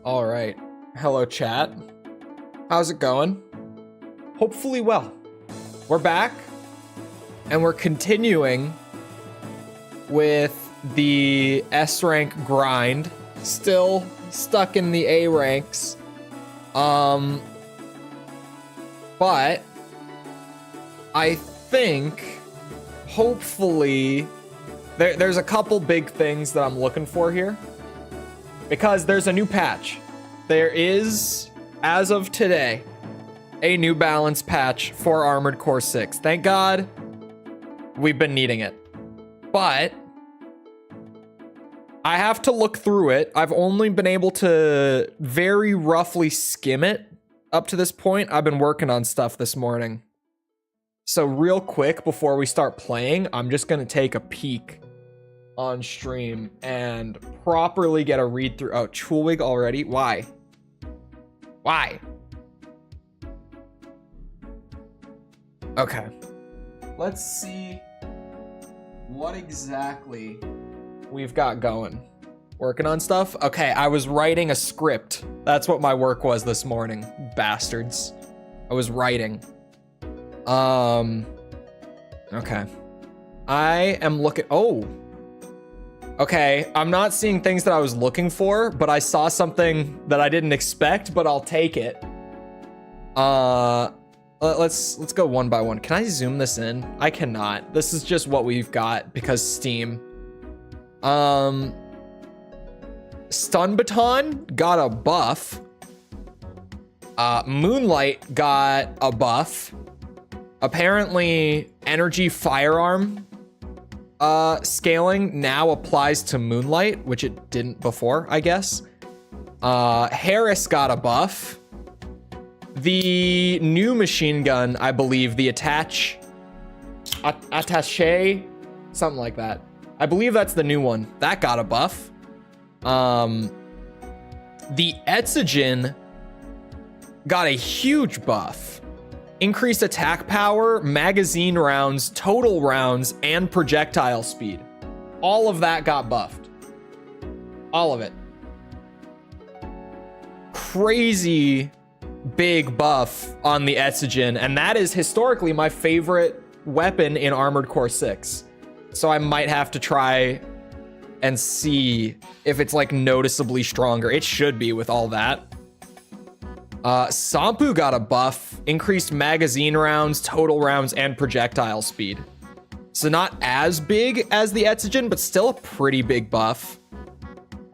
All right. Hello, chat. How's it going? Hopefully well. We're back, and we're continuing with the S rank grind. Still stuck in the A ranks. But I think, hopefully, there's a couple big things that I'm looking for here. Because there's a new patch. There is, as of today, a new balance patch for Armored Core 6. Thank God we've been needing it. But I have to look through it. I've only been able to very roughly skim it up to this point. I've been working on stuff this morning. So real quick before we start playing, I'm just going to take a peek on stream and properly get a read through. Oh, Chole already? Why? Why? Okay. Let's see what exactly we've got going. Working on stuff? Okay, I was writing a script. That's what my work was this morning, bastards. I was writing. Okay. I am looking, oh. Okay, I'm not seeing things that I was looking for, but I saw something that I didn't expect, but I'll take it. Let's go one by one. Can I zoom this in? I cannot. This is just what we've got because Steam. Stun Baton got a buff. Moonlight got a buff. Apparently, Energy Firearm scaling now applies to Moonlight, which it didn't before, I guess. Harris got a buff. The new machine gun, I believe, the attache, something like that. I believe that's the new one. That got a buff. The Etsugen got a huge buff. Increased attack power, magazine rounds, total rounds, and projectile speed. All of that got buffed. All of it. Crazy big buff on the Etsugen, and that is historically my favorite weapon in Armored Core 6. So I might have to try and see if it's like noticeably stronger. It should be with all that. Sampu got a buff, increased magazine rounds, total rounds, and projectile speed. So not as big as the Etsugen, but still a pretty big buff.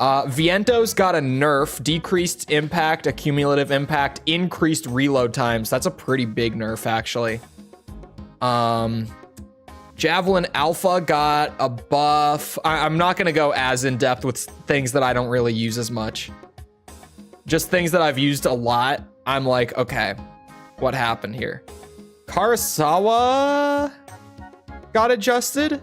Viento's got a nerf, decreased impact, accumulative impact, increased reload times. That's a pretty big nerf, actually. Javelin Alpha got a buff. I'm not gonna go as in-depth with things that I don't really use as much. Just things that I've used a lot. I'm like, okay, what happened here? Karasawa got adjusted.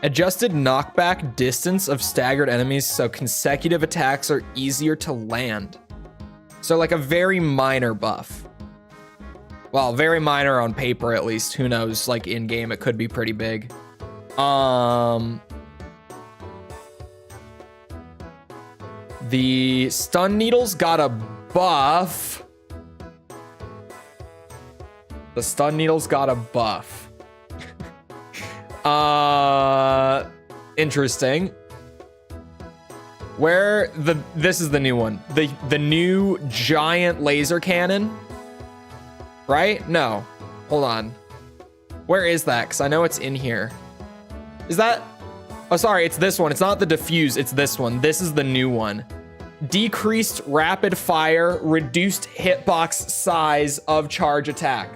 Adjusted knockback distance of staggered enemies so consecutive attacks are easier to land. So like a very minor buff. Well, very minor on paper at least. Who knows, like in game it could be pretty big. The stun needles got a buff. The stun needles got a buff. Interesting. This is the new one. The new giant laser cannon. Right? No. Hold on. Where is that? Because I know it's in here. Is that? Oh, sorry. It's this one. It's not the diffuse. It's this one. This is the new one. Decreased rapid fire, reduced hitbox size of charge attack.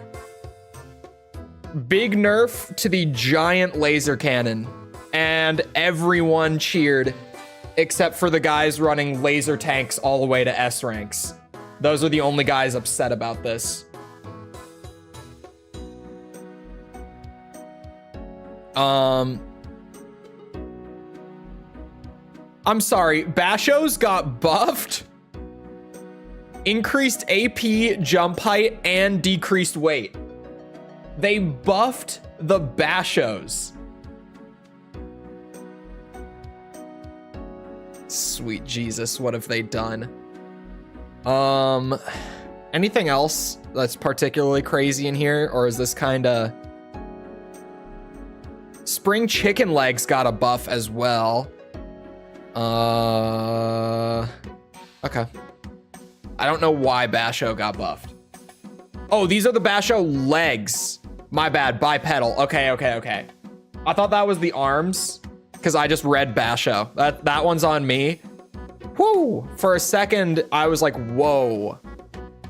Big nerf to the giant laser cannon. And everyone cheered except for the guys running laser tanks all the way to S ranks. Those are the only guys upset about this. I'm sorry, Bashos got buffed, increased AP, jump height, and decreased weight. They buffed the Bashos. Sweet Jesus, what have they done? Anything else that's particularly crazy in here, or is this kind of... Spring chicken legs got a buff as well. Okay. I don't know why Basho got buffed. Oh, these are the Basho legs. My bad, bipedal. Okay. I thought that was the arms, because I just read Basho. That one's on me. Whoo! For a second, I was like, whoa.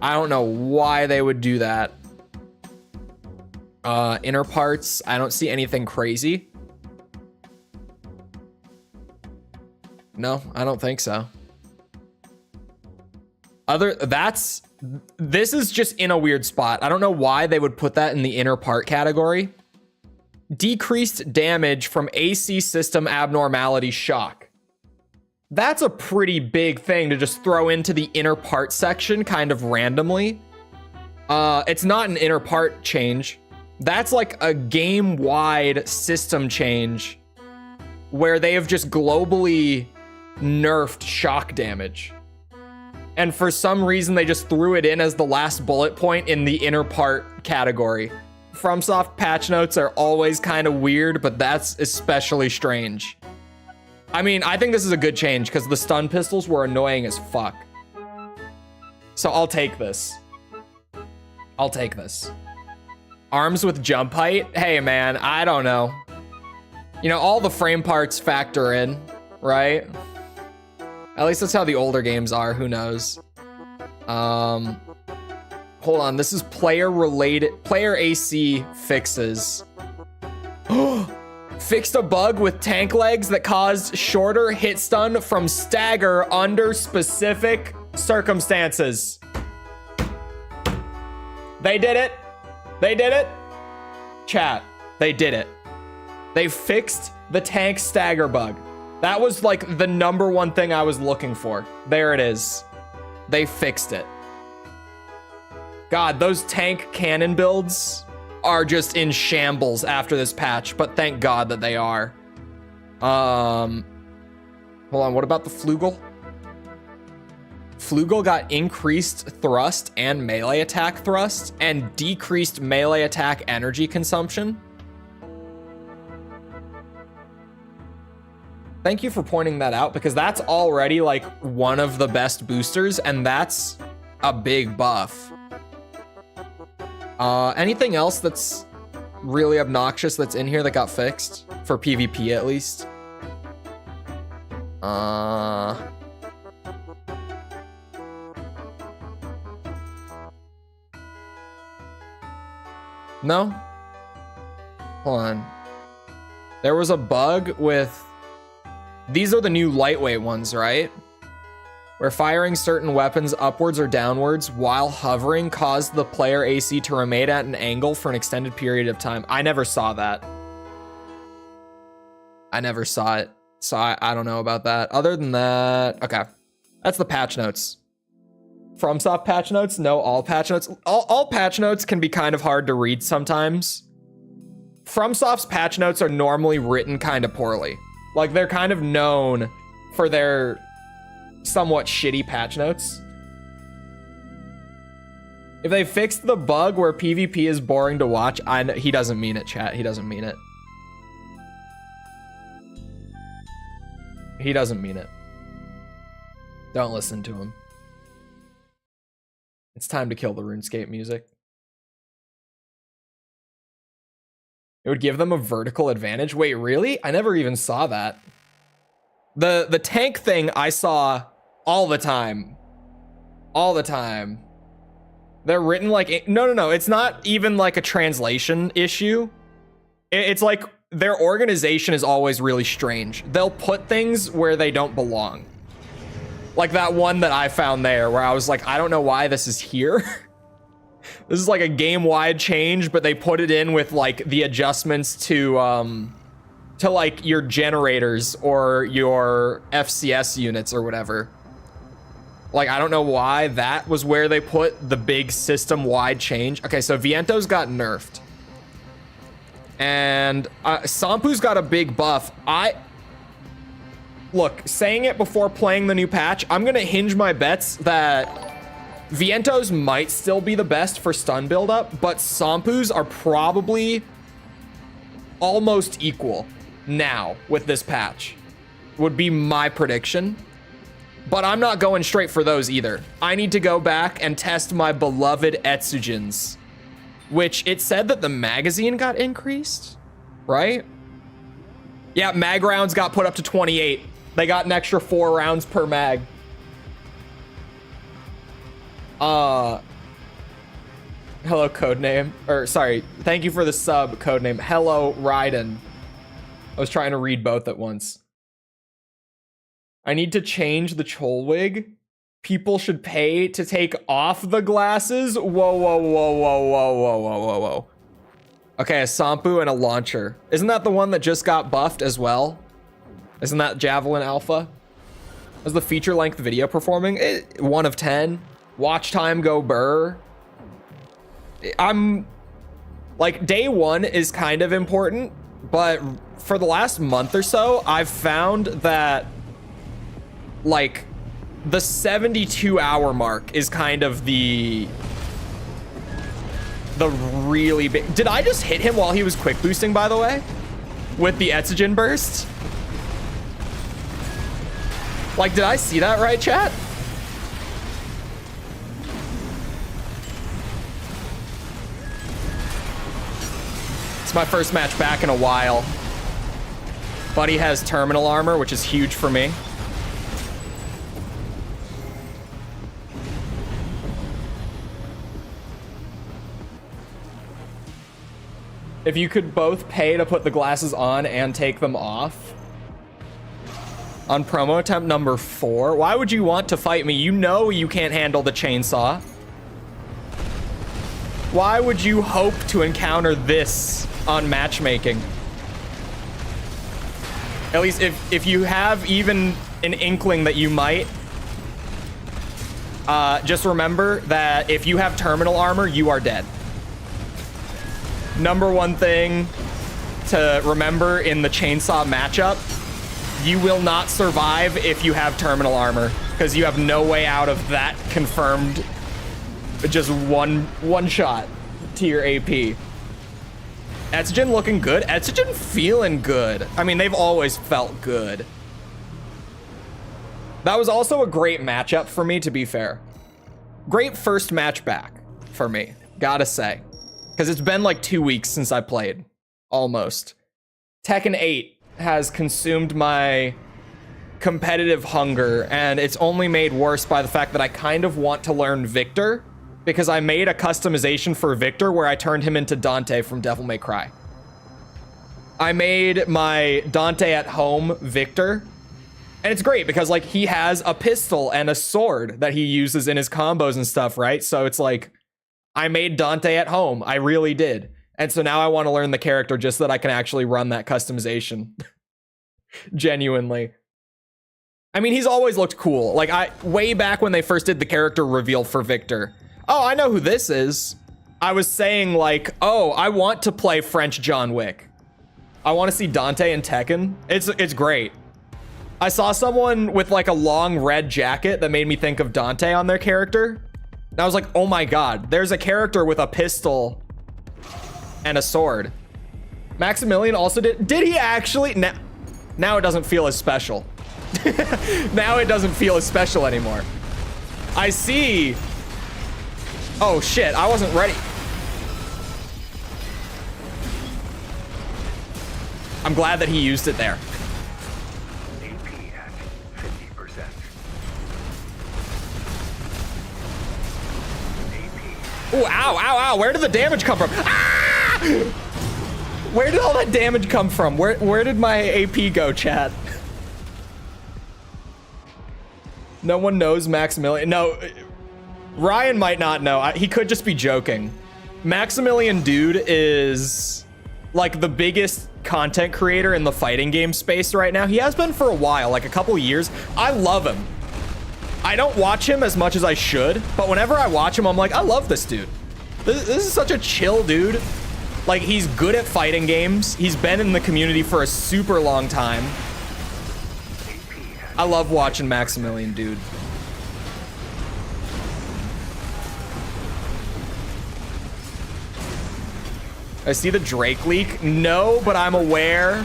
I don't know why they would do that. Inner parts, I don't see anything crazy. No, I don't think so. This is just in a weird spot. I don't know why they would put that in the inner part category. Decreased damage from AC system abnormality shock. That's a pretty big thing to just throw into the inner part section kind of randomly. It's not an inner part change. That's like a game-wide system change where they have just globally nerfed shock damage. And for some reason, they just threw it in as the last bullet point in the inner part category. FromSoft patch notes are always kind of weird, but that's especially strange. I mean, I think this is a good change because the stun pistols were annoying as fuck. So I'll take this. I'll take this. Arms with jump height? Hey, man, I don't know. You know, all the frame parts factor in, right? At least that's how the older games are. Who knows? Hold on. This is player-related. Player AC fixes. Fixed a bug with tank legs that caused shorter hit stun from stagger under specific circumstances. They did it. They did it. Chat, they did it. They fixed the tank stagger bug. That was like the #1 thing I was looking for. There it is. They fixed it. God, those tank cannon builds are just in shambles after this patch, but thank God that they are. Hold on, what about the Flugel? Flugel got increased thrust and melee attack thrust and decreased melee attack energy consumption. Thank you for pointing that out because that's already like one of the best boosters and that's a big buff. Anything else that's really obnoxious that's in here that got fixed? For PvP at least. No? Hold on. There was a bug with... These are the new lightweight ones, right? Where firing certain weapons upwards or downwards while hovering caused the player AC to remain at an angle for an extended period of time. I never saw that. I never saw it. So I don't know about that. Other than that, okay. That's the patch notes. FromSoft patch notes? No, all patch notes. All patch notes can be kind of hard to read sometimes. FromSoft's patch notes are normally written kind of poorly. Like, they're kind of known for their somewhat shitty patch notes. If they fixed the bug where PvP is boring to watch, he doesn't mean it, chat. He doesn't mean it. He doesn't mean it. Don't listen to him. It's time to kill the RuneScape music. It would give them a vertical advantage. Wait, really? I never even saw that. The tank thing I saw all the time. All the time. They're written like... No. It's not even like a translation issue. It's like their organization is always really strange. They'll put things where they don't belong. Like that one that I found there where I was like, I don't know why this is here. This is like a game-wide change, but they put it in with like the adjustments to like your generators or your FCS units or whatever. Like, I don't know why that was where they put the big system-wide change. Okay, so Viento's got nerfed. And Sampu's got a big buff. look, saying it before playing the new patch, I'm gonna hinge my bets that Vientos might still be the best for stun buildup, but Sampus are probably almost equal now with this patch, would be my prediction. But I'm not going straight for those either. I need to go back and test my beloved Etsujins, which it said that the magazine got increased, right? Yeah, mag rounds got put up to 28. They got an extra 4 rounds per mag. Hello, codename. Or, sorry, thank you for the sub, codename. Hello, Raiden. I was trying to read both at once. I need to change the Chole wig. People should pay to take off the glasses. Whoa, whoa, whoa, whoa, whoa, whoa, whoa, whoa, whoa. Okay, a Sampu and a launcher. Isn't that the one that just got buffed as well? Isn't that Javelin Alpha? Is the feature-length video performing? 1 of 10. Watch time go burr. I'm like, day 1 is kind of important, but for the last month or so, I've found that like the 72-hour mark is kind of the really big. Did I just hit him while he was quick boosting, by the way, with the Etsujin burst? Like, did I see that right, chat? It's my first match back in a while. Buddy has terminal armor, which is huge for me. If you could both pay to put the glasses on and take them off. On promo attempt number 4. Why would you want to fight me? You know you can't handle the chainsaw. Why would you hope to encounter this on matchmaking? At least if you have even an inkling that you might, just remember that if you have terminal armor, you are dead. Number 1 thing to remember in the chainsaw matchup, you will not survive if you have terminal armor, because you have no way out of that confirmed. Just one shot to your AP. Etsujin looking good. Etsujin feeling good. I mean, they've always felt good. That was also a great matchup for me, to be fair. Great first match back for me, gotta say. Because it's been like 2 weeks since I played. Almost. Tekken 8 has consumed my competitive hunger, and it's only made worse by the fact that I kind of want to learn Victor, because I made a customization for Victor where I turned him into Dante from Devil May Cry. I made my Dante at home Victor, and it's great because like he has a pistol and a sword that he uses in his combos and stuff, right? So it's like, I made Dante at home. I really did. And so now I want to learn the character just so that I can actually run that customization. Genuinely. I mean, he's always looked cool. Like, way back when they first did the character reveal for Victor. Oh, I know who this is. I was saying like, oh, I want to play French John Wick. I want to see Dante in Tekken. It's great. I saw someone with like a long red jacket that made me think of Dante on their character. And I was like, oh my god, there's a character with a pistol and a sword. Maximilian also did he actually? Now it doesn't feel as special. Now it doesn't feel as special anymore. I see. Oh shit, I wasn't ready. I'm glad that he used it there. Ooh, ow, ow, ow. Where did the damage come from? Ah! Where did all that damage come from? Where did my AP go, chat? No one knows Maximilian. No, Ryan might not know. He could just be joking. Maximilian Dude is like the biggest content creator in the fighting game space right now. He has been for a while, like a couple years. I love him. I don't watch him as much as I should, but whenever I watch him, I'm like, I love this dude. This is such a chill dude. Like, he's good at fighting games. He's been in the community for a super long time. I love watching Maximilian, dude. I see the Drake leak. No, but I'm aware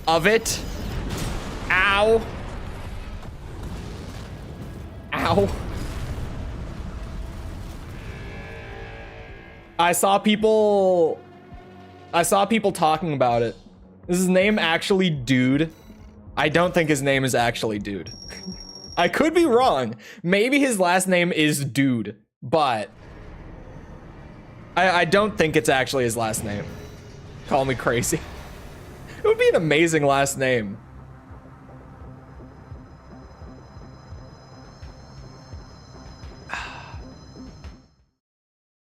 of it. Ow. Ow. I saw people talking about it. Is his name actually Dude? I don't think his name is actually Dude. I could be wrong. Maybe his last name is Dude, but I don't think it's actually his last name. Call me crazy. It would be an amazing last name.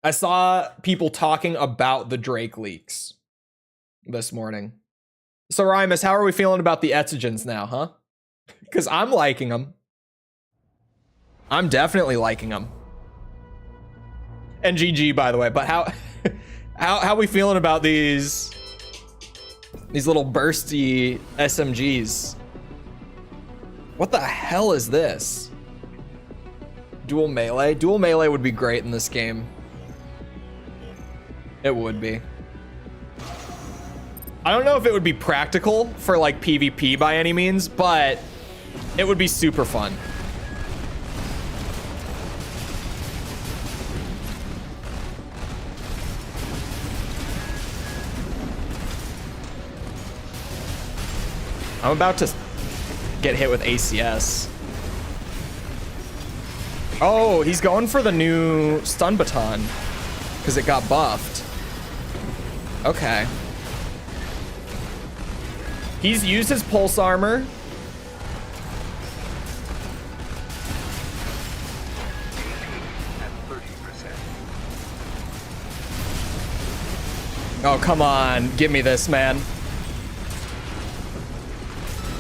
I saw people talking about the Drake leaks this morning. So Rymus, how are we feeling about the Etzogens now, huh? Because I'm liking them. I'm definitely liking them. And GG, by the way, but how how we feeling about these little bursty SMGs? What the hell is this? Dual melee? Dual melee would be great in this game. It would be. I don't know if it would be practical for like PvP by any means, but it would be super fun. I'm about to get hit with ACS. Oh, he's going for the new stun baton because it got buffed. Okay. He's used his pulse armor. Oh, come on. Give me this, man.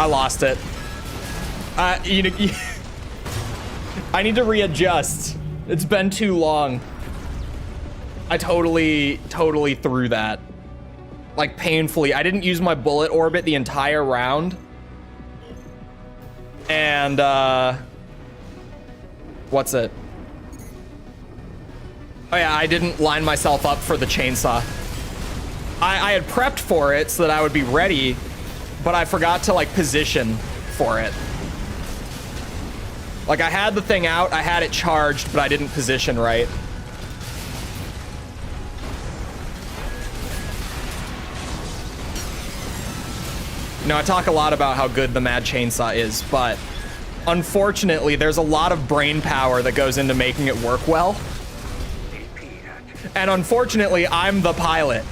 I lost it. I need to readjust. It's been too long. I totally threw that. Like, painfully. I didn't use my bullet orbit the entire round. And, what's it? Oh yeah, I didn't line myself up for the chainsaw. I had prepped for it so that I would be ready, but I forgot to, like, position for it. Like, I had the thing out, I had it charged, but I didn't position right. You know, I talk a lot about how good the Mad Chainsaw is, but unfortunately, there's a lot of brain power that goes into making it work well. And unfortunately, I'm the pilot.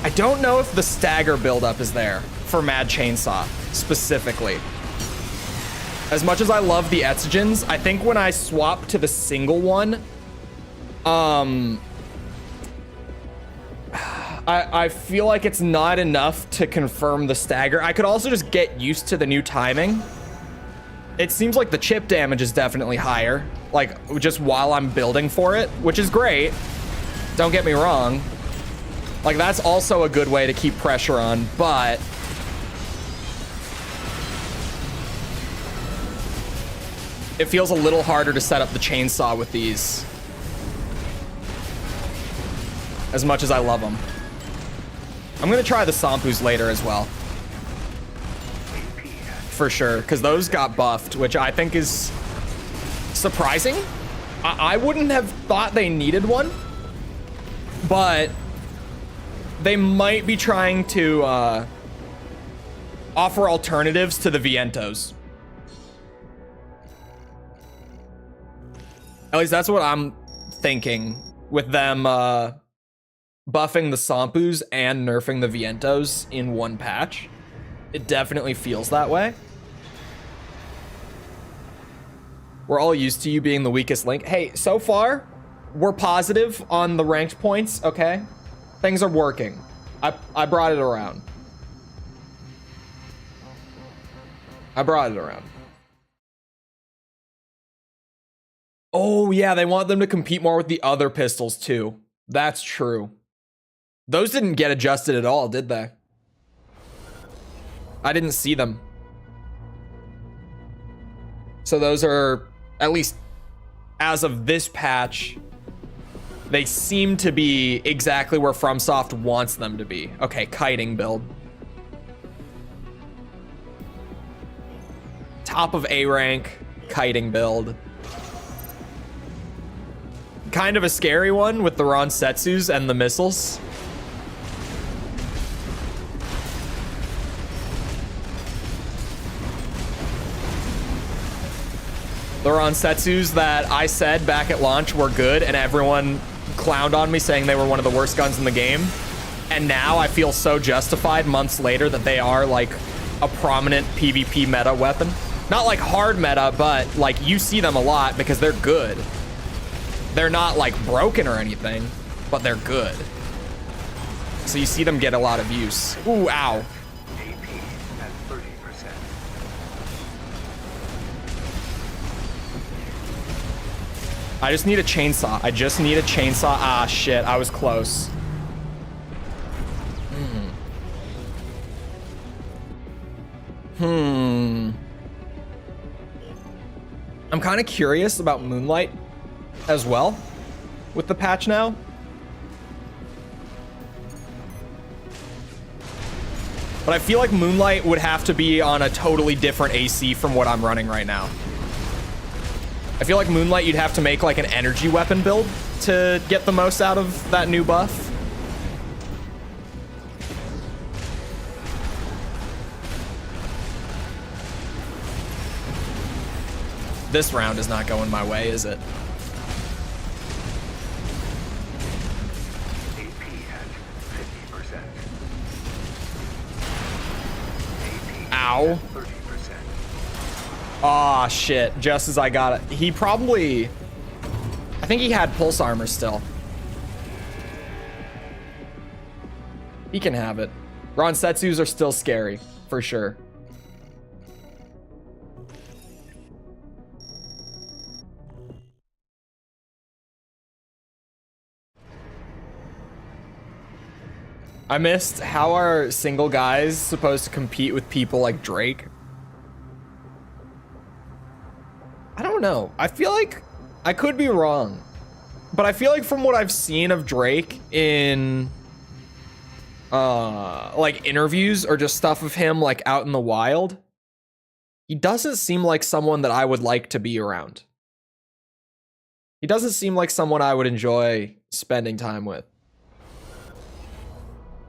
I don't know if the stagger buildup is there for Mad Chainsaw, specifically. As much as I love the Etzogens, I think when I swap to the single one, I feel like it's not enough to confirm the stagger. I could also just get used to the new timing. It seems like the chip damage is definitely higher, like just while I'm building for it, which is great. Don't get me wrong. Like, that's also a good way to keep pressure on, but it feels a little harder to set up the chainsaw with these. As much as I love them. I'm gonna try the Sampus later as well. For sure, because those got buffed, which I think is surprising. I wouldn't have thought they needed one, but they might be trying to offer alternatives to the Vientos. At least that's what I'm thinking with them buffing the Sampus and nerfing the Vientos in one patch. It definitely feels that way. We're all used to you being the weakest link. Hey, so far, we're positive on the ranked points, okay? Things are working. I brought it around. I brought it around. Oh, yeah, they want them to compete more with the other pistols, too. That's true. Those didn't get adjusted at all, did they? I didn't see them. So those are, at least as of this patch, they seem to be exactly where FromSoft wants them to be. Okay, kiting build. Top of A rank, kiting build. Kind of a scary one with the Ronsetsus and the missiles. The Ronsetsus that I said back at launch were good, and everyone clowned on me saying they were one of the worst guns in the game. And now I feel so justified months later that they are like a prominent PvP meta weapon. Not like hard meta, but like you see them a lot because they're good. They're not like broken or anything, but they're good. So you see them get a lot of use. Ooh, ow. I just need a chainsaw. I just need a chainsaw. Ah, shit. I was close. I'm kind of curious about Moonlight as well with the patch now. But I feel like Moonlight would have to be on a totally different AC from what I'm running right now. I feel like Moonlight, you'd have to make like an energy weapon build to get the most out of that new buff. This round is not going my way, is it? Ow. Aw, shit. Just as I got it. He probably... I think he had pulse armor still. He can have it. Ronsetsus are still scary, for sure. I missed how are single guys supposed to compete with people like Drake? I don't know. I feel like I could be wrong, but I feel like from what I've seen of Drake in like interviews or just stuff of him like out in the wild, he doesn't seem like someone that I would like to be around. He doesn't seem like someone I would enjoy spending time with.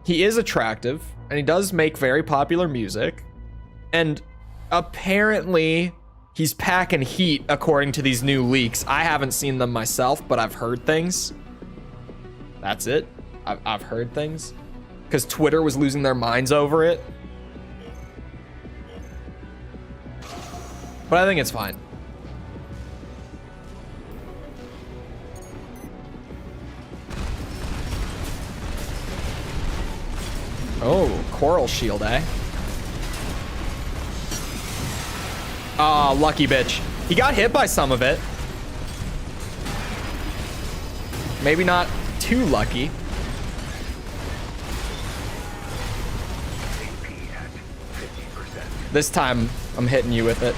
He is attractive, and he does make very popular music, and apparently he's packing heat according to these new leaks. I haven't seen them myself, but I've heard things. That's it. I've heard things. Because Twitter was losing their minds over it. But I think it's fine. Oh, coral shield, eh? Oh, lucky bitch. He got hit by some of it. Maybe not too lucky. This time, I'm hitting you with it.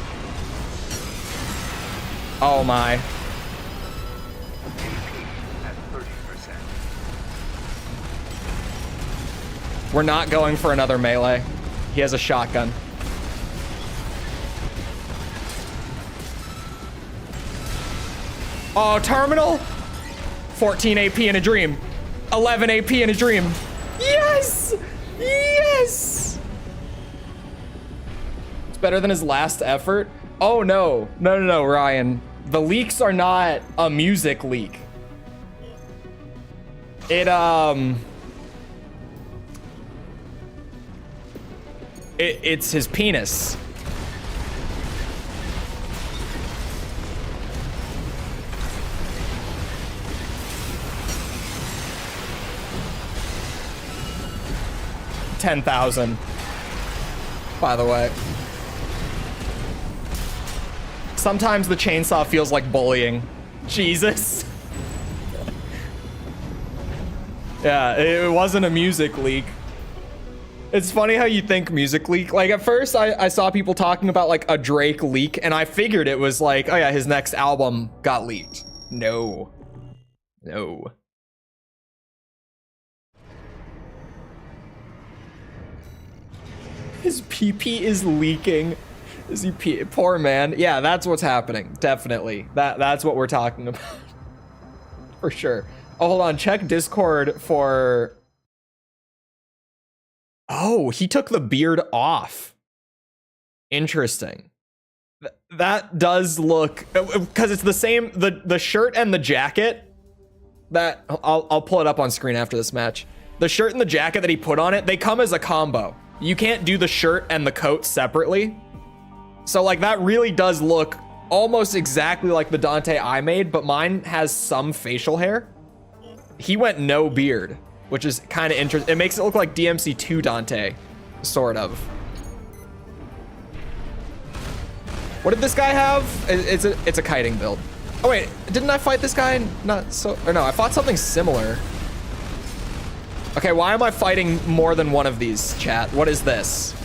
Oh my. We're not going for another melee. He has a shotgun. Oh, terminal. 14 AP in a dream. 11 AP in a dream. Yes! Yes! It's better than his last effort. Oh, no. No, Ryan. The leaks are not a music leak. It's his penis. $10,000. By the way. Sometimes the chainsaw feels like bullying. Jesus. Yeah, it wasn't a music leak. It's funny how you think music leak. Like at first I saw people talking about like a Drake leak and I figured it was like, oh yeah, his next album got leaked. No. No. His PP is leaking. Is he poor man? Yeah, that's what's happening. Definitely. That's what we're talking about. For sure. Oh, hold on. Check Discord for... Oh, he took the beard off. Interesting. That does look... Because it's the same... The shirt and the jacket... That... I'll pull it up on screen after this match. The shirt and the jacket that he put on it, they come as a combo. You can't do the shirt and the coat separately. So, like, that really does look almost exactly like the Dante I made, but mine has some facial hair. He went no beard, which is kind of interesting. It makes it look like DMC2 Dante, sort of. What did this guy have? It's a kiting build. Oh wait, didn't I fight this guy? Not so, or no, I fought something similar. Okay, why am I fighting more than one of these, chat? What is this?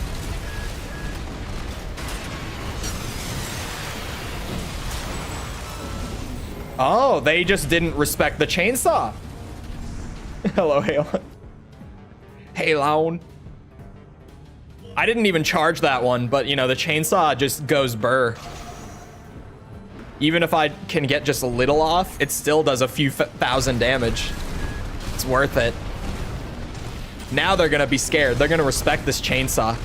Oh, they just didn't respect the chainsaw. Hello, Halon. Halon. I didn't even charge that one, but you know, the chainsaw just goes burr. Even if I can get just a little off, it still does a few thousand damage. It's worth it. Now they're gonna be scared. They're gonna respect this chainsaw.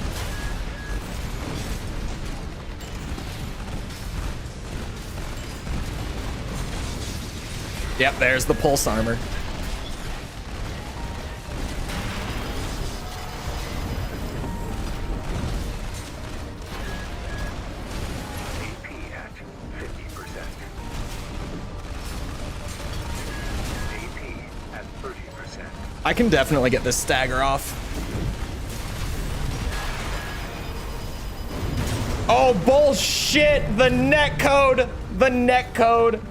Yep, there's the pulse armor. I can definitely get this stagger off. Oh, bullshit! The net code! The net code!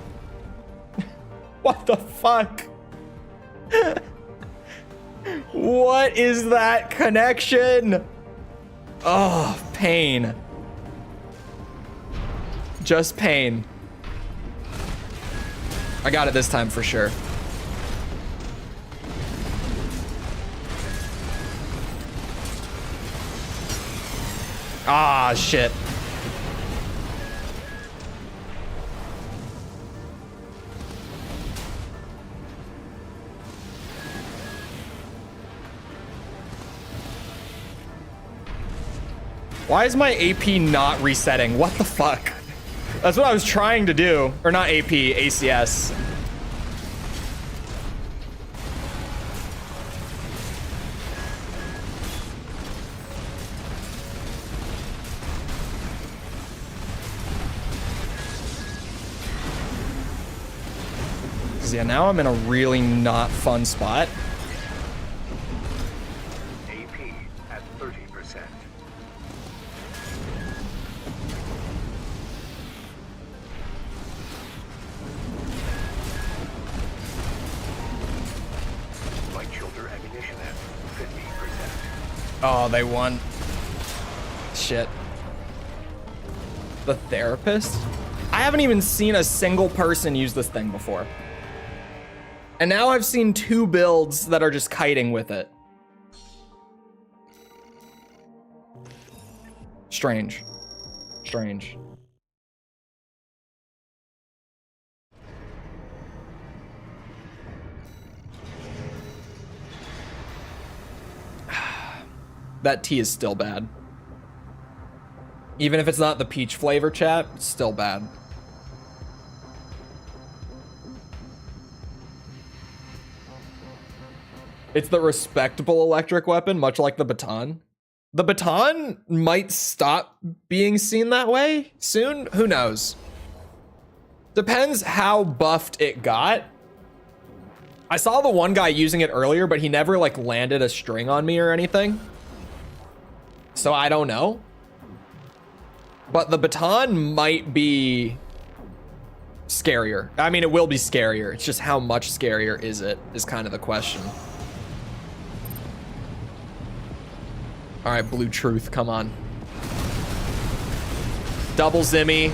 What the fuck? What is that connection? Oh, pain. Just pain. I got it this time for sure. Ah, shit. Why is my AP not resetting? What the fuck? That's what I was trying to do. Or not AP, ACS. Yeah, now I'm in a really not fun spot. AP at 30%. Light shoulder ammunition at 50%. Oh, they won. Shit. The therapist? I haven't even seen a single person use this thing before. And now I've seen 2 builds that are just kiting with it. Strange. Strange. That tea is still bad. Even if it's not the peach flavor, chat, it's still bad. It's the respectable electric weapon, much like the baton. The baton might stop being seen that way soon. Who knows? Depends how buffed it got. I saw the one guy using it earlier, but he never like landed a string on me or anything. So I don't know. But the baton might be scarier. I mean, it will be scarier. It's just how much scarier is it is kind of the question. All right, Blue Truth, come on. Double Zimmy.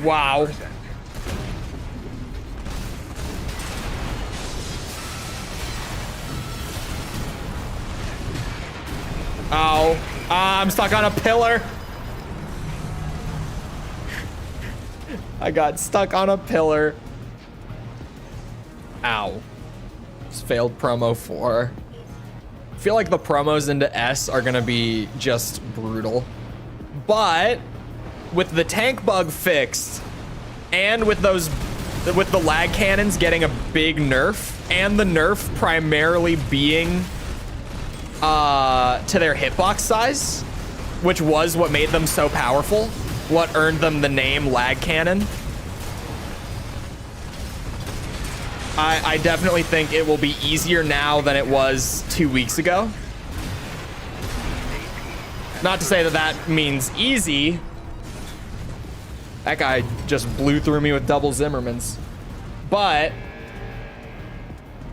Wow. Ow. Ah, I'm stuck on a pillar. I got stuck on a pillar. Ow. It's failed promo 4. I feel like the promos into S are gonna be just brutal. But with the tank bug fixed and with the lag cannons getting a big nerf and the nerf primarily being to their hitbox size, which was what made them so powerful, what earned them the name lag cannon, I definitely think it will be easier now than it was 2 weeks ago. Not to say that that means easy. That guy just blew through me with double Zimmermans. But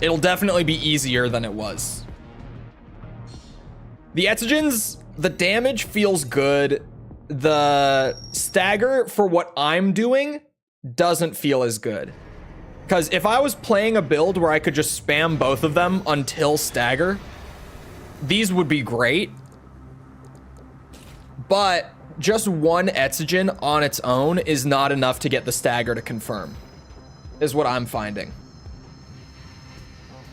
it'll definitely be easier than it was. The Etsugens, the damage feels good. The stagger for what I'm doing doesn't feel as good. Because if I was playing a build where I could just spam both of them until stagger, these would be great. But just one Etsugen on its own is not enough to get the stagger to confirm, is what I'm finding.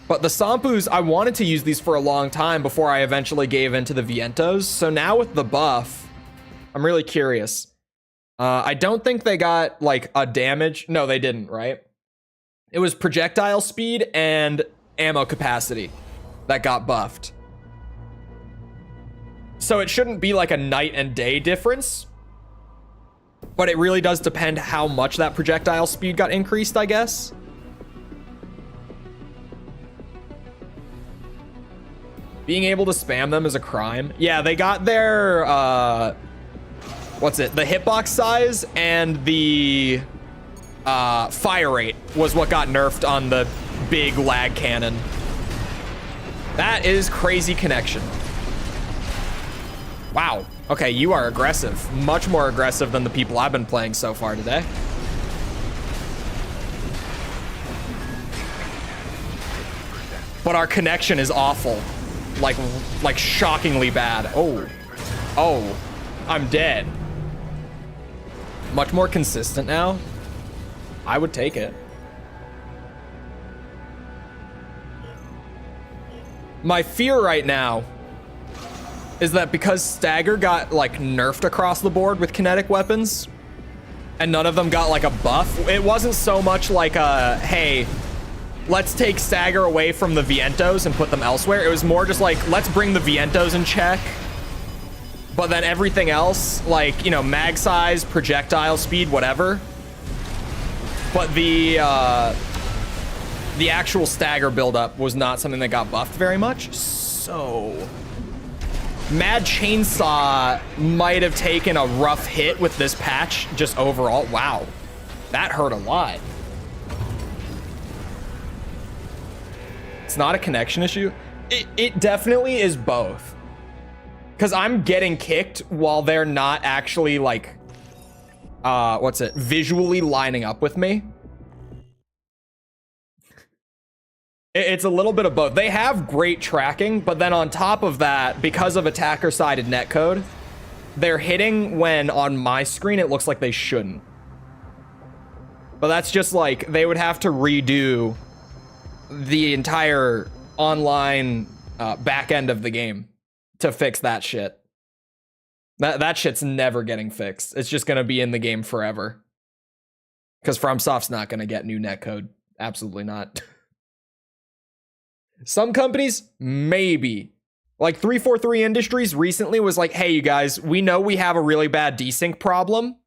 But the Sampus, I wanted to use these for a long time before I eventually gave into the Vientos. So now with the buff, I'm really curious. I don't think they got like a damage. No, they didn't, right? It was projectile speed and ammo capacity that got buffed. So it shouldn't be like a night and day difference, but it really does depend how much that projectile speed got increased, I guess. Being able to spam them is a crime. Yeah, they got their, what's it? The hitbox size and the fire rate was what got nerfed on the big lag cannon. That is crazy connection. Wow. Okay, you are aggressive. Much more aggressive than the people I've been playing so far today. But our connection is awful. Like shockingly bad. Oh, I'm dead. Much more consistent now. I would take it. My fear right now is that because stagger got like nerfed across the board with kinetic weapons and none of them got like a buff, it wasn't so much like a, hey, let's take stagger away from the Vientos and put them elsewhere. It was more just like, let's bring the Vientos in check, but then everything else, like, you know, mag size, projectile speed, whatever. But the actual stagger buildup was not something that got buffed very much. So Mad Chainsaw might have taken a rough hit with this patch just overall. Wow, that hurt a lot. It's not a connection issue. It definitely is both. Because I'm getting kicked while they're not actually like, visually lining up with me. It's a little bit of both. They have great tracking, but then on top of that, because of attacker-sided netcode, they're hitting when on my screen it looks like they shouldn't. But that's just like, they would have to redo the entire online back end of the game to fix that shit. That shit's never getting fixed. It's just gonna be in the game forever. Because FromSoft's not gonna get new netcode. Absolutely not. Some companies, maybe. Like 343 Industries recently was like, hey, you guys, we know we have a really bad desync problem.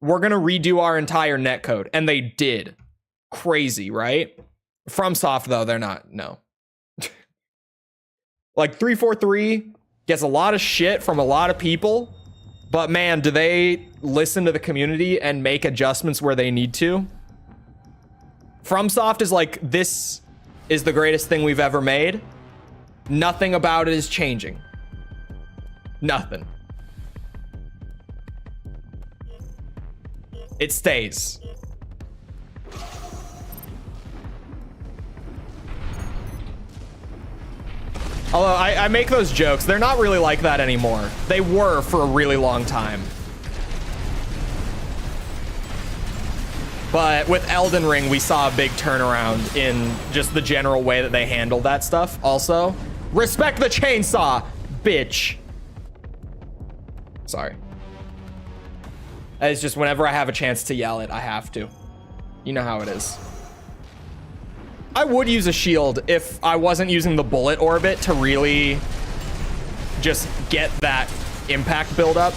We're gonna redo our entire netcode. And they did. Crazy, right? FromSoft, though, they're not. No. Like 343 gets a lot of shit from a lot of people, but man, do they listen to the community and make adjustments where they need to? FromSoft is like, this is the greatest thing we've ever made. Nothing about it is changing. Nothing. It stays. Although I make those jokes, they're not really like that anymore. They were for a really long time. But with Elden Ring, we saw a big turnaround in just the general way that they handled that stuff. Also, respect the chainsaw, bitch. Sorry. It's just whenever I have a chance to yell it, I have to. You know how it is. I would use a shield if I wasn't using the bullet orbit to really just get that impact buildup.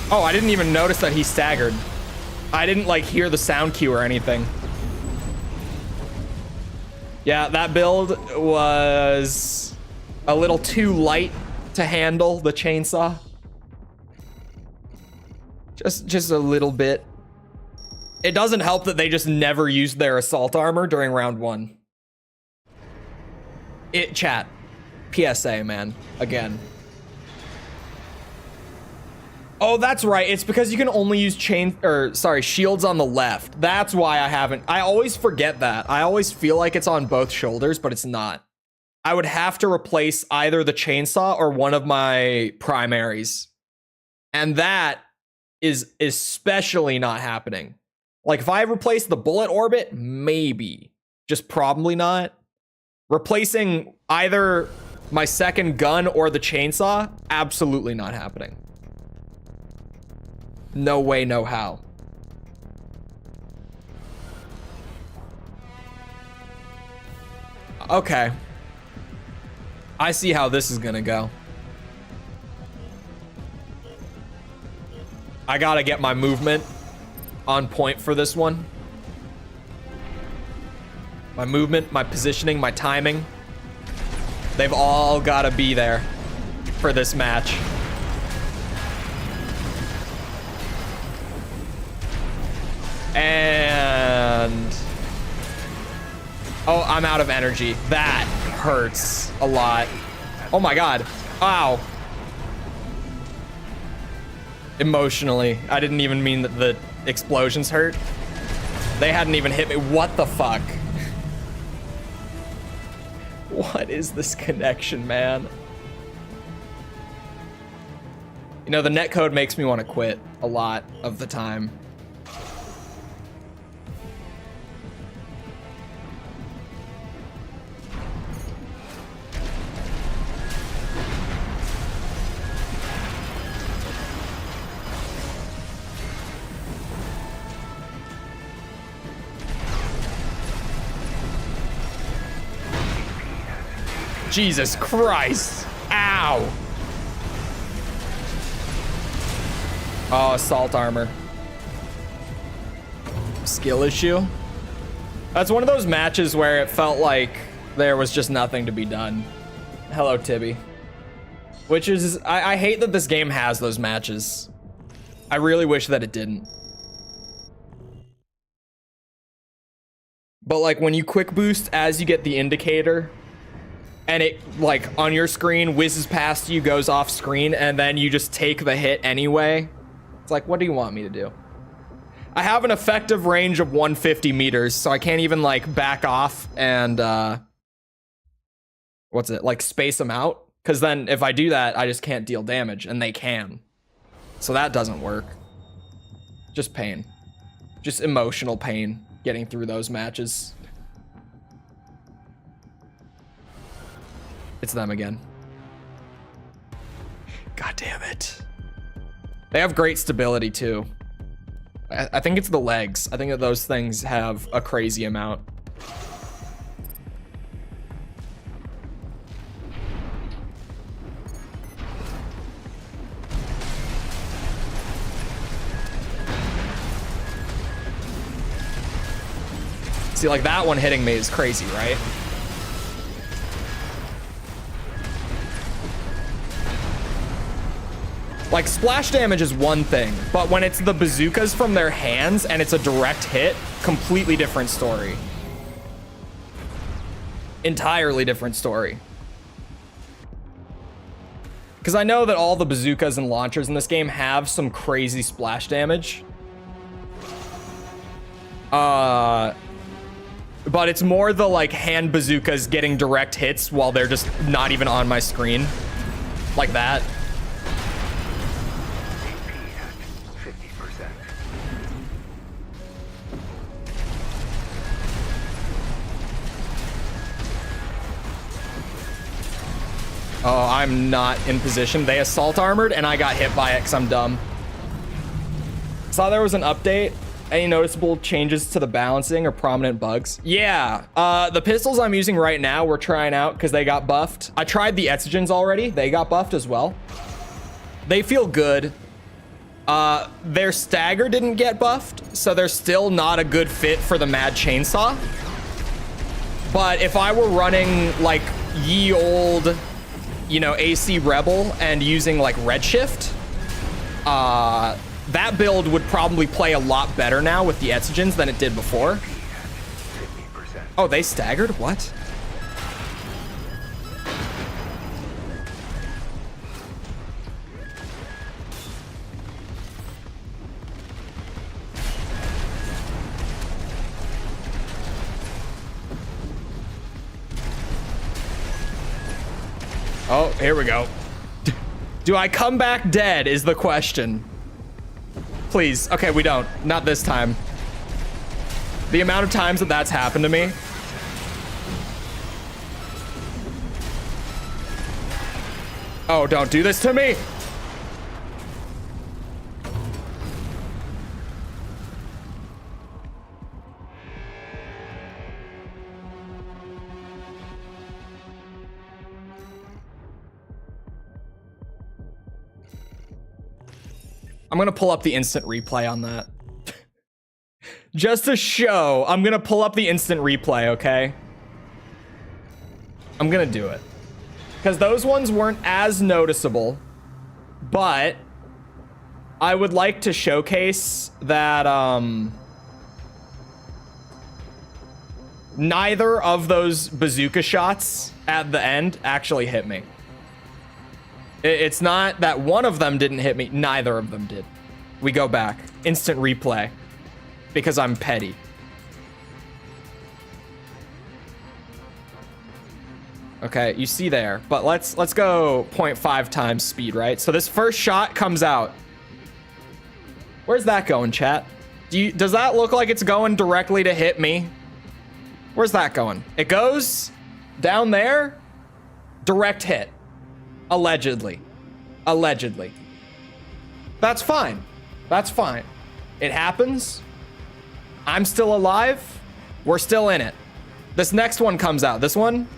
Oh, I didn't even notice that he staggered. I didn't like hear the sound cue or anything. Yeah, that build was a little too light to handle the chainsaw. Just a little bit. It doesn't help that they just never used their assault armor during round 1. Chat. PSA, man. Again. Oh, that's right. It's because you can only use shields on the left. That's why I always forget that. I always feel like it's on both shoulders, but it's not. I would have to replace either the chainsaw or one of my primaries. And that is especially not happening. Like if I replace the bullet orbit, maybe. Just probably not. Replacing either my second gun or the chainsaw, absolutely not happening. No way, no how. Okay. I see how this is gonna go. I gotta get my movement on point for this one. My movement, my positioning, my timing. They've all gotta be there for this match. And oh, I'm out of energy. That hurts a lot. Oh my god. Ow. Emotionally, I didn't even mean that the explosions hurt. They hadn't even hit me. What the fuck? What is this connection, man? You know, the netcode makes me want to quit a lot of the time. Jesus Christ. Ow. Oh, assault armor. Skill issue. That's one of those matches where it felt like there was just nothing to be done. Hello, Tibby. Which is, I hate that this game has those matches. I really wish that it didn't. But like when you quick boost as you get the indicator, and it, like, on your screen, whizzes past you, goes off screen, and then you just take the hit anyway. It's like, what do you want me to do? I have an effective range of 150 meters, so I can't even, like, back off and, like, space them out? Because then, if I do that, I just can't deal damage, and they can. So that doesn't work. Just pain. Just emotional pain getting through those matches. It's them again. God damn it. They have great stability too. I think it's the legs. I think that those things have a crazy amount. See, like that one hitting me is crazy, right? Like, splash damage is one thing, but when it's the bazookas from their hands and it's a direct hit, completely different story. Entirely different story. Because I know that all the bazookas and launchers in this game have some crazy splash damage. But it's more the, like, hand bazookas getting direct hits while they're just not even on my screen. Like that. Oh, I'm not in position. They assault armored and I got hit by it because I'm dumb. Saw there was an update. Any noticeable changes to the balancing or prominent bugs? Yeah, the pistols I'm using right now we're trying out because they got buffed. I tried the Etzogens already. They got buffed as well. They feel good. Their stagger didn't get buffed, so they're still not a good fit for the Mad Chainsaw. But if I were running like ye old, you know, AC Rebel and using like Redshift, that build would probably play a lot better now with the Etzogens than it did before. Oh, they staggered? What? Oh, here we go. Do I come back dead is the question. Please. Okay, we don't. Not this time. The amount of times that that's happened to me. Oh, don't do this to me. I'm gonna pull up the instant replay on that. Just to show, I'm gonna pull up the instant replay, okay? I'm gonna do it. Because those ones weren't as noticeable, but I would like to showcase that neither of those bazooka shots at the end actually hit me. It's not that one of them didn't hit me. Neither of them did. We go back. Instant replay. Because I'm petty. Okay, you see there. But let's go 0.5 times speed, right? So this first shot comes out. Where's that going, chat? Does that look like it's going directly to hit me? Where's that going? It goes down there. Direct hit. Allegedly. Allegedly. That's fine. That's fine. It happens. I'm still alive. We're still in it. This next one comes out. This one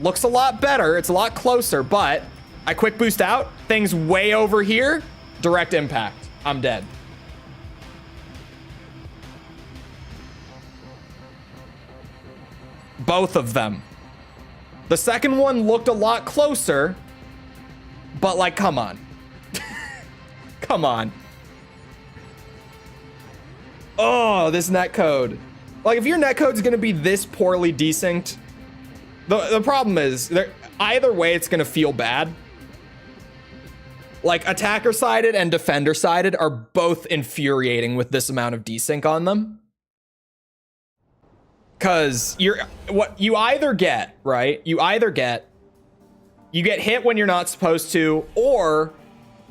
looks a lot better. It's a lot closer, but I quick boost out. Things way over here. Direct impact. I'm dead. Both of them. The second one looked a lot closer. But, like, come on. Come on. Oh, this netcode. Like, if your netcode's gonna be this poorly desynced, the problem is, either way, it's gonna feel bad. Like, attacker-sided and defender-sided are both infuriating with this amount of desync on them. Because you either get, right? You get hit when you're not supposed to, or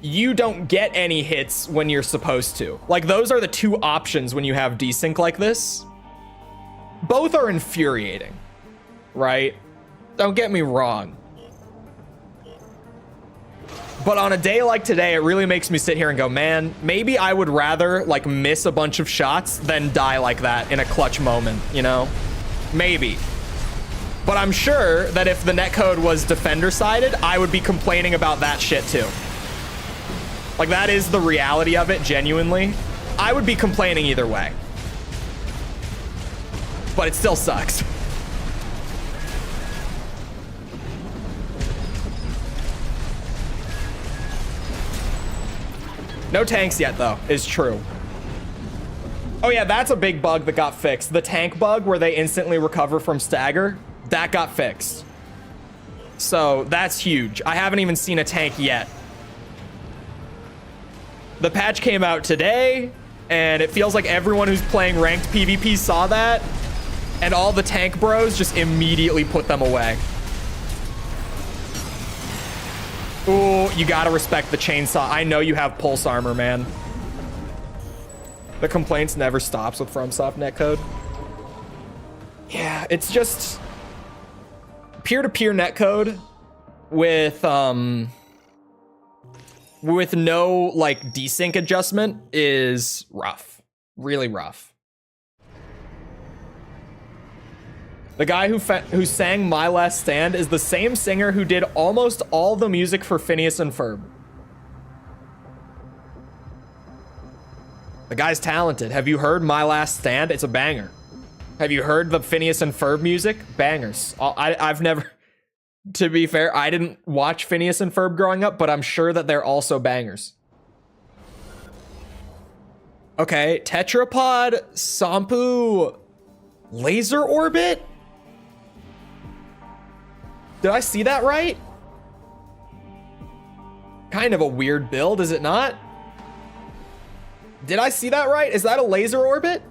you don't get any hits when you're supposed to. Like, those are the two options when you have desync like this. Both are infuriating, right? Don't get me wrong. But on a day like today, it really makes me sit here and go, man, maybe I would rather, like, miss a bunch of shots than die like that in a clutch moment, you know? Maybe. But I'm sure that if the netcode was defender-sided, I would be complaining about that shit too. Like, that is the reality of it, genuinely. I would be complaining either way. But it still sucks. No tanks yet, though, is true. Oh, yeah, that's a big bug that got fixed. The tank bug where they instantly recover from stagger, that got fixed. So that's huge. I haven't even seen a tank yet. The patch came out today, and it feels like everyone who's playing ranked PvP saw that, and all the tank bros just immediately put them away. Ooh, you gotta respect the chainsaw. I know you have pulse armor, man. The complaints never stops with FromSoft netcode. Yeah, it's just peer-to-peer netcode with no like desync adjustment is rough, really rough. The guy who sang My Last Stand is the same singer who did almost all the music for Phineas and Ferb. The guy's talented. Have you heard My Last Stand? It's a banger. Have you heard the Phineas and Ferb music? Bangers. I've never, to be fair, I didn't watch Phineas and Ferb growing up, but I'm sure that they're also bangers. Okay, Tetrapod, Sampu, Laser Orbit? Did I see that right? Kind of a weird build, is it not? Did I see that right? Is that a laser orbit?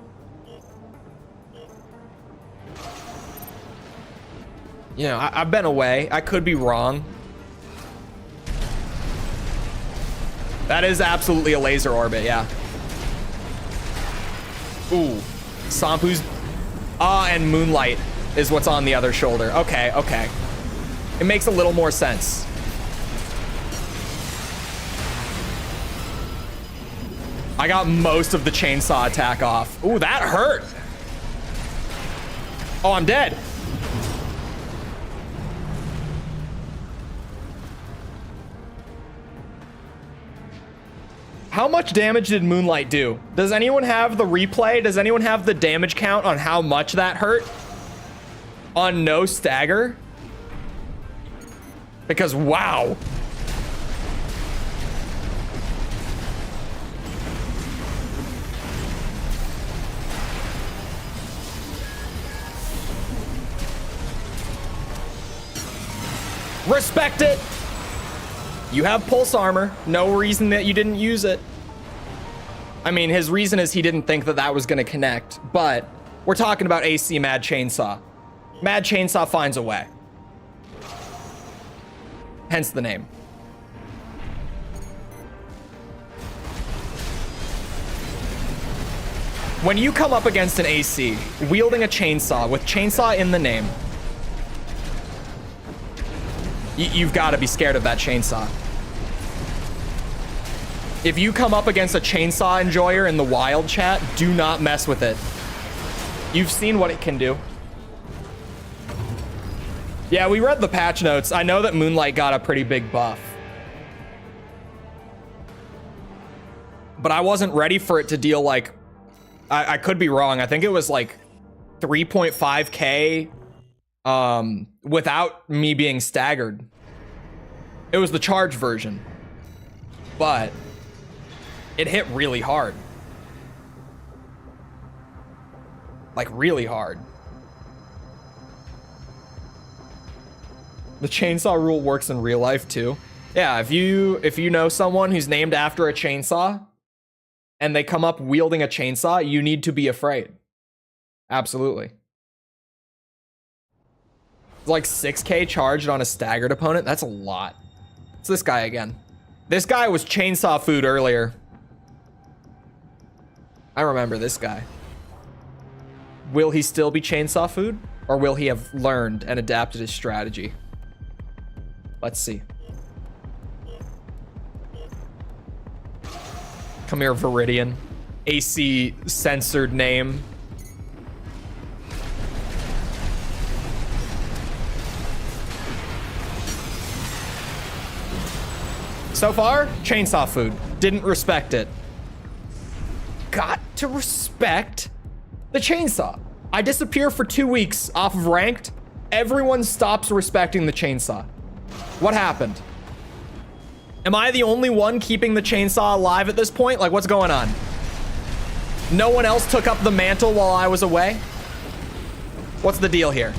You know, I've been away. I could be wrong. That is absolutely a laser orbit, yeah. Ooh. Sampu's... and Moonlight is what's on the other shoulder. Okay, okay. It makes a little more sense. I got most of the chainsaw attack off. Ooh, that hurt. Oh, I'm dead. How much damage did Moonlight do? Does anyone have the replay? Does anyone have the damage count on how much that hurt? On no stagger? Because, wow. Respect it. You have pulse armor. No reason that you didn't use it. I mean, his reason is he didn't think that that was going to connect, but we're talking about AC Mad Chainsaw. Mad Chainsaw finds a way. Hence the name. When you come up against an AC, wielding a chainsaw with chainsaw in the name, you've got to be scared of that chainsaw. If you come up against a chainsaw enjoyer in the wild chat, do not mess with it. You've seen what it can do. Yeah, we read the patch notes. I know that Moonlight got a pretty big buff. But I wasn't ready for it to deal like... I could be wrong. I think it was like 3.5k without me being staggered. It was the charge version. But it hit really hard. Like really hard. The chainsaw rule works in real life too. Yeah, if you know someone who's named after a chainsaw and they come up wielding a chainsaw, you need to be afraid. Absolutely. It's like 6k charged on a staggered opponent. That's a lot. It's this guy again. This guy was chainsaw food earlier. I remember this guy. Will he still be chainsaw food? Or will he have learned and adapted his strategy? Let's see. Come here, Viridian. AC censored name. So far, chainsaw food. Didn't respect it. Got to respect the chainsaw. I disappear for 2 weeks off of ranked. Everyone stops respecting the chainsaw. What happened? Am I the only one keeping the chainsaw alive at this point? Like, what's going on? No one else took up the mantle while I was away? What's the deal here?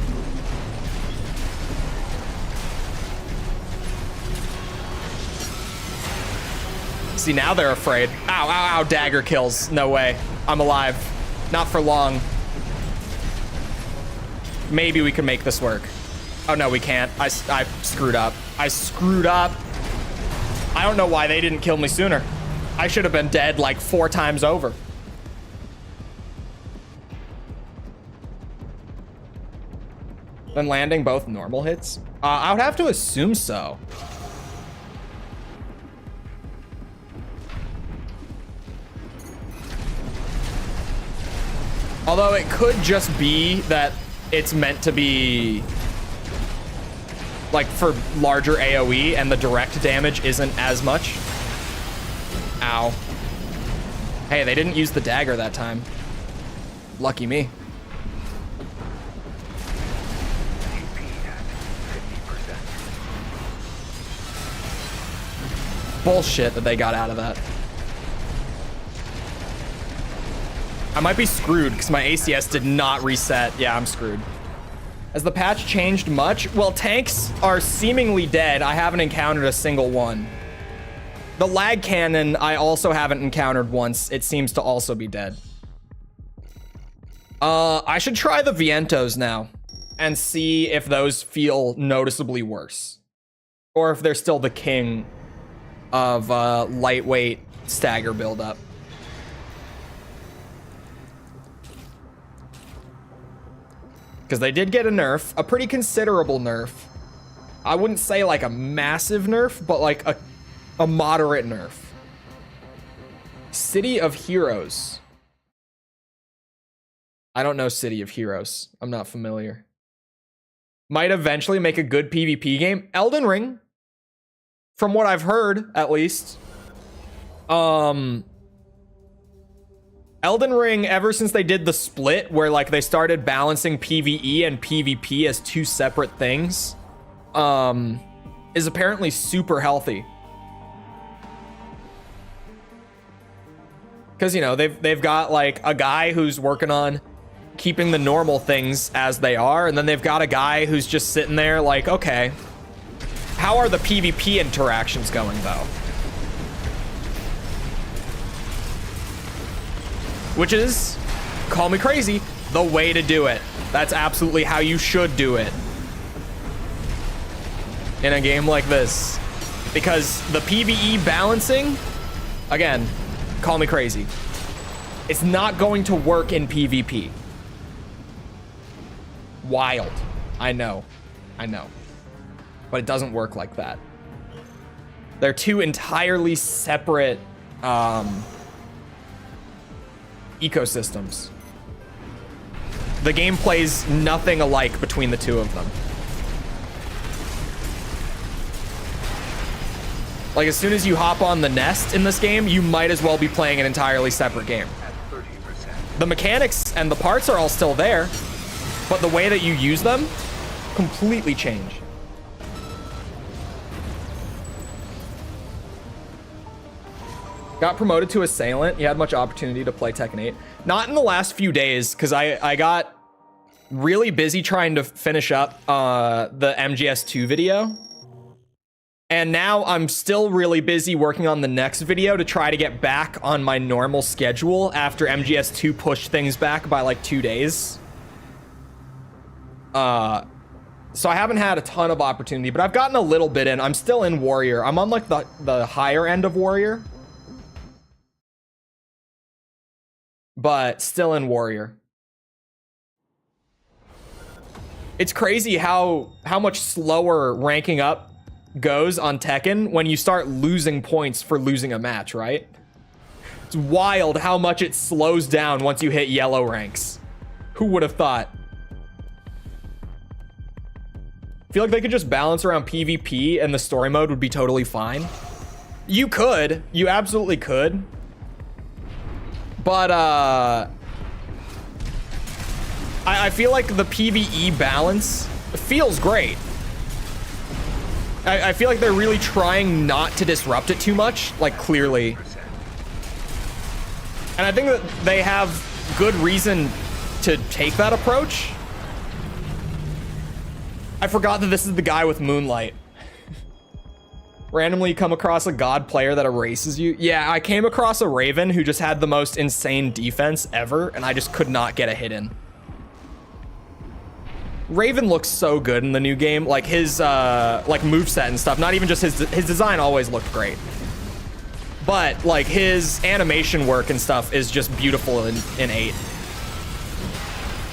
See, now they're afraid. Ow, ow, ow, dagger kills. No way. I'm alive. Not for long. Maybe we can make this work. Oh, no, we can't. I screwed up. I screwed up. I don't know why they didn't kill me sooner. I should have been dead like 4 times over. Then landing both normal hits? I would have to assume so. Although it could just be that it's meant to be like for larger AoE and the direct damage isn't as much. Ow. Hey, they didn't use the dagger that time. Lucky me. Bullshit that they got out of that. I might be screwed because my ACS did not reset. Yeah, I'm screwed. Has the patch changed much? Well, tanks are seemingly dead. I haven't encountered a single one. The lag cannon, I also haven't encountered once. It seems to also be dead. I should try the Vientos now and see if those feel noticeably worse. Or if they're still the king of lightweight stagger buildup. Because they did get a nerf, a pretty considerable nerf. I wouldn't say like a massive nerf, but like a moderate nerf. City of Heroes. I don't know City of Heroes. I'm not familiar. Might eventually make a good PvP game. Elden Ring. From what I've heard, at least. Elden Ring, ever since they did the split where like they started balancing PvE and PvP as 2 separate things, is apparently super healthy. Because, you know, they've got like a guy who's working on keeping the normal things as they are, and then they've got a guy who's just sitting there like, okay, how are the PvP interactions going though? Which is, call me crazy, the way to do it. That's absolutely how you should do it in a game like this. Because the PvE balancing, again, call me crazy, it's not going to work in PvP. Wild. I know. But it doesn't work like that. They're 2 entirely separate ecosystems. The game plays nothing alike between the 2 of them. Like, as soon as you hop on the nest in this game, you might as well be playing an entirely separate game. The mechanics and the parts are all still there, but the way that you use them completely change. Got promoted to Assailant. You had much opportunity to play Tekken 8. Not in the last few days, because I got really busy trying to finish up the MGS2 video. And now I'm still really busy working on the next video to try to get back on my normal schedule after MGS2 pushed things back by like 2 days. So I haven't had a ton of opportunity, but I've gotten a little bit in. I'm still in Warrior. I'm on like the higher end of Warrior. But still in Warrior. It's crazy how much slower ranking up goes on Tekken when you start losing points for losing a match, right? It's wild how much it slows down once you hit yellow ranks. Who would have thought? I feel like they could just balance around PvP and the story mode would be totally fine. You could. You absolutely could. But, I feel like the PvE balance feels great. I feel like they're really trying not to disrupt it too much, like clearly. And I think that they have good reason to take that approach. I forgot that this is the guy with Moonlight. Randomly come across a god player that erases you. Yeah, I came across a Raven who just had the most insane defense ever, and I just could not get a hit in. Raven looks so good in the new game, like his like moveset and stuff. Not even just his design always looked great, but like his animation work and stuff is just beautiful in 8.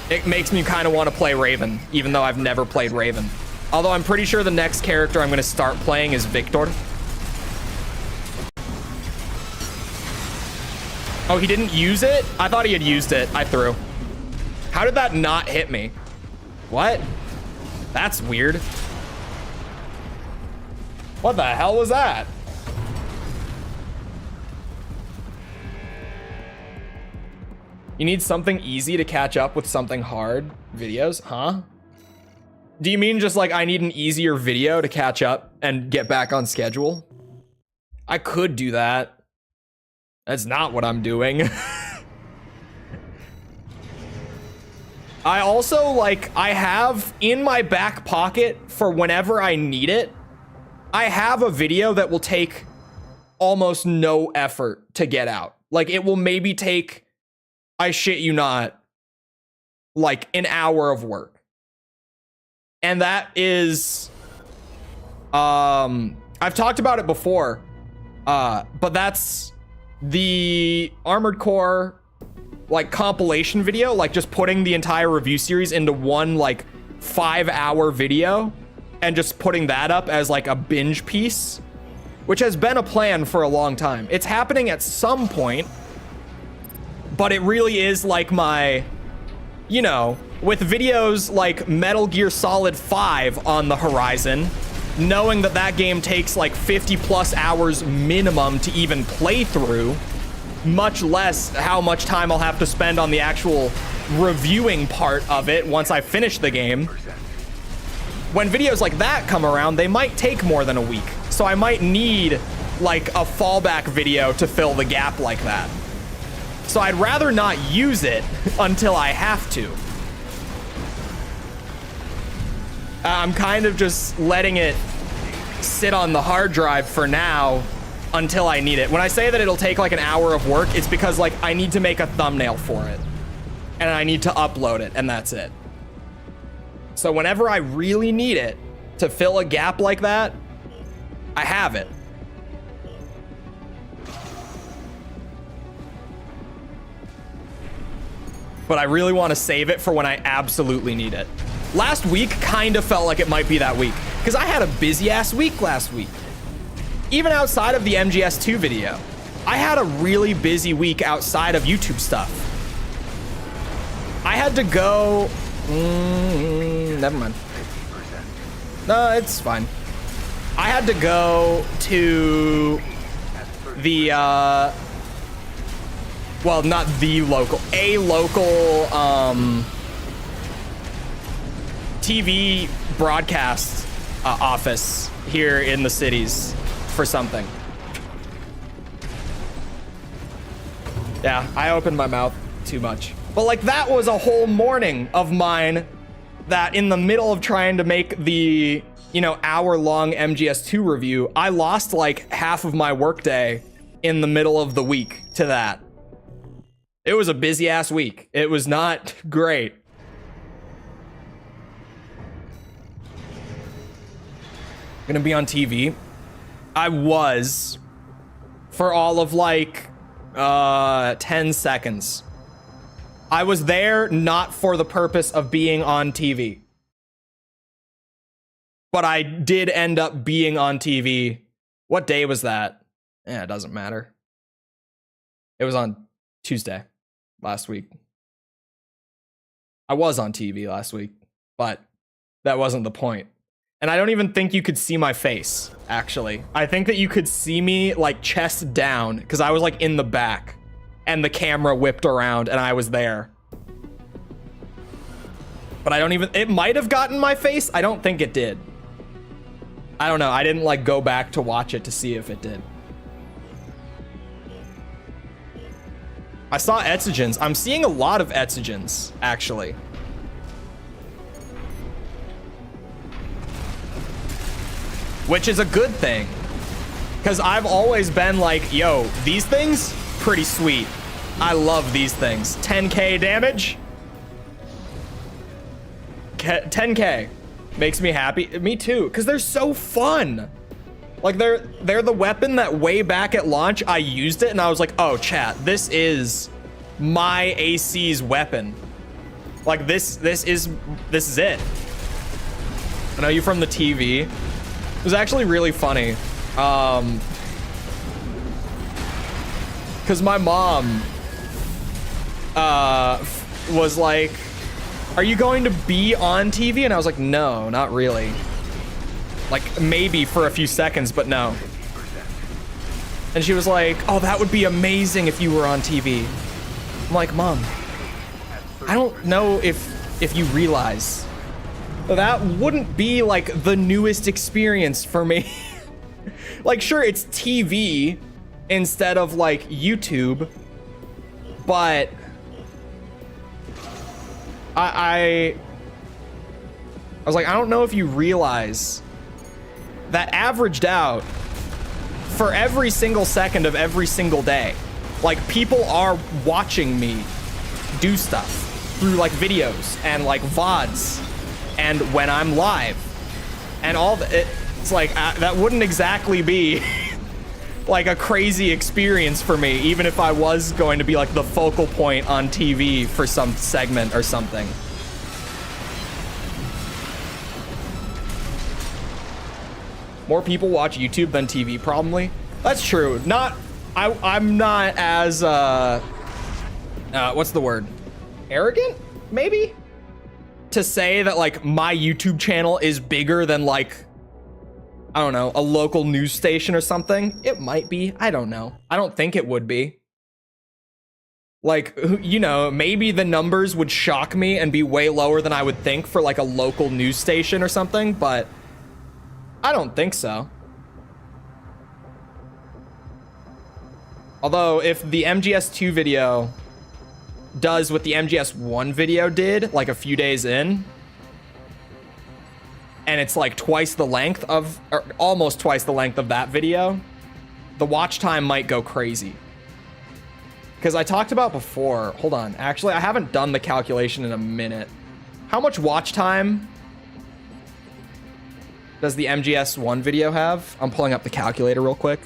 It makes me kind of want to play Raven, even though I've never played Raven. Although I'm pretty sure the next character I'm going to start playing is Victor. Oh, he didn't use it? I thought he had used it. I threw. How did that not hit me? What? That's weird. What the hell was that? You need something easy to catch up with something hard videos, huh? Do you mean just like I need an easier video to catch up and get back on schedule? I could do that. That's not what I'm doing. I also like, I have in my back pocket for whenever I need it, I have a video that will take almost no effort to get out. Like it will maybe take, I shit you not, like an hour of work. And that is, I've talked about it before, but that's the Armored Core, like, compilation video, like, just putting the entire review series into one, like, 5-hour video, and just putting that up as, like, a binge piece, which has been a plan for a long time. It's happening at some point, but it really is, like, my, you know, with videos like Metal Gear Solid 5 on the horizon, knowing that that game takes like 50 plus hours minimum to even play through, much less how much time I'll have to spend on the actual reviewing part of it once I finish the game. When videos like that come around, they might take more than a week. So I might need like a fallback video to fill the gap like that. So I'd rather not use it until I have to. I'm kind of just letting it sit on the hard drive for now until I need it. When I say that it'll take like an hour of work, it's because like I need to make a thumbnail for it and I need to upload it, and that's it. So whenever I really need it to fill a gap like that, I have it. But I really want to save it for when I absolutely need it. Last week kind of felt like it might be that week because I had a busy ass week last week. Even outside of the MGS2 video, I had a really busy week outside of YouTube stuff. I had to go, never mind. No, it's fine. I had to go to the, well, not the local, a local, TV broadcast office here in the cities for something. Yeah, I opened my mouth too much. But like that was a whole morning of mine that in the middle of trying to make the, you know, hour-long MGS2 review, I lost like half of my workday in the middle of the week to that. It was a busy ass week. It was not great. Gonna be on TV. I was for all of like 10 seconds. I was there not for the purpose of being on TV. But I did end up being on TV. What day was that? Yeah, it doesn't matter. It was on Tuesday last week. I was on TV last week, but that wasn't the point. And I don't even think you could see my face, actually. I think that you could see me like chest down because I was like in the back and the camera whipped around and I was there. But I don't even, it might have gotten my face. I don't think it did. I don't know. I didn't like go back to watch it to see if it did. I saw Etsugens. I'm seeing a lot of Etsugens, actually. Which is a good thing. Because I've always been like, yo, these things, pretty sweet. I love these things. 10k damage. 10k makes me happy. Me too, because they're so fun. Like they're the weapon that way back at launch I used it and I was like, oh chat, this is my AC's weapon. Like this is it. I know you from the TV. It was actually really funny. Cause my mom was like, are you going to be on TV? And I was like, no, not really. Like maybe for a few seconds, but no. And she was like, oh, that would be amazing if you were on TV. I'm like, Mom, I don't know if you realize that wouldn't be like the newest experience for me. Like, sure, it's TV instead of like YouTube, but I was like, I don't know if you realize that averaged out for every single second of every single day. Like, people are watching me do stuff through like videos and like VODs and when I'm live and all the, it's like, that wouldn't exactly be like a crazy experience for me, even if I was going to be like the focal point on TV for some segment or something. More people watch YouTube than TV, probably. That's true. I'm not as, what's the word? Arrogant, maybe? To say that like my YouTube channel is bigger than like, I don't know, a local news station or something. It might be, I don't know. I don't think it would be. Like, you know, maybe the numbers would shock me and be way lower than I would think for like a local news station or something, but I don't think so. Although, if the MGS2 video does what the MGS1 video did, like a few days in, and it's like twice the length of, or almost twice the length of that video, the watch time might go crazy. Because I talked about before, hold on, actually, I haven't done the calculation in a minute. How much watch time does the MGS1 video have? I'm pulling up the calculator real quick.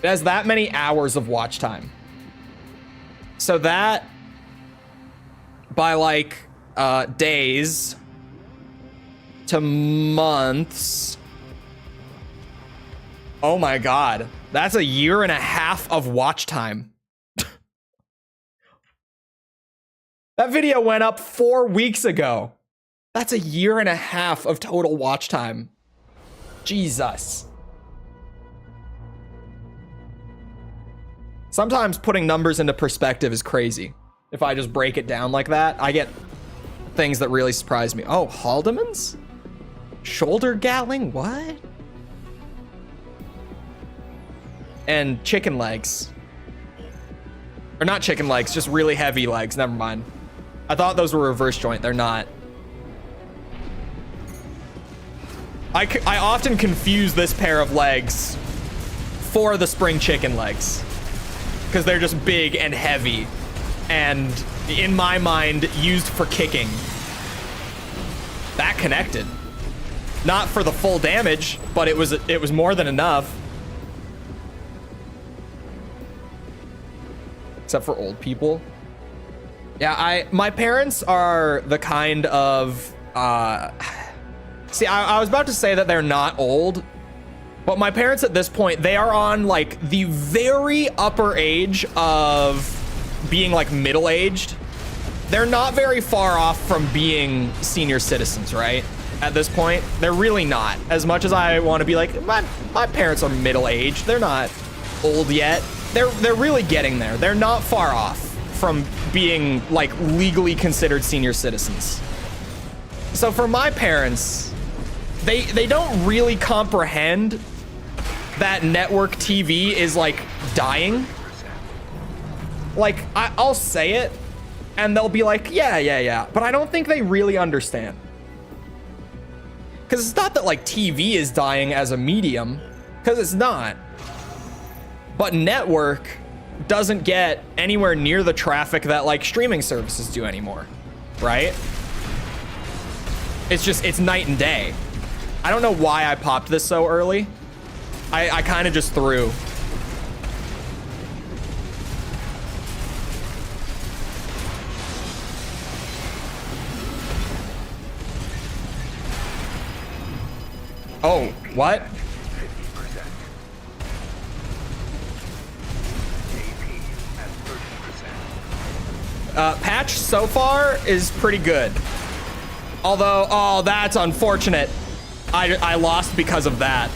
It has that many hours of watch time. So that, by like days to months, oh my God, that's 1.5 years of watch time. That video went up 4 weeks ago. That's 1.5 years of total watch time. Jesus. Sometimes putting numbers into perspective is crazy. If I just break it down like that, I get things that really surprise me. Oh, Haldemans? Shoulder Gatling? What? And chicken legs. Or not chicken legs, just really heavy legs. Never mind. I thought those were reverse joint. They're not. I often confuse this pair of legs for the spring chicken legs, because they're just big and heavy, and in my mind, used for kicking. That connected. Not for the full damage, but it was more than enough. Except for old people. Yeah, my parents are the kind of, see, I was about to say that they're not old, but my parents at this point, they are on like the very upper age of being like middle-aged. They're not very far off from being senior citizens, right? At this point, they're really not. As much as I want to be like, my parents are middle-aged, they're not old yet. They're really getting there. They're not far off from being like legally considered senior citizens. So for my parents, they don't really comprehend that network TV is like dying. Like I'll say it and they'll be like, yeah, but I don't think they really understand. Because it's not that like TV is dying as a medium, because it's not. But network doesn't get anywhere near the traffic that like streaming services do anymore, right? It's night and day. I don't know why I popped this so early. I kind of just threw. Oh, what? 50%. AP at 30%. Patch so far is pretty good. Although, oh, that's unfortunate. I lost because of that.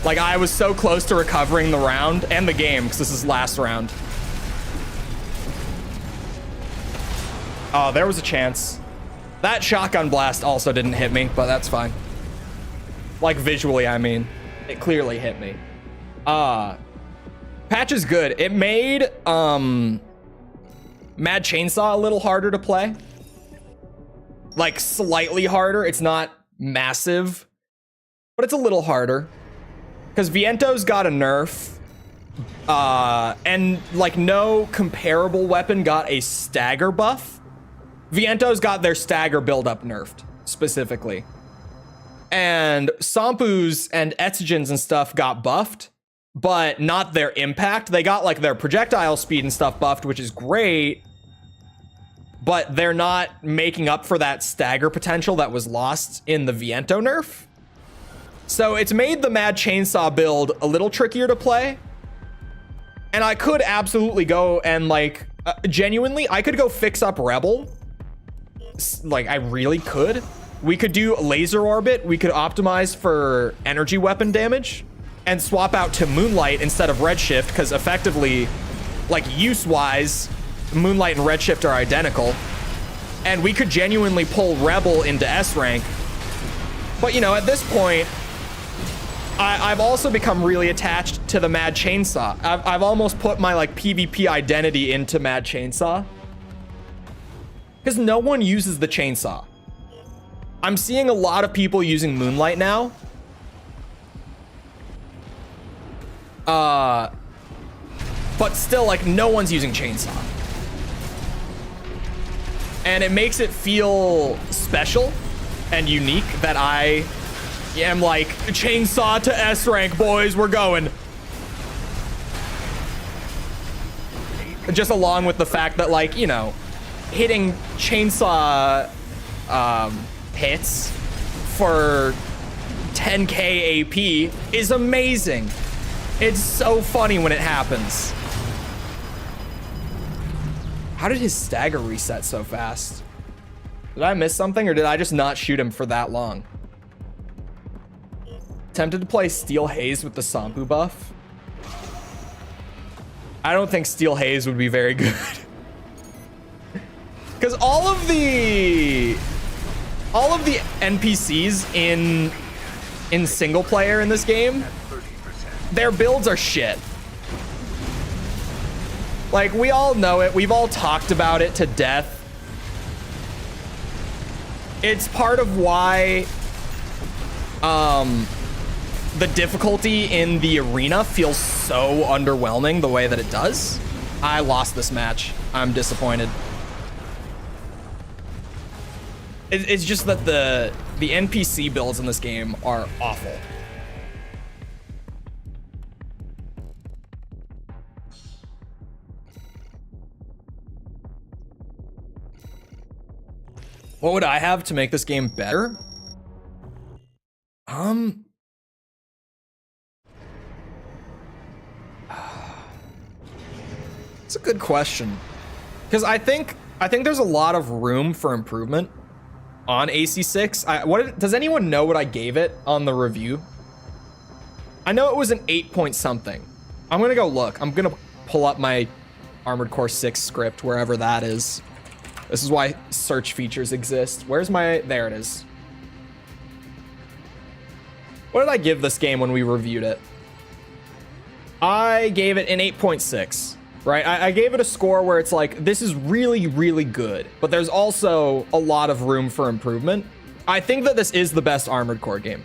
Like, I was so close to recovering the round and the game, because this is last round. Oh, there was a chance. That shotgun blast also didn't hit me, but that's fine. Like, visually, I mean. It clearly hit me. Patch is good. It made, Mad Chainsaw a little harder to play. Like, slightly harder. It's not massive, but it's a little harder. Because Viento's got a nerf. And, like, no comparable weapon got a stagger buff. Viento's got their stagger buildup nerfed, specifically. And Sampu's and Etsugin's and stuff got buffed, but not their impact. They got, like, their projectile speed and stuff buffed, which is great. But they're not making up for that stagger potential that was lost in the Viento nerf. So it's made the Mad Chainsaw build a little trickier to play. And I could absolutely go and, like, genuinely, I could go fix up Rebel. Like, I really could. We could do laser orbit. We could optimize for energy weapon damage and swap out to Moonlight instead of Redshift, because effectively, like, use-wise, Moonlight and Redshift are identical. And we could genuinely pull Rebel into S rank. But, you know, at this point, I've also become really attached to the Mad Chainsaw. I've almost put my, like, PvP identity into Mad Chainsaw. Because no one uses the chainsaw. I'm seeing a lot of people using Moonlight now. But still, like, no one's using chainsaw. And it makes it feel special and unique that I am like, chainsaw to S rank, boys, we're going. Just along with the fact that, like, you know, hitting chainsaw hits for 10k AP is amazing. It's so funny when it happens. How did his stagger reset so fast? Did I miss something, or did I just not shoot him for that long? Tempted to play Steel Haze with the Sampu buff. I don't think Steel Haze would be very good. Because all of the NPCs in single player in this game, their builds are shit. Like, we all know it. We've all talked about it to death. It's part of why the difficulty in the arena feels so underwhelming the way that it does. I lost this match. I'm disappointed. It's just that the NPC builds in this game are awful. What would I have to make this game better? It's a good question. Because I think there's a lot of room for improvement on AC6. Does anyone know what I gave it on the review? I know it was an 8 point something. I'm gonna go look. I'm gonna pull up my Armored Core 6 script, wherever that is. This is why search features exist. Where's my... There it is. What did I give this game when we reviewed it? I gave it an 8.6, right? I gave it a score where it's like, this is really, really good, but there's also a lot of room for improvement. I think that this is the best Armored Core game.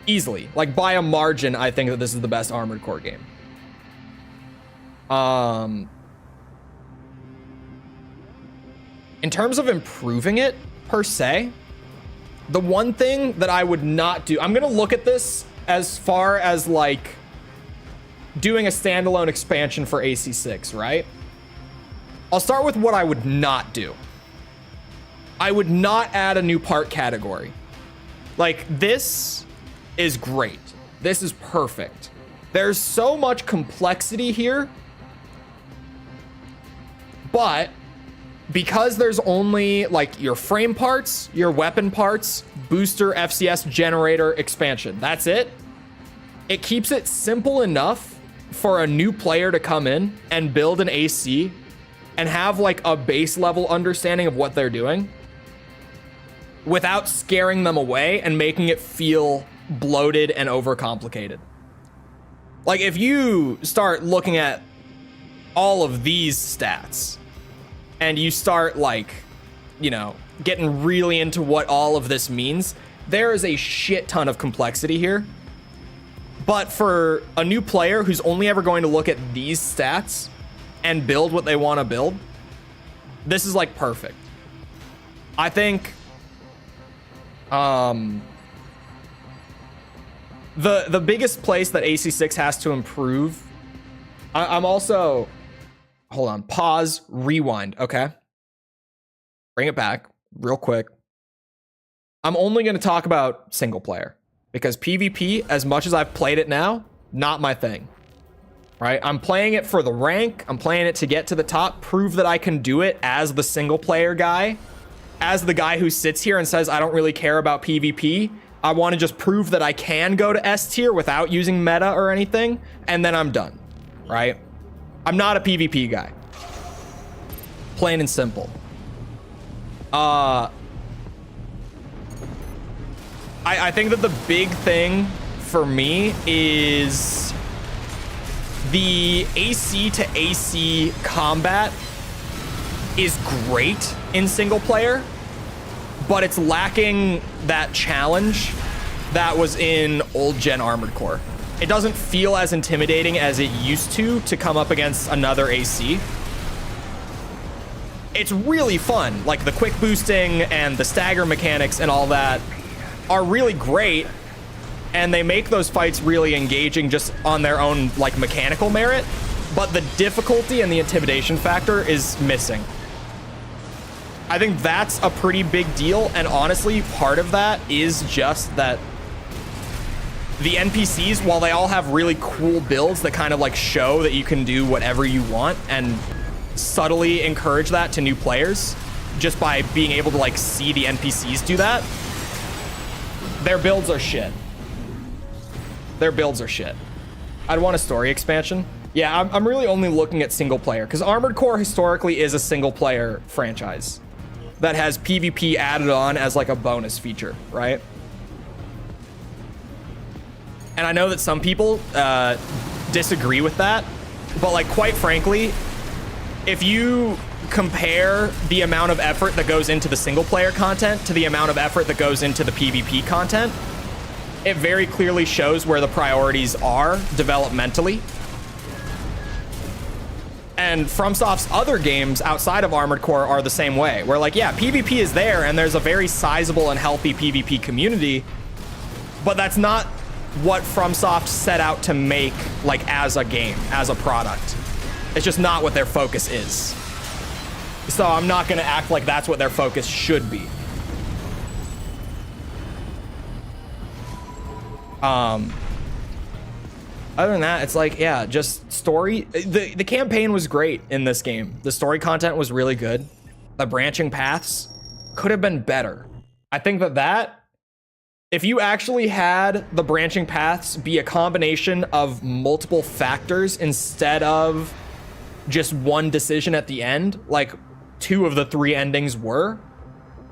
Easily. Like, by a margin, I think that this is the best Armored Core game. In terms of improving it, per se, the one thing that I would not do, I'm going to look at this as far as, like, doing a standalone expansion for AC6, right? I'll start with what I would not do. I would not add a new part category. Like, this is great. This is perfect. There's so much complexity here, but because there's only like your frame parts, your weapon parts, booster, FCS, generator, expansion, that's it. It keeps it simple enough for a new player to come in and build an AC and have like a base level understanding of what they're doing without scaring them away and making it feel bloated and overcomplicated. Like, if you start looking at all of these stats and you start, like, you know, getting really into what all of this means, there is a shit ton of complexity here. But for a new player who's only ever going to look at these stats and build what they want to build, this is like perfect. I think the biggest place that AC6 has to improve, I'm also, hold on, pause, rewind, okay? Bring it back real quick. I'm only going to talk about single player because PvP, as much as I've played it now, not my thing, right? I'm playing it for the rank. I'm playing it to get to the top, prove that I can do it as the single player guy, as the guy who sits here and says, I don't really care about PvP. I want to just prove that I can go to S tier without using meta or anything, and then I'm done, right? I'm not a PvP guy. Plain and simple. I think that the big thing for me is the AC to AC combat is great in single player, but it's lacking that challenge that was in old gen Armored Core. It doesn't feel as intimidating as it used to come up against another AC. It's really fun. Like, the quick boosting and the stagger mechanics and all that are really great, and they make those fights really engaging just on their own, like, mechanical merit, but the difficulty and the intimidation factor is missing. I think that's a pretty big deal, and honestly, part of that is just that the NPCs, while they all have really cool builds that kind of like show that you can do whatever you want and subtly encourage that to new players just by being able to like see the NPCs do that, their builds are shit. Their builds are shit. I'd want a story expansion. Yeah, I'm really only looking at single player because Armored Core historically is a single player franchise that has PvP added on as like a bonus feature, right? And I know that some people disagree with that, but like, quite frankly, if you compare the amount of effort that goes into the single player content to the amount of effort that goes into the PvP content, it very clearly shows where the priorities are developmentally. And FromSoft's other games outside of Armored Core are the same way, where like, yeah, PvP is there and there's a very sizable and healthy PvP community, but that's not what FromSoft set out to make, like, as a game, as a product. It's just not what their focus is. So I'm not gonna act like that's what their focus should be. Other than that, it's like, yeah, just story. The campaign was great in this game. The story content was really good. The branching paths could have been better. I think that if you actually had the branching paths be a combination of multiple factors instead of just one decision at the end, like 2 of the 3 endings were,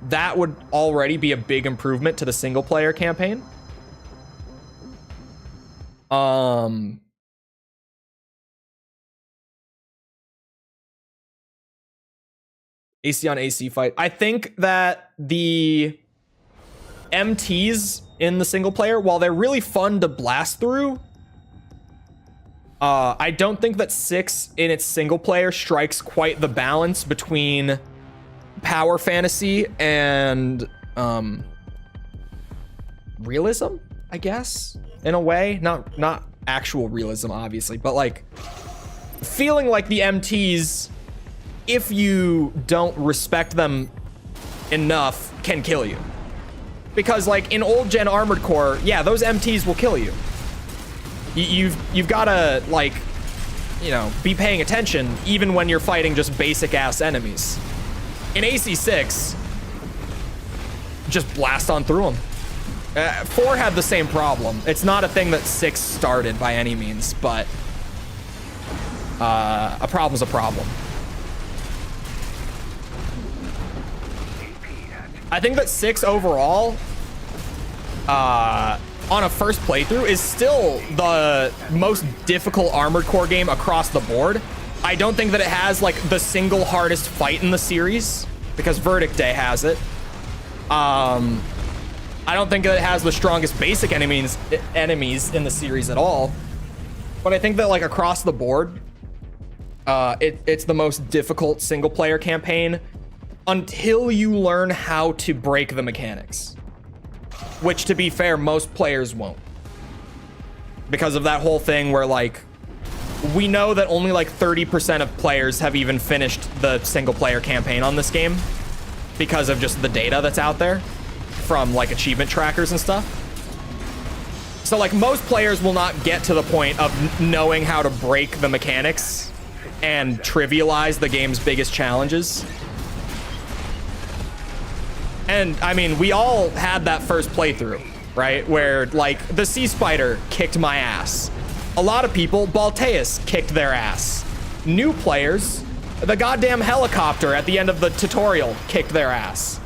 that would already be a big improvement to the single player campaign. AC on AC fight. I think that the MTs in the single player, while they're really fun to blast through, I don't think that 6 in its single player strikes quite the balance between power fantasy and realism, I guess, in a way. Not actual realism, obviously, but like feeling like the MTs, if you don't respect them enough, can kill you. Because like in old gen Armored Core, yeah, those MTs will kill you. You've gotta, like, you know, be paying attention even when you're fighting just basic ass enemies. In AC6, just blast on through them. 4 had the same problem. It's not a thing that 6 started by any means, but a problem's a problem. I think that 6 overall, on a first playthrough, is still the most difficult Armored Core game across the board. I don't think that it has like the single hardest fight in the series, because Verdict Day has it. I don't think that it has the strongest basic enemies in the series at all. But I think that like across the board, it's the most difficult single player campaign until you learn how to break the mechanics. Which, to be fair, most players won't. Because of that whole thing where, like, we know that only like 30% of players have even finished the single player campaign on this game because of just the data that's out there from like achievement trackers and stuff. So like most players will not get to the point of knowing how to break the mechanics and trivialize the game's biggest challenges. And I mean, we all had that first playthrough, right? Where like the Sea Spider kicked my ass. A lot of people, Balteus kicked their ass. New players, the goddamn helicopter at the end of the tutorial kicked their ass.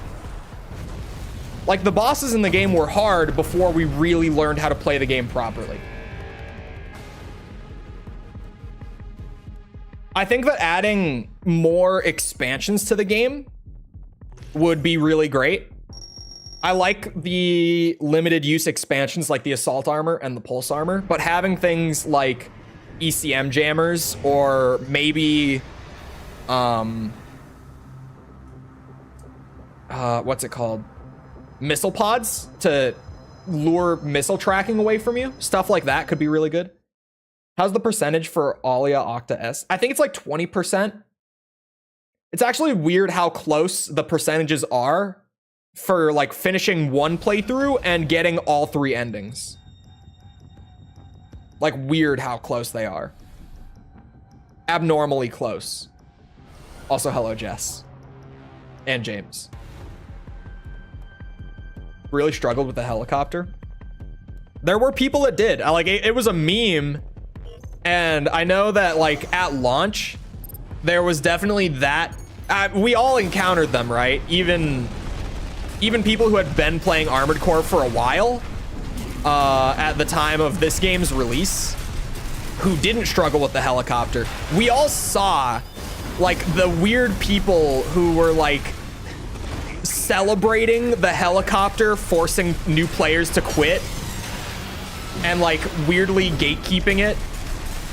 Like the bosses in the game were hard before we really learned how to play the game properly. I think that adding more expansions to the game would be really great. I like the limited use expansions like the assault armor and the pulse armor, but having things like ECM jammers or maybe what's it called? Missile pods to lure missile tracking away from you. Stuff like that could be really good. How's the percentage for Alia Octa S? I think it's like 20%. It's actually weird how close the percentages are for like finishing one playthrough and getting all 3 endings. Like weird how close they are. Abnormally close. Also, hello, Jess. And James. Really struggled with the helicopter. There were people that did. Like it was a meme. And I know that like at launch, there was definitely that. We all encountered them, right? Even people who had been playing Armored Core for a while at the time of this game's release, who didn't struggle with the helicopter. We all saw like the weird people who were like celebrating the helicopter, forcing new players to quit and like weirdly gatekeeping it.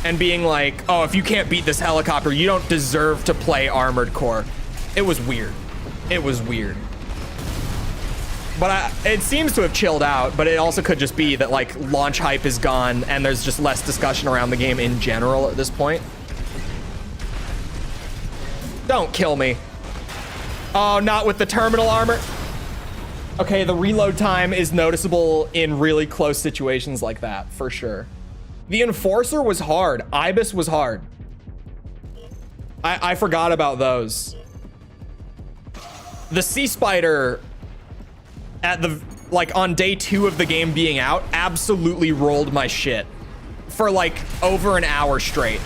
And being like, oh, if you can't beat this helicopter, you don't deserve to play Armored Core. It was weird. It was weird. But it seems to have chilled out, but it also could just be that like launch hype is gone and there's just less discussion around the game in general at this point. Don't kill me. Oh, not with the terminal armor. Okay, the reload time is noticeable in really close situations like that, for sure. The Enforcer was hard. Ibis was hard. I forgot about those. The Sea Spider at the like on day 2 of the game being out absolutely rolled my shit for like over an hour straight.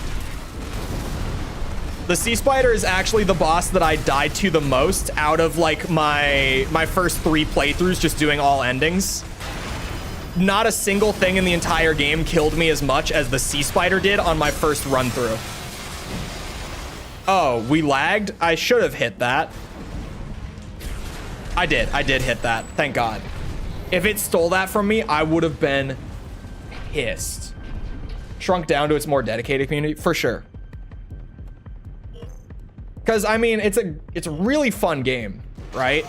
The Sea Spider is actually the boss that I died to the most out of like my first 3 playthroughs just doing all endings. not a single thing in the entire game killed me as much as the sea spider did on my first run through. Oh, we lagged? I should have hit that. I did hit that, thank God. If it stole that from me, I would have been pissed. Shrunk down to its more dedicated community, for sure. Because, I mean, it's a really fun game, right?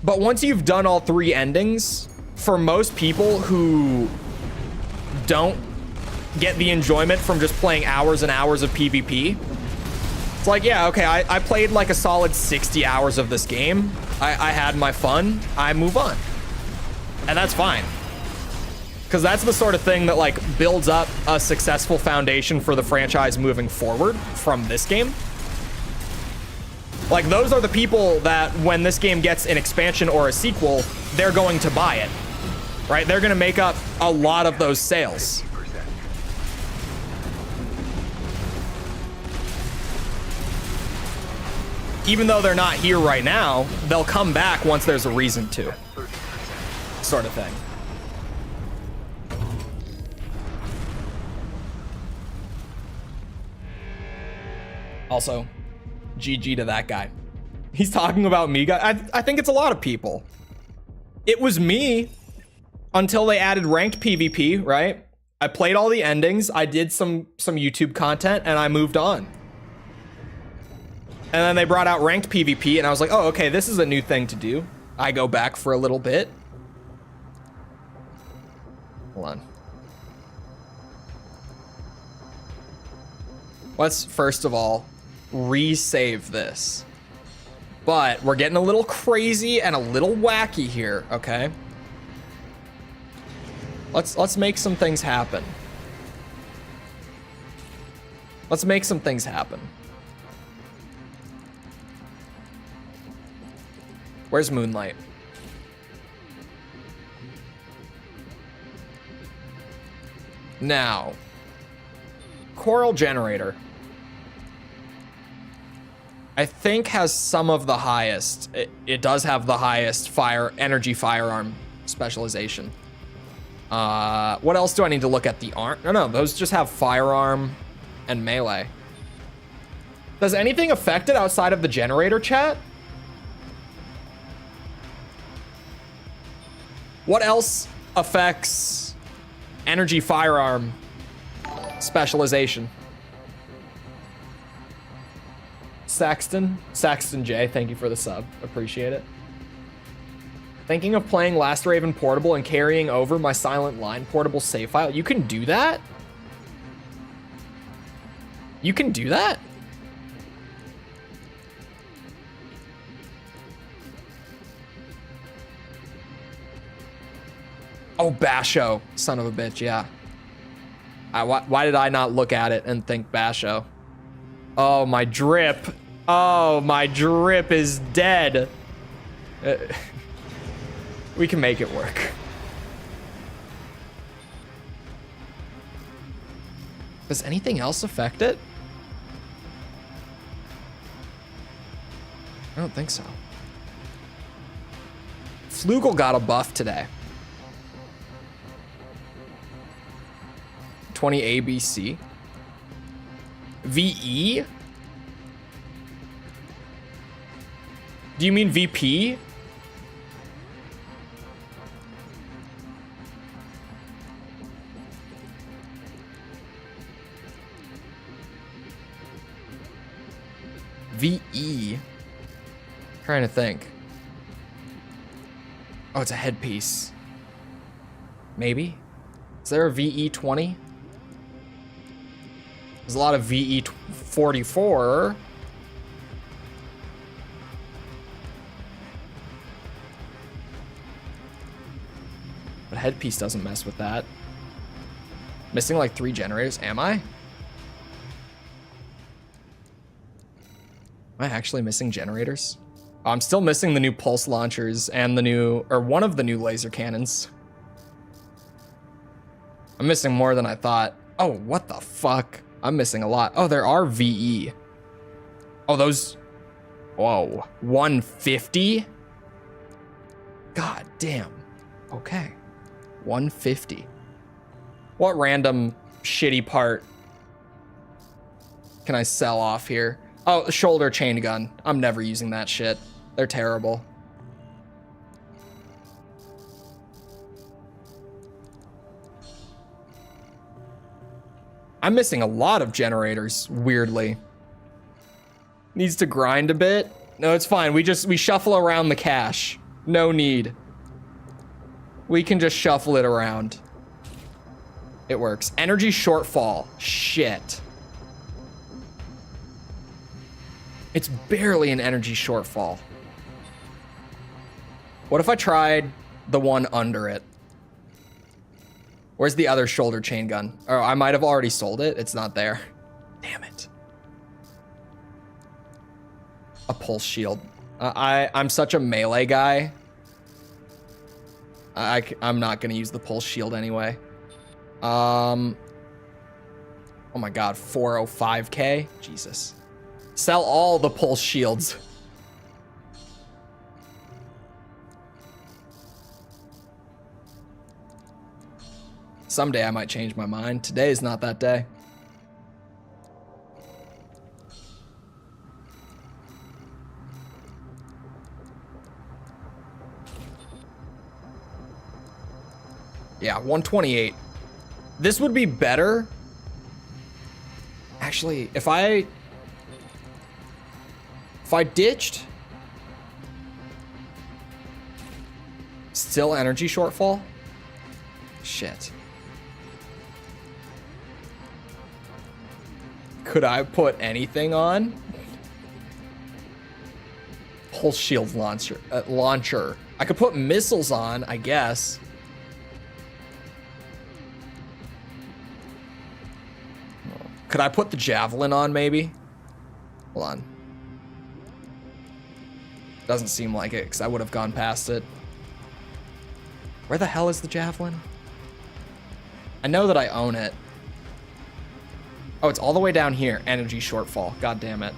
But once you've done all 3 endings, for most people who don't get the enjoyment from just playing hours and hours of PvP, it's like, yeah, okay, I played like a solid 60 hours of this game. I had my fun, I move on. And that's fine. Because that's the sort of thing that like builds up a successful foundation for the franchise moving forward from this game. Like, those are the people that when this game gets an expansion or a sequel, they're going to buy it, right? They're going to make up a lot of those sales. Even though they're not here right now, they'll come back once there's a reason to, sort of thing. Also, GG to that guy. He's talking about me. I think it's a lot of people. It was me until they added ranked PvP, right? I played all the endings. I did some YouTube content and I moved on. And then they brought out ranked PvP and I was like, oh, okay, this is a new thing to do. I go back for a little bit. Hold on. Let's first of all resave this. But we're getting a little crazy and a little wacky here, okay? Let's make some things happen. Let's make some things happen. Where's Moonlight? Now, Coral Generator, I think has some of the highest. It does have the highest energy firearm specialization. What else do I need to look at? The arm? No, those just have firearm and melee. Does anything affect it outside of the generator, chat? What else affects energy firearm specialization? Saxton J, thank you for the sub. Appreciate it. Thinking of playing Last Raven Portable and carrying over my Silent Line portable save file. You can do that? You can do that? Oh, Basho, son of a bitch, yeah. Why did I not look at it and think Basho? Oh, my drip. Oh, my drip is dead. We can make it work. Does anything else affect it? I don't think so. Flugel got a buff today. 20 ABC. VE? Do you mean VP? VE? Trying to think. Oh, it's a headpiece. Maybe? Is there a VE20? There's a lot of VE44. But headpiece doesn't mess with that. Missing like 3 generators, am I? Am I actually missing generators? Oh, I'm still missing the new pulse launchers and the new, or one of the new laser cannons. I'm missing more than I thought. Oh, what the fuck? I'm missing a lot. Oh, there are VE. Oh, those, whoa, 150? God damn. Okay. 150. What random shitty part can I sell off here? Oh, shoulder chain gun. I'm never using that shit. They're terrible. I'm missing a lot of generators, weirdly. Needs to grind a bit. No, it's fine. We shuffle around the cache. No need. We can just shuffle it around. It works. Energy shortfall. Shit. It's barely an energy shortfall. What if I tried the one under it? Where's the other shoulder chain gun? Oh, I might have already sold it. It's not there. Damn it. A pulse shield. I'm such a melee guy. I'm not gonna use the pulse shield anyway. Oh my god, 405k? Jesus. Sell all the pulse shields. Someday I might change my mind. Today is not that day. Yeah, 128. This would be better. Actually, if I ditched, still energy shortfall? Shit. Could I put anything on? Pulse shield launcher. I could put missiles on, I guess. Could I put the javelin on, maybe? Hold on. Doesn't seem like it, because I would have gone past it. Where the hell is the javelin? I know that I own it. Oh, it's all the way down here. Energy shortfall. God damn it.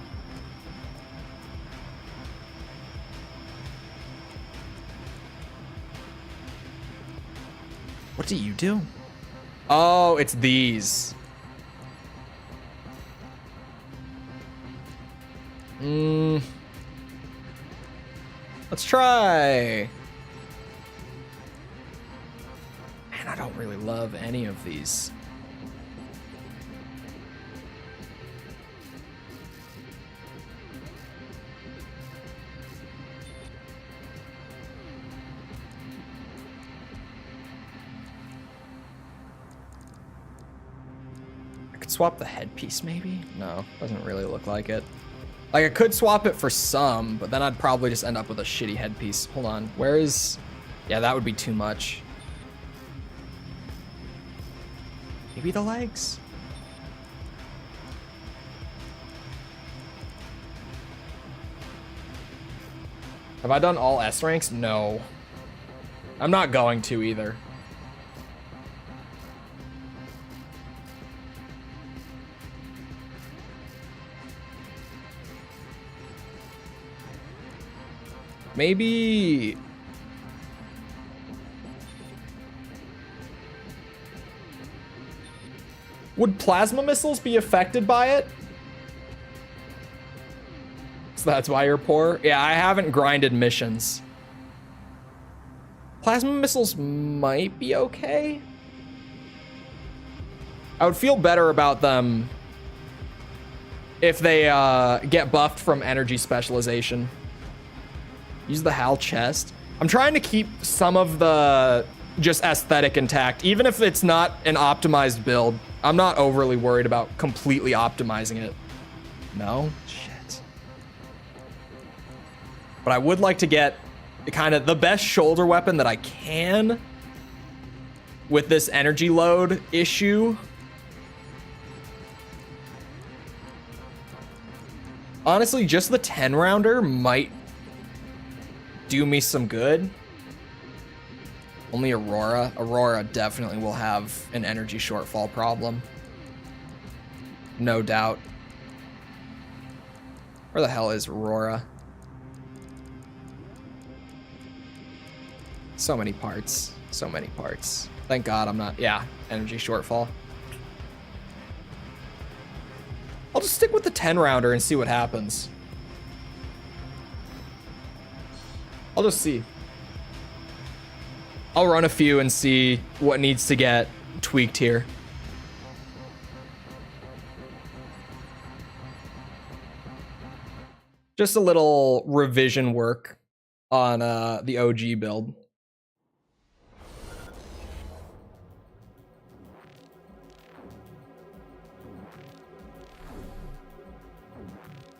What do you do? Oh, it's these. Let's try. Man, I don't really love any of these. I could swap the headpiece maybe? No, doesn't really look like it. Like, I could swap it for some, but then I'd probably just end up with a shitty headpiece. Hold on, where is... Yeah, that would be too much. Maybe the legs? Have I done all S ranks? No. I'm not going to either. Maybe... Would plasma missiles be affected by it? So that's why you're poor? Yeah, I haven't grinded missions. Plasma missiles might be okay. I would feel better about them if they get buffed from energy specialization. Use the HAL chest. I'm trying to keep some of the just aesthetic intact, even if it's not an optimized build. I'm not overly worried about completely optimizing it. No? Shit. But I would like to get kind of the best shoulder weapon that I can with this energy load issue. Honestly, just the 10 rounder might do me some good. Only Aurora. Aurora definitely will have an energy shortfall problem. No doubt. Where the hell is Aurora? So many parts. So many parts. Thank God I'm not, yeah, energy shortfall. I'll just stick with the 10 rounder and see what happens. I'll just see. I'll run a few and see what needs to get tweaked here. Just a little revision work on the OG build.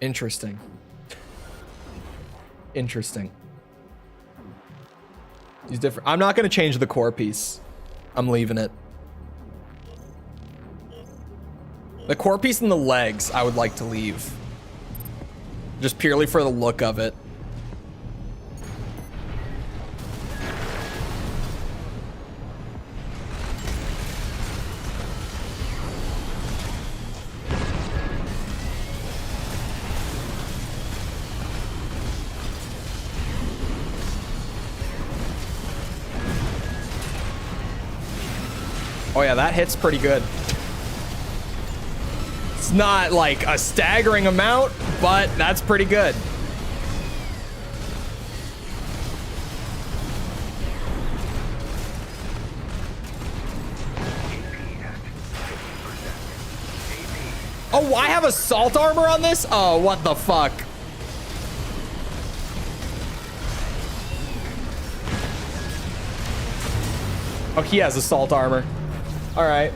Interesting. Interesting. He's different. I'm not going to change the core piece. I'm leaving it. The core piece and the legs I would like to leave. Just purely for the look of it. Oh yeah, that hits pretty good. It's not like a staggering amount, but that's pretty good. Oh, I have assault armor on this? Oh, what the fuck? Oh, he has assault armor. All right.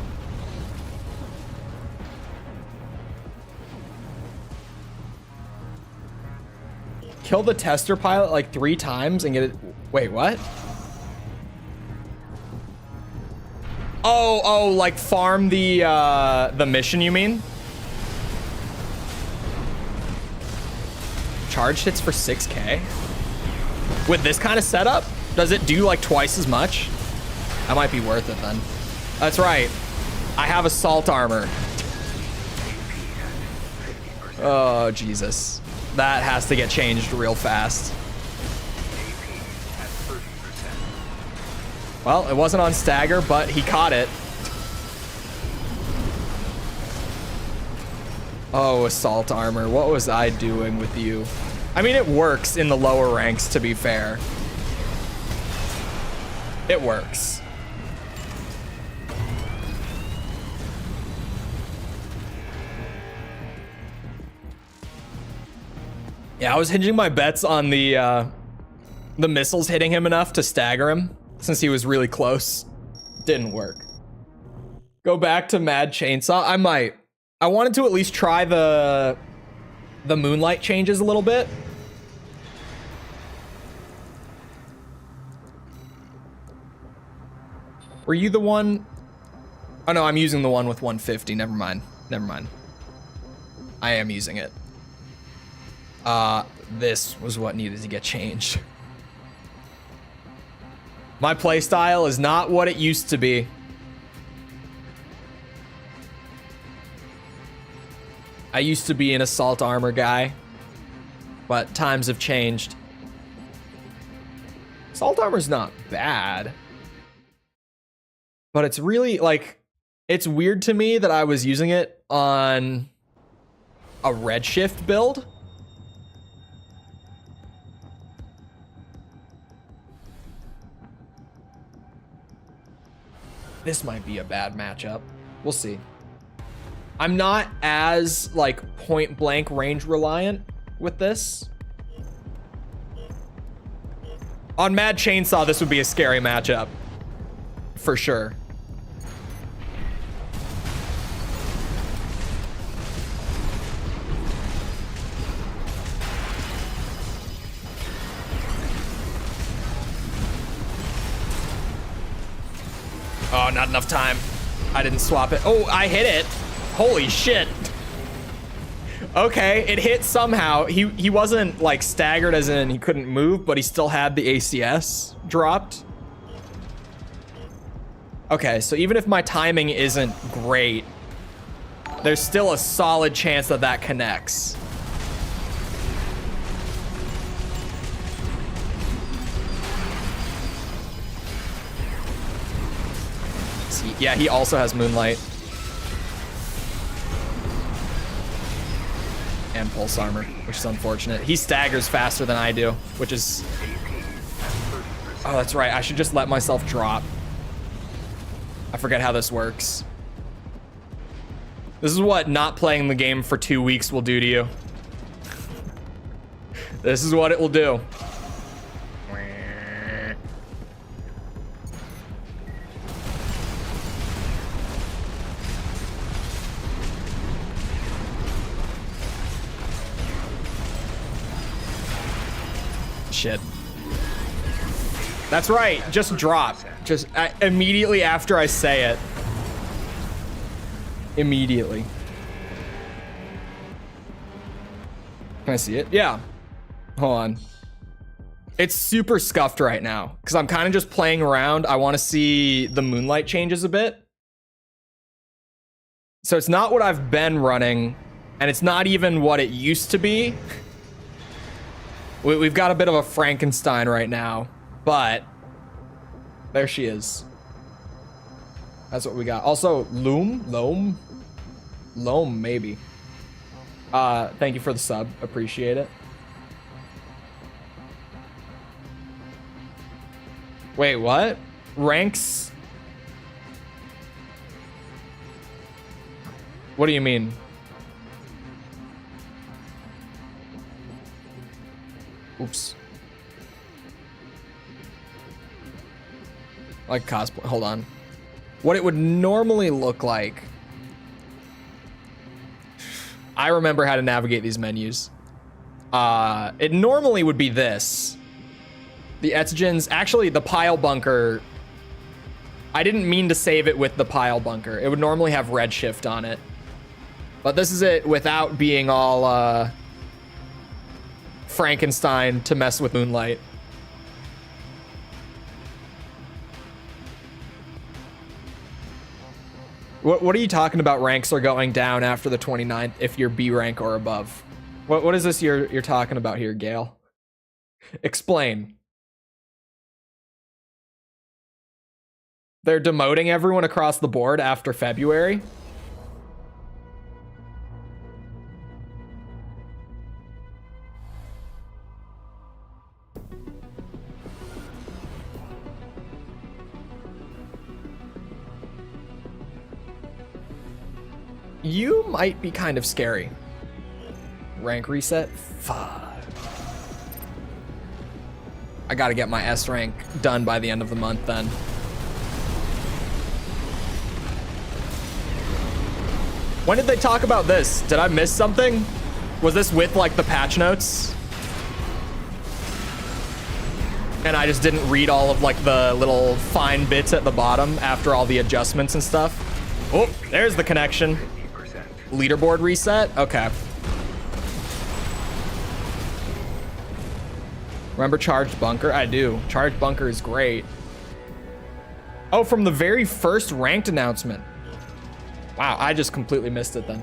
Kill the tester pilot like 3 times and get it. Wait, what? Oh, like farm the mission, you mean? Charge hits for 6K? With this kind of setup, does it do like twice as much? That might be worth it then. That's right. I have assault armor. Oh, Jesus. That has to get changed real fast. Well, it wasn't on stagger, but he caught it. Oh, assault armor. What was I doing with you? I mean, it works in the lower ranks, to be fair. It works. Yeah, I was hinging my bets on the missiles hitting him enough to stagger him, since he was really close. Didn't work. Go back to Mad Chainsaw. I might. I wanted to at least try the moonlight changes a little bit. Were you the one? Oh no, I'm using the one with 150. Never mind. Never mind. I am using it. This was what needed to get changed. My playstyle is not what it used to be. I used to be an assault armor guy, but times have changed. Assault armor's not bad, but it's really like, it's weird to me that I was using it on a redshift build. This might be a bad matchup. We'll see. I'm not as like point blank range reliant with this. On Mad Chainsaw, this would be a scary matchup. For sure. Oh, not enough time. I didn't swap it. Oh, I hit it. Holy shit. Okay, it hit somehow. He wasn't like staggered as in he couldn't move, but he still had the ACS dropped. Okay, so even if my timing isn't great, there's still a solid chance that that connects. Yeah, he also has Moonlight. And Pulse Armor, which is unfortunate. He staggers faster than I do, which is... Oh, that's right. I should just let myself drop. I forget how this works. This is what not playing the game for 2 weeks will do to you. This is what it will do. Shit. That's right. Just drop. Just immediately after I say it. Immediately. Can I see it? Yeah. Hold on. It's super scuffed right now because I'm kind of just playing around. I want to see the Moonlight changes a bit. So it's not what I've been running, and it's not even what it used to be. We've got a bit of a Frankenstein right now, but there she is. That's what we got. Also, Loam, maybe. Thank you for the sub. Appreciate it. Wait, what? Ranks? What do you mean? Oops. Like cosplay. Hold on. What it would normally look like. I remember how to navigate these menus. It normally would be this. The Etzogens, actually the pile bunker. I didn't mean to save it with the pile bunker. It would normally have redshift on it. But this is it without being all Frankenstein to mess with Moonlight. What are you talking about? Ranks are going down after the 29th if you're B rank or above. What is this you're talking about here, Gale? Explain. They're demoting everyone across the board after February? You might be kind of scary. Rank reset? Fuck. I gotta get my S rank done by the end of the month then. When did they talk about this? Did I miss something? Was this with like the patch notes? And I just didn't read all of like the little fine bits at the bottom after all the adjustments and stuff. Oh, there's the connection. Leaderboard reset? Okay. Remember Charged Bunker? I do. Charged Bunker is great. Oh, from the very first ranked announcement. Wow, I just completely missed it then.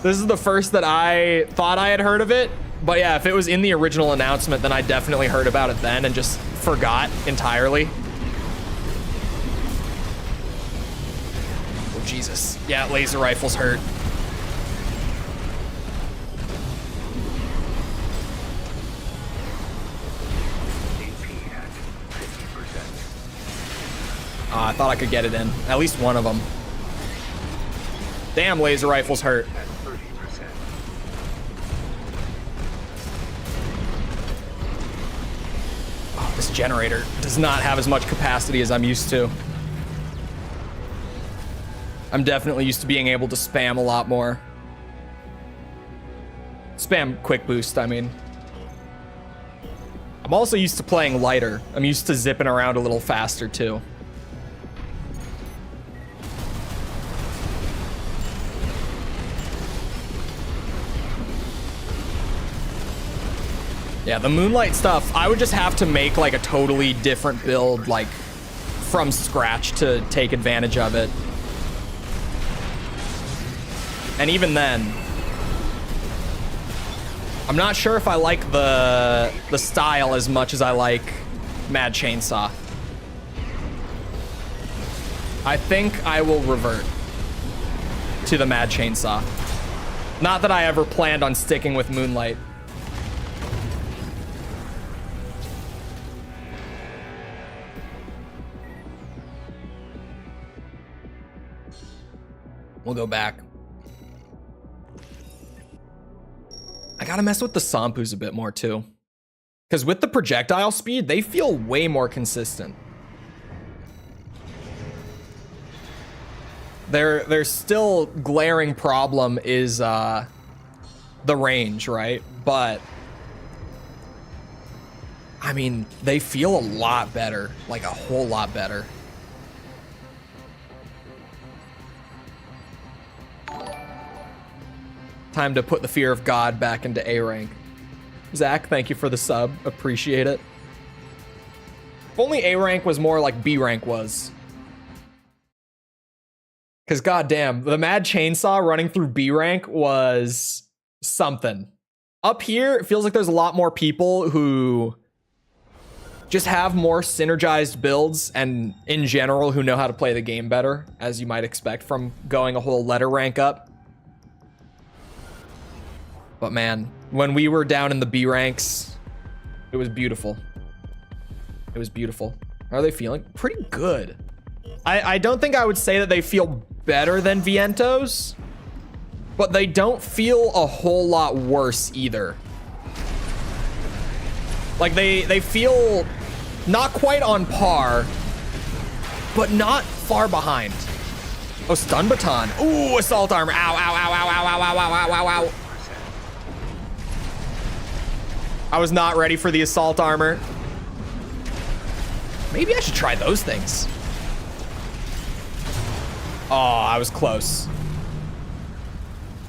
This is the first that I thought I had heard of it. But yeah, if it was in the original announcement, then I definitely heard about it then and just forgot entirely. Oh, Jesus. Yeah, laser rifles hurt. I thought I could get it in. At least one of them. Damn, laser rifles hurt. Oh, this generator does not have as much capacity as I'm used to. I'm definitely used to being able to spam a lot more. Spam quick boost, I mean. I'm also used to playing lighter. I'm used to zipping around a little faster too. Yeah, the Moonlight stuff, I would just have to make like a totally different build, like from scratch to take advantage of it. And even then, I'm not sure if I like the style as much as I like Mad Chainsaw. I think I will revert to the Mad Chainsaw. Not that I ever planned on sticking with Moonlight. We'll go back. I gotta mess with the Sampus a bit more too. Because with the projectile speed, they feel way more consistent. Their still glaring problem is the range, right? But I mean, they feel a lot better, like a whole lot better. Time to put the fear of God back into A rank. Zach, thank you for the sub. Appreciate it. If only A rank was more like B rank was. Because goddamn, the Mad Chainsaw running through B rank was something. Up here, it feels like there's a lot more people who just have more synergized builds and in general who know how to play the game better, as you might expect from going a whole letter rank up. But man, when we were down in the B ranks, it was beautiful. It was beautiful. How are they feeling? Pretty good. I don't think I would say that they feel better than Vientos, but they don't feel a whole lot worse either. Like they feel not quite on par, but not far behind. Oh, stun baton. Ooh, assault armor. Ow, ow, ow, ow, ow, ow, ow, ow, ow, ow, ow. I was not ready for the assault armor. Maybe I should try those things. Oh, I was close.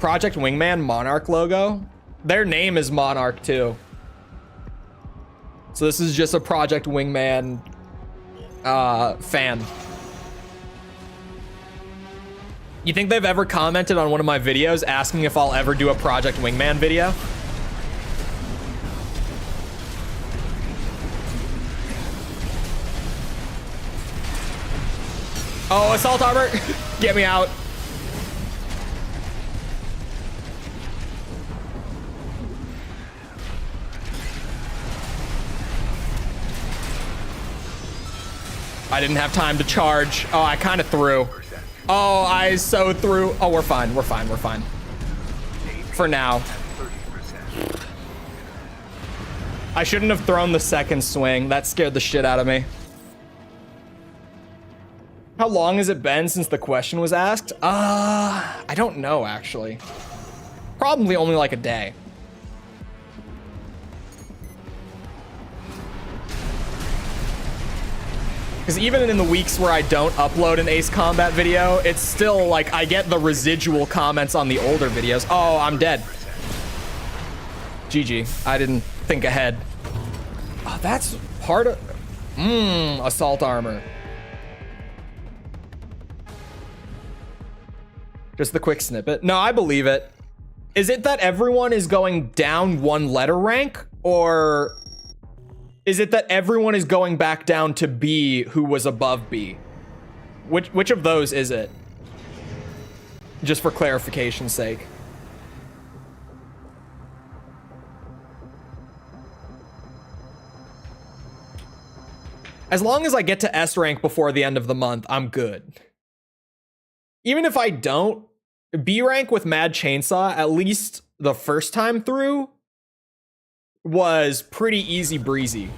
Project Wingman Monarch logo. Their name is Monarch too. So this is just a Project Wingman fan. You think they've ever commented on one of my videos asking if I'll ever do a Project Wingman video? Oh, assault armor! Get me out. I didn't have time to charge. Oh, I kind of threw. Oh, I so threw. Oh, we're fine. We're fine. We're fine. For now. I shouldn't have thrown the second swing. That scared the shit out of me. How long has it been since the question was asked? I don't know, actually. Probably only like a day. Because even in the weeks where I don't upload an Ace Combat video, it's still like I get the residual comments on the older videos. Oh, I'm dead. GG. I didn't think ahead. Oh, that's part of... assault armor. Just the quick snippet. No, I believe it. Is it that everyone is going down one letter rank? Or is it that everyone is going back down to B who was above B? Which of those is it? Just for clarification's sake. As long as I get to S rank before the end of the month, I'm good. Even if I don't, B rank with Mad Chainsaw, at least the first time through, was pretty easy breezy.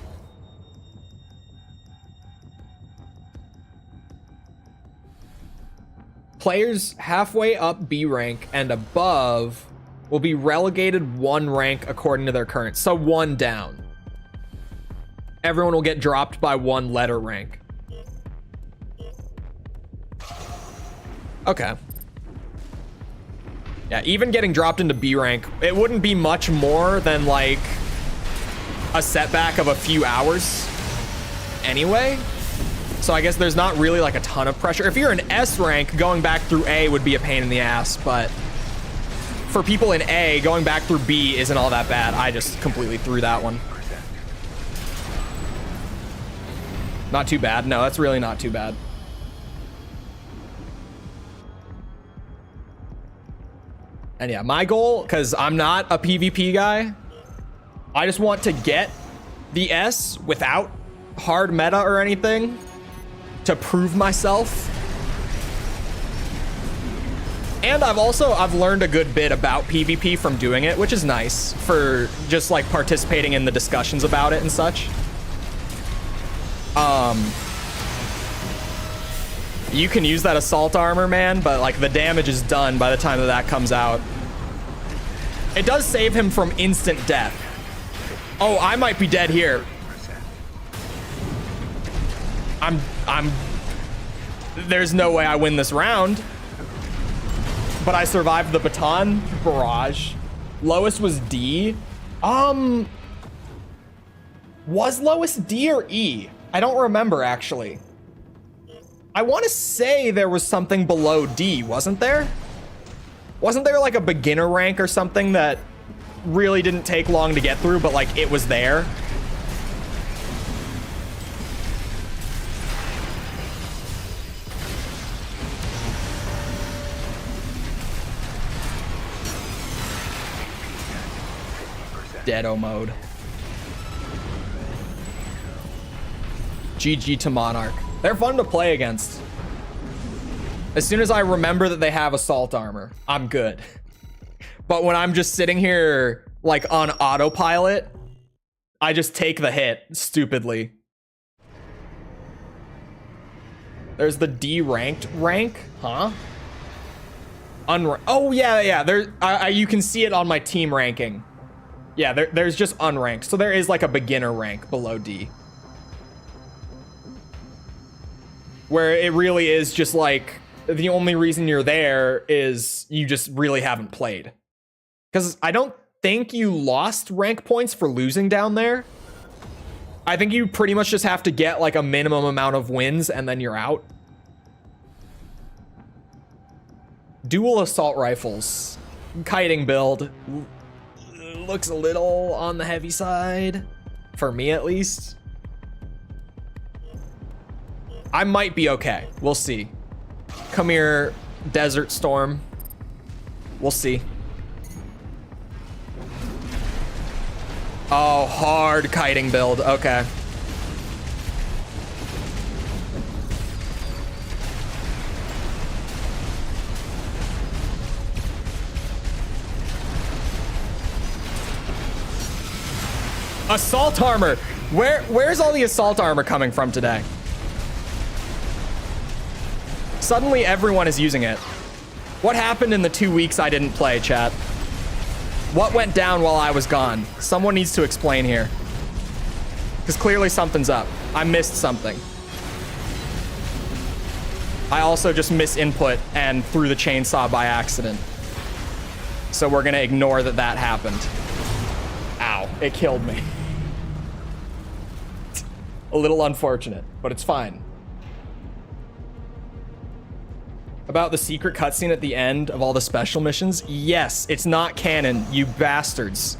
Players halfway up B rank and above will be relegated one rank according to their current, so one down. Everyone will get dropped by one letter rank. Okay. Yeah, even getting dropped into B rank, it wouldn't be much more than like a setback of a few hours anyway. So I guess there's not really like a ton of pressure. If you're in S rank, going back through A would be a pain in the ass, but for people in A, going back through B isn't all that bad. I just completely threw that one. Not too bad. No, that's really not too bad. And yeah, my goal, because I'm not a PvP guy, I just want to get the S without hard meta or anything to prove myself. And I've learned a good bit about PvP from doing it, which is nice for just like participating in the discussions about it and such. You can use that assault armor, man, but like the damage is done by the time that comes out. It does save him from instant death. Oh, I might be dead here. There's no way I win this round. But I survived the baton barrage. Lowest was D. Was lowest D or E? I don't remember, actually. I want to say there was something below D, wasn't there? Wasn't there like a beginner rank or something that really didn't take long to get through, but like it was there? Deado mode. GG to Monarch. They're fun to play against. As soon as I remember that they have assault armor, I'm good. But when I'm just sitting here like on autopilot, I just take the hit stupidly. There's the D ranked rank, huh? Oh yeah. There, you can see it on my team ranking. Yeah, there's just unranked. So there is like a beginner rank below D. Where it really is just like, the only reason you're there is you just really haven't played. Because I don't think you lost rank points for losing down there. I think you pretty much just have to get like a minimum amount of wins and then you're out. Dual assault rifles. Kiting build. Looks a little on the heavy side. For me, at least. I might be okay. We'll see. Come here, Desert Storm. We'll see. Oh, hard kiting build. Okay. Assault armor. Where's all the assault armor coming from today? Suddenly everyone is using it. What happened in the 2 weeks I didn't play, chat? What went down while I was gone? Someone needs to explain here. Because clearly something's up. I missed something. I also just misinput and threw the chainsaw by accident. So we're gonna ignore that that happened. Ow, it killed me. A little unfortunate, but it's fine. About the secret cutscene at the end of all the special missions? Yes, it's not canon, you bastards.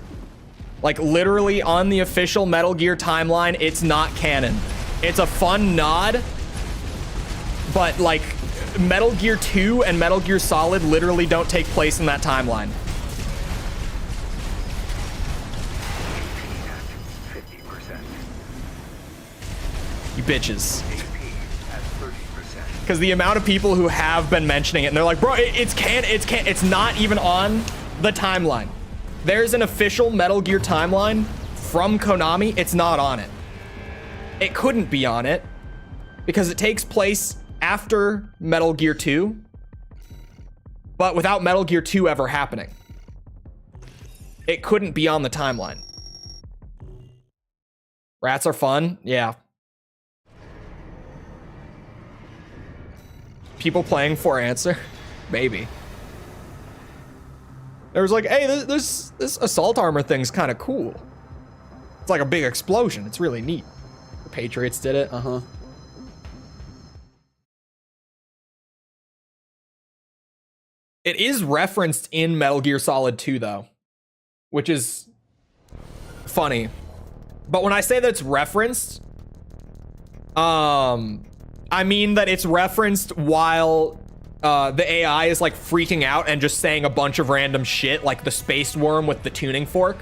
Like, literally on the official Metal Gear timeline, it's not canon. It's a fun nod, but like, Metal Gear 2 and Metal Gear Solid literally don't take place in that timeline. You bitches. Because the amount of people who have been mentioning it, and they're like, bro, it's not even on the timeline. There's an official Metal Gear timeline from Konami. It's not on it. It couldn't be on it because it takes place after Metal Gear 2, but without Metal Gear 2 ever happening. It couldn't be on the timeline. Rats are fun. Yeah. People playing for answer? Maybe. There was like, hey, this assault armor thing's kind of cool. It's like a big explosion. It's really neat. The Patriots did it. Uh-huh. It is referenced in Metal Gear Solid 2, though, which is funny. But when I say that it's referenced, I mean that it's referenced while the AI is like freaking out and just saying a bunch of random shit, like the space worm with the tuning fork.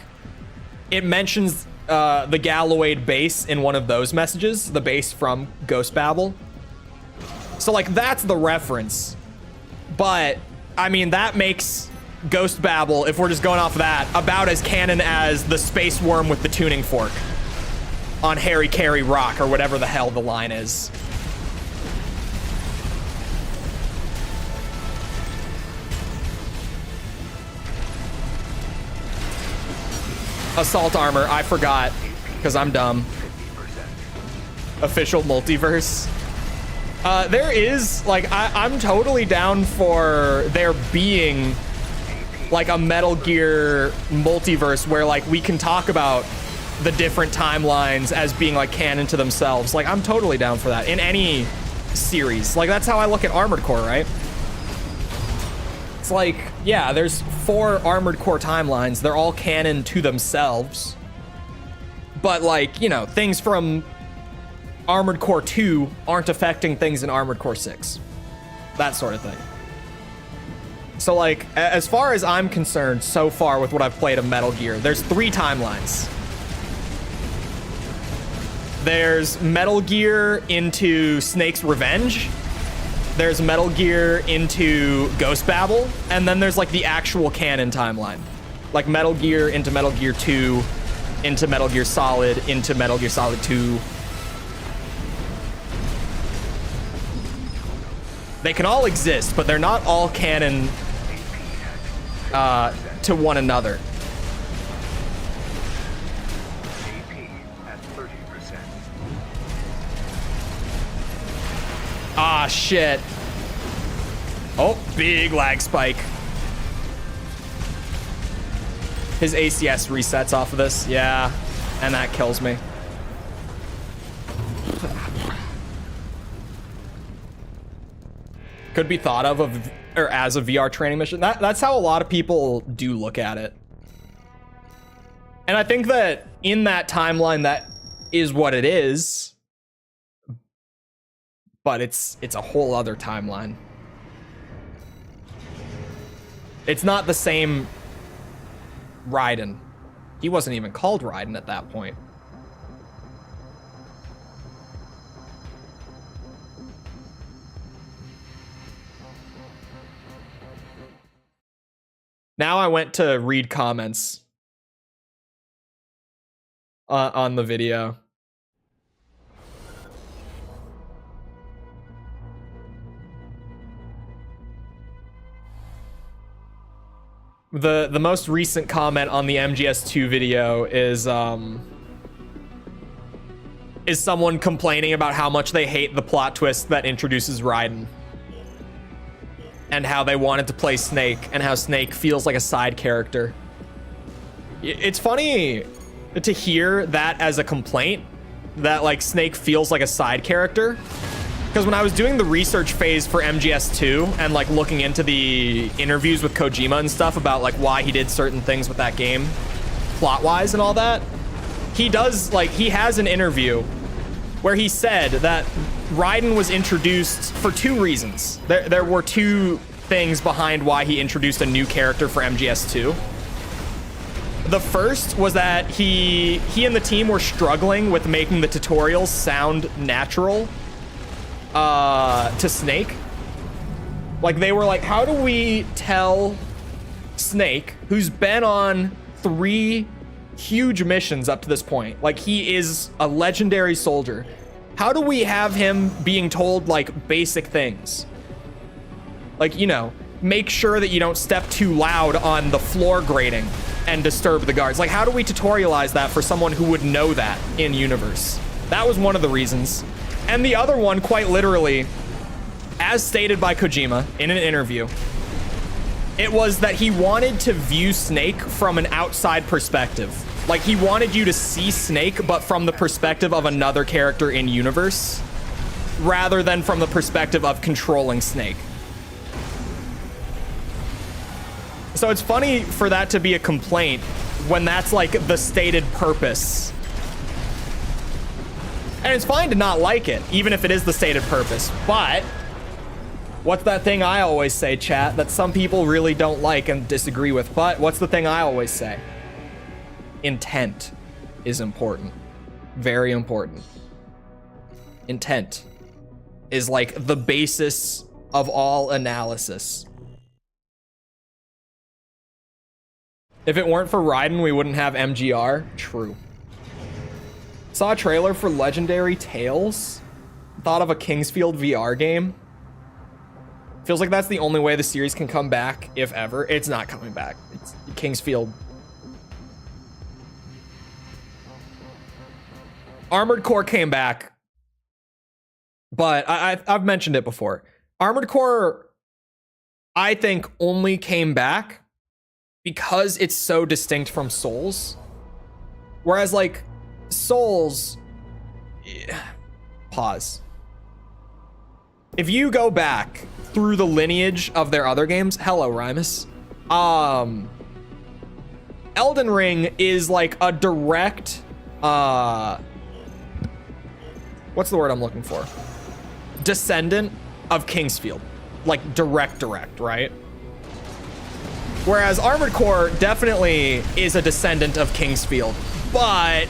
It mentions the Gallowayed base in one of those messages, the base from Ghost Babel. So like that's the reference. But I mean, that makes Ghost Babel, if we're just going off of that, about as canon as the space worm with the tuning fork on Harry Carey Rock, or whatever the hell the line is. Assault armor, I forgot, because I'm dumb. Official multiverse. There is, like, I'm totally down for there being, like, a Metal Gear multiverse where, like, we can talk about the different timelines as being, like, canon to themselves. Like, I'm totally down for that in any series. Like, that's how I look at Armored Core, right? It's like, yeah, there's 4 Armored Core timelines. They're all canon to themselves. But, like, you know, things from Armored Core 2 aren't affecting things in Armored Core 6. That sort of thing. So, like, as far as I'm concerned, so far with what I've played of Metal Gear, there's 3 timelines. There's Metal Gear into Snake's Revenge. There's Metal Gear into Ghost Babel. And then there's, like, the actual canon timeline. Like, Metal Gear into Metal Gear 2, into Metal Gear Solid, into Metal Gear Solid 2. They can all exist, but they're not all canon to one another. Ah, shit. Oh, big lag spike. His ACS resets off of this. Yeah, and that kills me. Could be thought of or as a VR training mission. That's how a lot of people do look at it. And I think that in that timeline, that is what it is. But it's a whole other timeline. It's not the same Raiden. He wasn't even called Raiden at that point. Now I went to read comments on the video. The most recent comment on the MGS2 video is someone complaining about how much they hate the plot twist that introduces Raiden. And how they wanted to play Snake, and how Snake feels like a side character. It's funny to hear that as a complaint, that like Snake feels like a side character. Because when I was doing the research phase for MGS2 and like looking into the interviews with Kojima and stuff about like why he did certain things with that game, plot-wise and all that, he has an interview where he said that Raiden was introduced for 2 reasons. There were 2 things behind why he introduced a new character for MGS2. The first was that he and the team were struggling with making the tutorials sound natural to Snake. Like, they were like, how do we tell Snake, who's been on 3 huge missions up to this point, like he is a legendary soldier, how do we have him being told like basic things? Like, you know, make sure that you don't step too loud on the floor grating and disturb the guards. Like, how do we tutorialize that for someone who would know that in universe? That was one of the reasons. And the other one, quite literally, as stated by Kojima in an interview, it was that he wanted to view Snake from an outside perspective. Like, he wanted you to see Snake, but from the perspective of another character in universe, rather than from the perspective of controlling Snake. So it's funny for that to be a complaint when that's like the stated purpose. And it's fine to not like it, even if it is the stated purpose. But What's that thing I always say, chat, that some people really don't like and disagree with? But what's the thing I always say? Intent is important. Very important. Intent is like the basis of all analysis. If it weren't for Raiden, we wouldn't have MGR. True. Saw a trailer for Legendary Tales. Thought of a Kingsfield VR game. Feels like that's the only way the series can come back, if ever. It's not coming back. It's Kingsfield. Armored Core came back, but I've mentioned it before. Armored Core, I think, only came back because it's so distinct from Souls. Whereas, like, Souls... Yeah. Pause. If you go back through the lineage of their other games... Hello, Rymus. Elden Ring is, like, a direct... what's the word I'm looking for? Descendant of Kingsfield. Like, direct, right? Whereas Armored Core definitely is a descendant of Kingsfield, but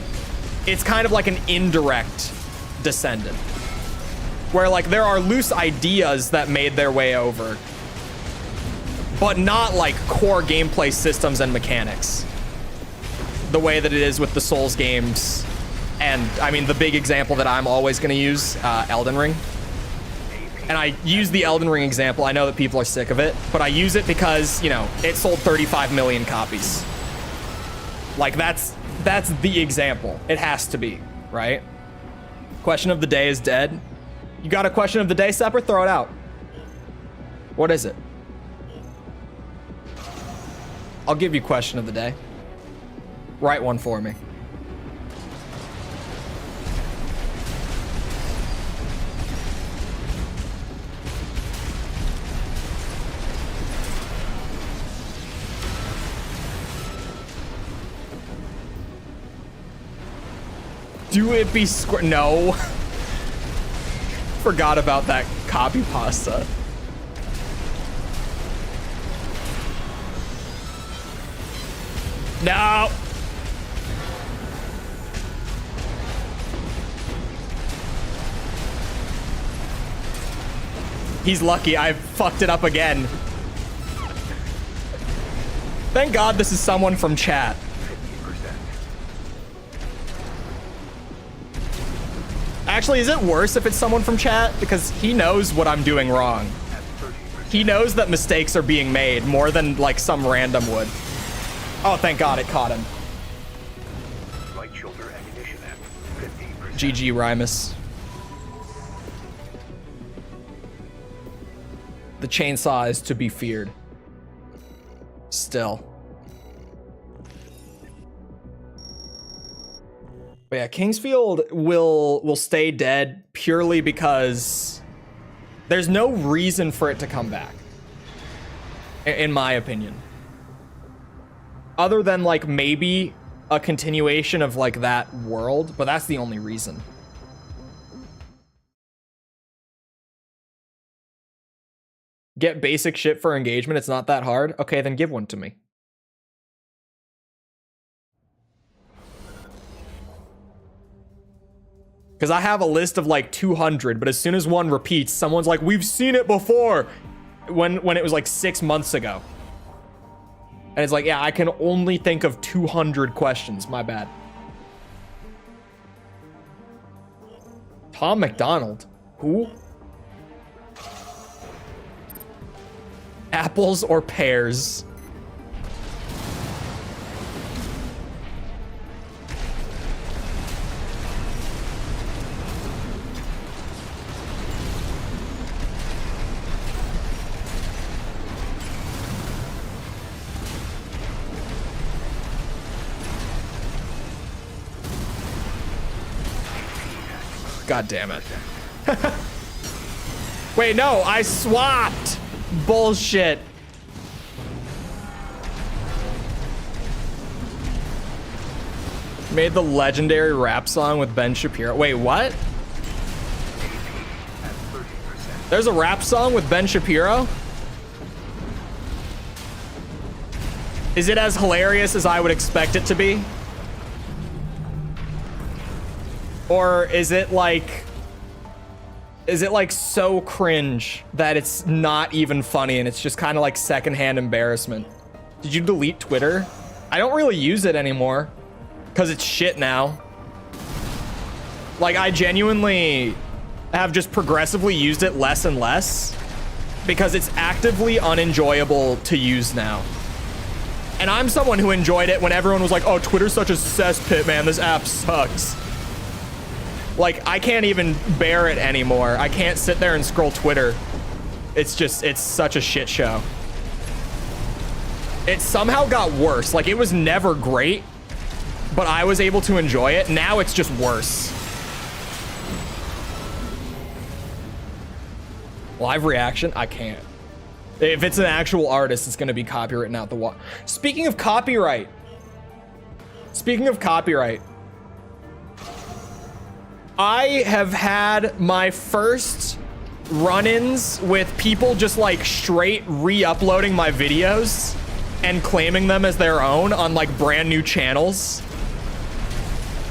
it's kind of like an indirect descendant. Where, like, there are loose ideas that made their way over, but not, like, core gameplay systems and mechanics. The way that it is with the Souls games. And, I mean, the big example that I'm always going to use, Elden Ring. And I use the Elden Ring example. I know that people are sick of it, but I use it because, you know, it sold 35 million copies. Like, that's the example. It has to be, right? Question of the day is dead. You got a question of the day, Sepper? Throw it out. What is it? I'll give you question of the day. Write one for me. Do it be square? No. Forgot about that copy pasta. No. He's lucky. I fucked it up again. Thank God this is someone from chat. Actually, is it worse if it's someone from chat? Because he knows what I'm doing wrong. He knows that mistakes are being made more than, like, some random would. Oh, thank God it caught him. Right shoulder ammunition at 50%. GG, Rymus. The chainsaw is to be feared. Still. But yeah, Kingsfield will stay dead purely because there's no reason for it to come back, in my opinion. Other than, like, maybe a continuation of, like, that world, but that's the only reason. Get basic shit for engagement, it's not that hard? Okay, then give one to me. Because I have a list of like 200, but as soon as one repeats, someone's like, we've seen it before, when it was like 6 months ago. And it's like, yeah, I can only think of 200 questions. My bad. Tom McDonald. Who? Apples or pears? God damn it. Wait, no, I swapped. Bullshit. Made the legendary rap song with Ben Shapiro. Wait, what? There's a rap song with Ben Shapiro. Is it as hilarious as I would expect it to be? Or is it like so cringe that it's not even funny and it's just kind of like secondhand embarrassment? Did you delete Twitter? I don't really use it anymore because it's shit now. Like, I genuinely have just progressively used it less and less because it's actively unenjoyable to use now. And I'm someone who enjoyed it when everyone was like, oh, Twitter's such a cesspit, man. This app sucks. Like, I can't even bear it anymore. I can't sit there and scroll Twitter. It's such a shit show. It somehow got worse. Like, it was never great, but I was able to enjoy it. Now it's just worse. Live reaction? I can't. If it's an actual artist, it's going to be copywritten out the wall. Speaking of copyright. I have had my first run-ins with people just like straight re-uploading my videos and claiming them as their own on like brand new channels.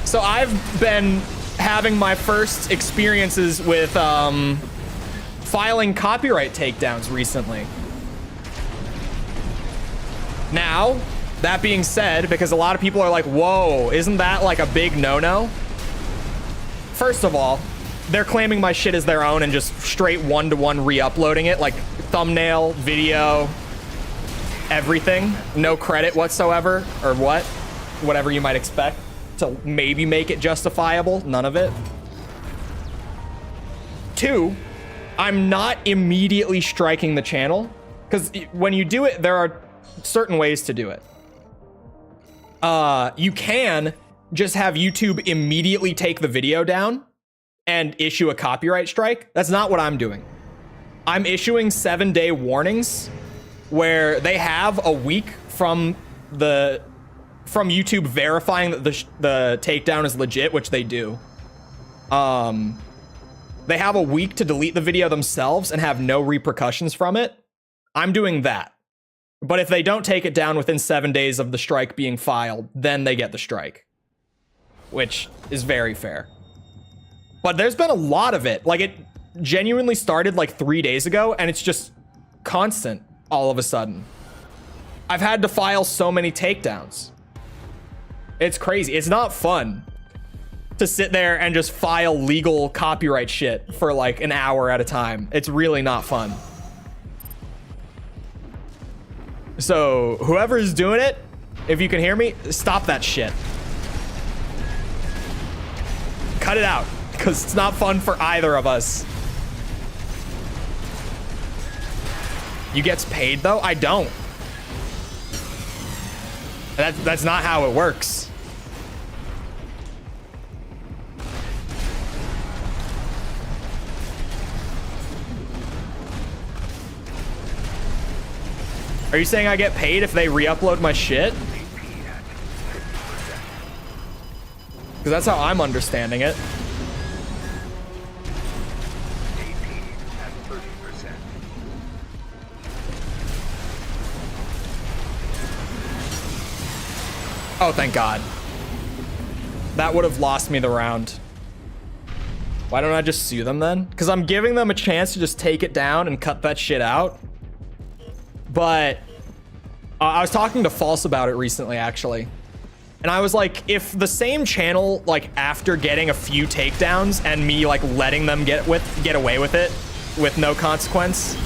So I've been having my first experiences with filing copyright takedowns recently. Now, that being said, because a lot of people are like, whoa, isn't that like a big no-no? First of all, they're claiming my shit as their own and just straight one-to-one re-uploading it, like thumbnail, video, everything. No credit whatsoever, or whatever you might expect to maybe make it justifiable. None of it. 2, I'm not immediately striking the channel, because when you do it, there are certain ways to do it. You can just have YouTube immediately take the video down and issue a copyright strike. That's not what I'm doing. I'm issuing 7-day warnings where they have a week from YouTube verifying that the takedown is legit, which they do. They have a week to delete the video themselves and have no repercussions from it. I'm doing that. But if they don't take it down within 7 days of the strike being filed, then they get the strike, which is very fair. But there's been a lot of it. Like, it genuinely started like 3 days ago, and it's just constant all of a sudden. I've had to file so many takedowns. It's crazy. It's not fun to sit there and just file legal copyright shit for like an hour at a time. It's really not fun. So whoever's doing it, if you can hear me, stop that shit. Cut it out, because it's not fun for either of us. You gets paid though? I don't. That's not how it works. Are you saying I get paid if they re-upload my shit? Because that's how I'm understanding it. Oh, thank God. That would have lost me the round. Why don't I just sue them then? Because I'm giving them a chance to just take it down and cut that shit out. But I was talking to False about it recently, actually. And I was like, if the same channel, like after getting a few takedowns and me like letting them get away with it with no consequence,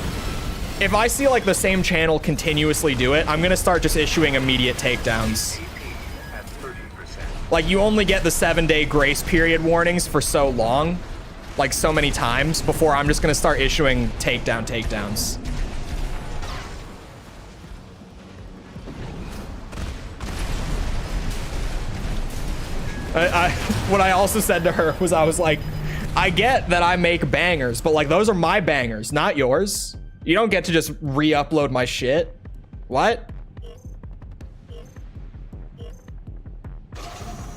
if I see like the same channel continuously do it, I'm gonna start just issuing immediate takedowns. Like, you only get the 7-day grace period warnings for so long, like so many times, before I'm just gonna start issuing takedowns. What I also said to her was, I was like, I get that I make bangers, but like, those are my bangers, not yours. You don't get to just re-upload my shit. What?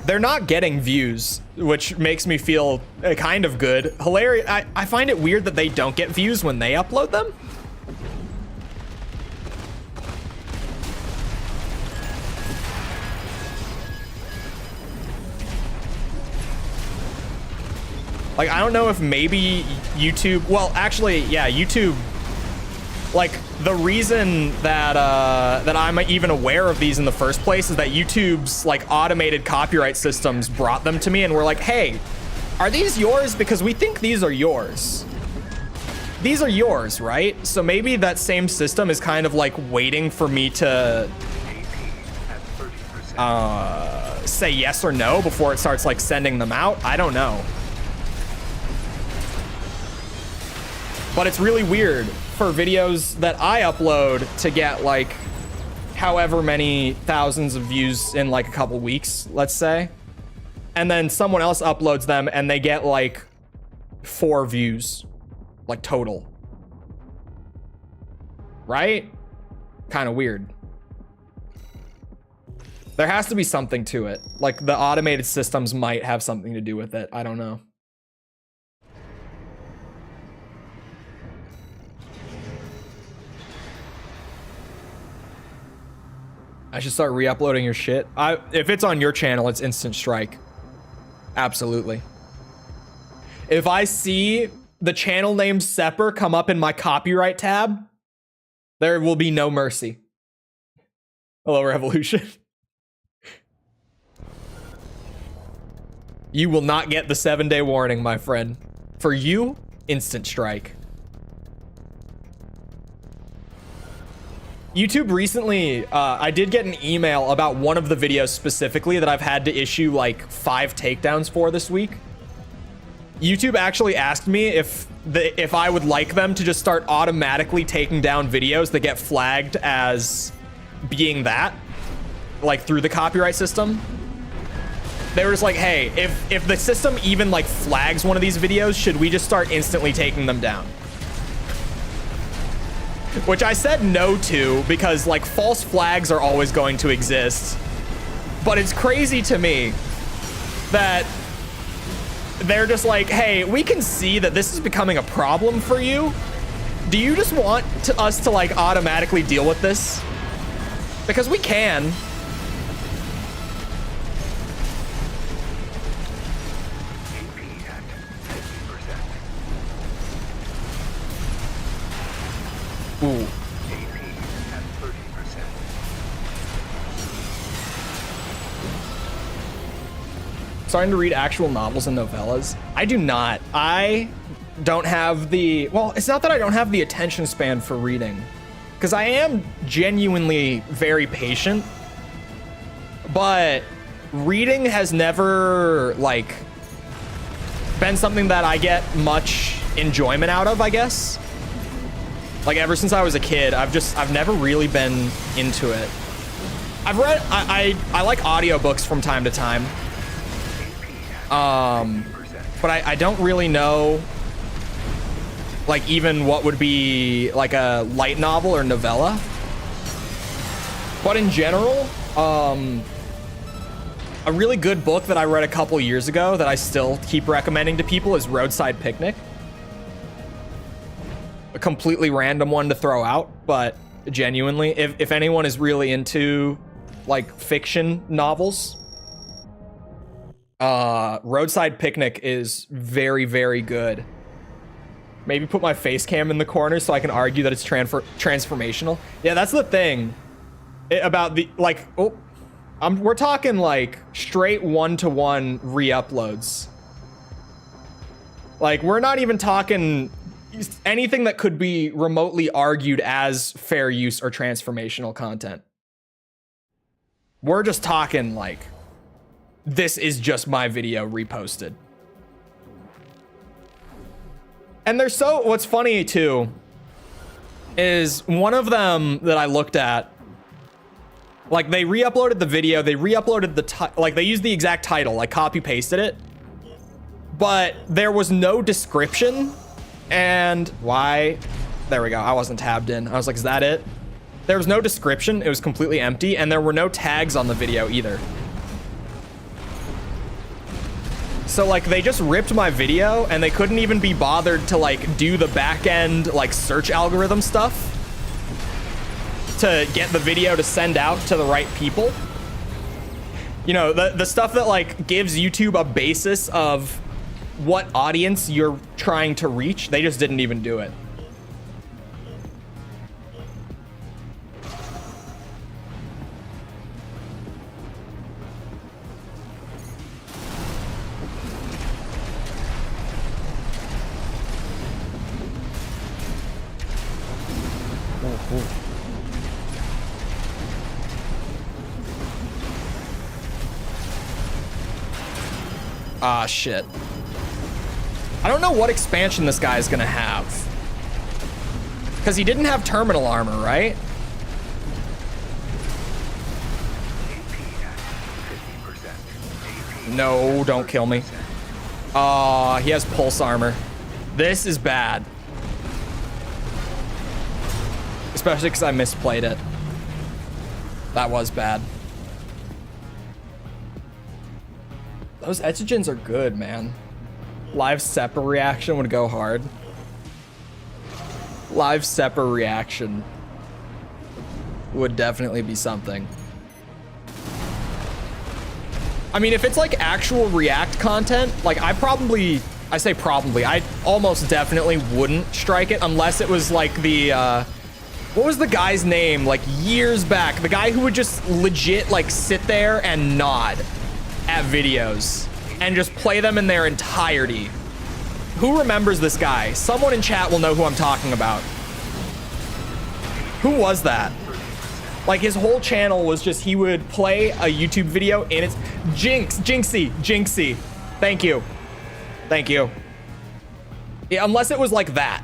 they're not getting views, which makes me feel kind of good. Hilarious. I find it weird that they don't get views when they upload them. Like, I don't know if maybe YouTube, well, actually, yeah, YouTube, like, the reason that that I'm even aware of these in the first place is that YouTube's, like, automated copyright systems brought them to me, and we're like, hey, are these yours? Because we think these are yours. These are yours, right? So maybe that same system is kind of, like, waiting for me to say yes or no before it starts, like, sending them out. I don't know. But it's really weird for videos that I upload to get like however many thousands of views in like a couple weeks, let's say. And then someone else uploads them and they get like 4 views, like total. Right? Kind of weird. There has to be something to it. Like the automated systems might have something to do with it. I don't know. I should start re-uploading your shit. If it's on your channel, it's instant strike. Absolutely. If I see the channel name Sepper come up in my copyright tab, there will be no mercy. Hello, Revolution. You will not get the 7-day warning, my friend. For you, instant strike. YouTube recently, I did get an email about one of the videos specifically that I've had to issue like 5 takedowns for this week. YouTube actually asked me if I would like them to just start automatically taking down videos that get flagged as being that, like through the copyright system. They were just like, hey, if the system even like flags one of these videos, should we just start instantly taking them down? Which I said no to because like false flags are always going to exist. But it's crazy to me that they're just like, hey, we can see that this is becoming a problem for you. Do you just want us to like automatically deal with this? Because we can. Ooh. Starting to read actual novels and novellas. I do not. I don't have the, well, it's not that I don't have the attention span for reading, because I am genuinely very patient, but reading has never like been something that I get much enjoyment out of, I guess. Like ever since I was a kid, I've never really been into it. I've read, I like audiobooks from time to time. But I don't really know like even what would be like a light novel or novella. But in general, a really good book that I read a couple years ago that I still keep recommending to people is Roadside Picnic. A completely random one to throw out, but genuinely, if anyone is really into like fiction novels, Roadside Picnic is very, very good. Maybe put my face cam in the corner so I can argue that it's transformational. Yeah, that's the thing about the like. Oh, we're talking like straight 1-to-1 re-uploads. Like we're not even talking anything that could be remotely argued as fair use or transformational content. We're just talking like, this is just my video reposted. And they're so, what's funny too, is one of them that I looked at, like they re-uploaded the video, they re-uploaded like they used the exact title, like copy pasted it, but there was no description. And why? There we go. I wasn't tabbed in. I was like, is that it? There was no description. It was completely empty. And there were no tags on the video either. So like they just ripped my video and they couldn't even be bothered to like do the back end like search algorithm stuff to get the video to send out to the right people. You know, the stuff that like gives YouTube a basis of what audience you're trying to reach. They just didn't even do it. Ah, shit. I don't know what expansion this guy is gonna have. Because he didn't have terminal armor, right? No, don't kill me. He has pulse armor. This is bad. Especially because I misplayed it. That was bad. Those Etchigens are good, man. Live Seppa reaction would go hard. Live Seppa reaction would definitely be something. I mean, if it's like actual React content, like I almost definitely wouldn't strike it unless it was like the, what was the guy's name? Like years back, the guy who would just legit like sit there and nod at videos and just play them in their entirety. Who remembers this guy? Someone in chat will know who I'm talking about. Who was that? Like his whole channel was just, he would play a YouTube video and it's Jinxie. Thank you. Yeah, unless it was like that.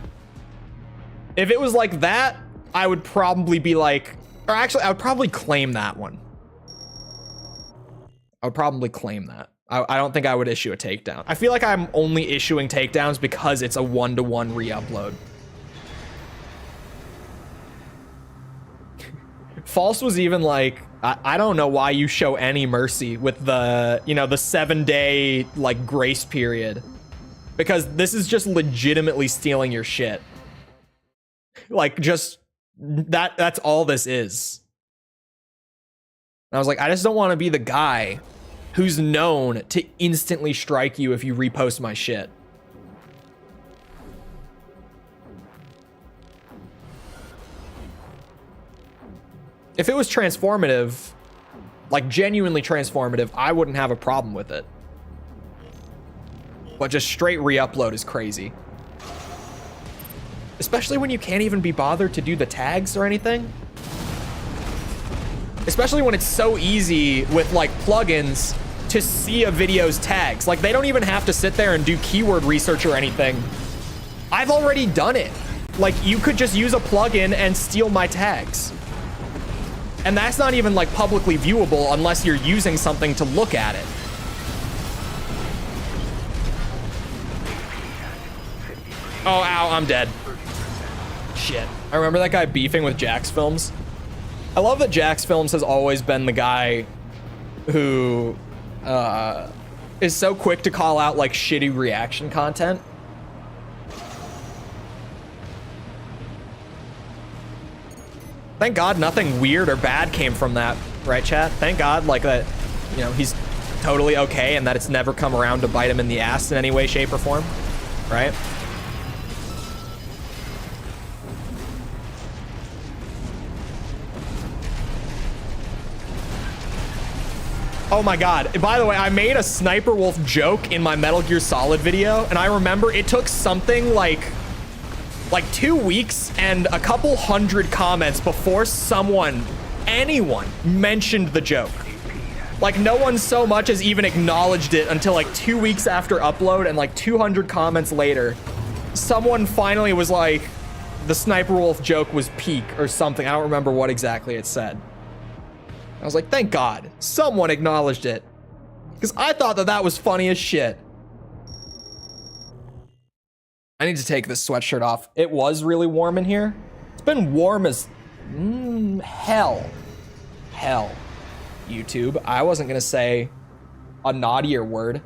If it was like that, I would probably be like, or actually I would probably claim that one. I would probably claim that. I don't think I would issue a takedown. I feel like I'm only issuing takedowns because it's a 1-to-1 re-upload. False was even like, I don't know why you show any mercy with the, you know, the 7-day like grace period, because this is just legitimately stealing your shit. Like just that's all this is. And I was like, I just don't want to be the guy who's known to instantly strike you if you repost my shit. If it was transformative, like genuinely transformative, I wouldn't have a problem with it. But just straight re-upload is crazy. Especially when you can't even be bothered to do the tags or anything. Especially when it's so easy with like plugins to see a video's tags. Like they don't even have to sit there and do keyword research or anything. I've already done it. Like you could just use a plugin and steal my tags. And that's not even like publicly viewable unless you're using something to look at it. Oh, ow, I'm dead. Shit. I remember that guy beefing with Jax Films. I love that Jax Films has always been the guy who is so quick to call out like shitty reaction content. Thank God nothing weird or bad came from that, right, chat? Thank God, like that, you know, he's totally okay and that it's never come around to bite him in the ass in any way, shape, or form, right? Oh my God. By the way, I made a Sniper Wolf joke in my Metal Gear Solid video, and I remember it took something like 2 weeks and a couple hundred comments before anyone mentioned the joke. Like no one so much as even acknowledged it until like 2 weeks after upload, and like 200 comments later, someone finally was like, the Sniper Wolf joke was peak or something. I don't remember what exactly it said. I was like, thank God, someone acknowledged it. Because I thought that was funny as shit. I need to take this sweatshirt off. It was really warm in here. It's been warm as hell. Hell, YouTube. I wasn't gonna say a naughtier word.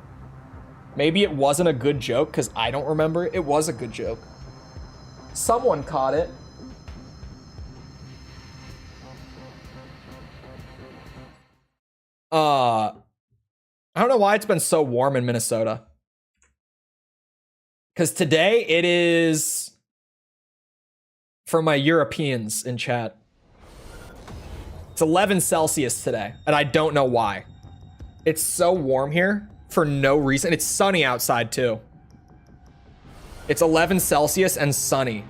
Maybe it wasn't a good joke because I don't remember it. It was a good joke. Someone caught it. I don't know why it's been so warm in Minnesota. Because today it is, for my Europeans in chat, it's 11 Celsius today, and I don't know why. It's so warm here for no reason. It's sunny outside too. It's 11 Celsius and sunny.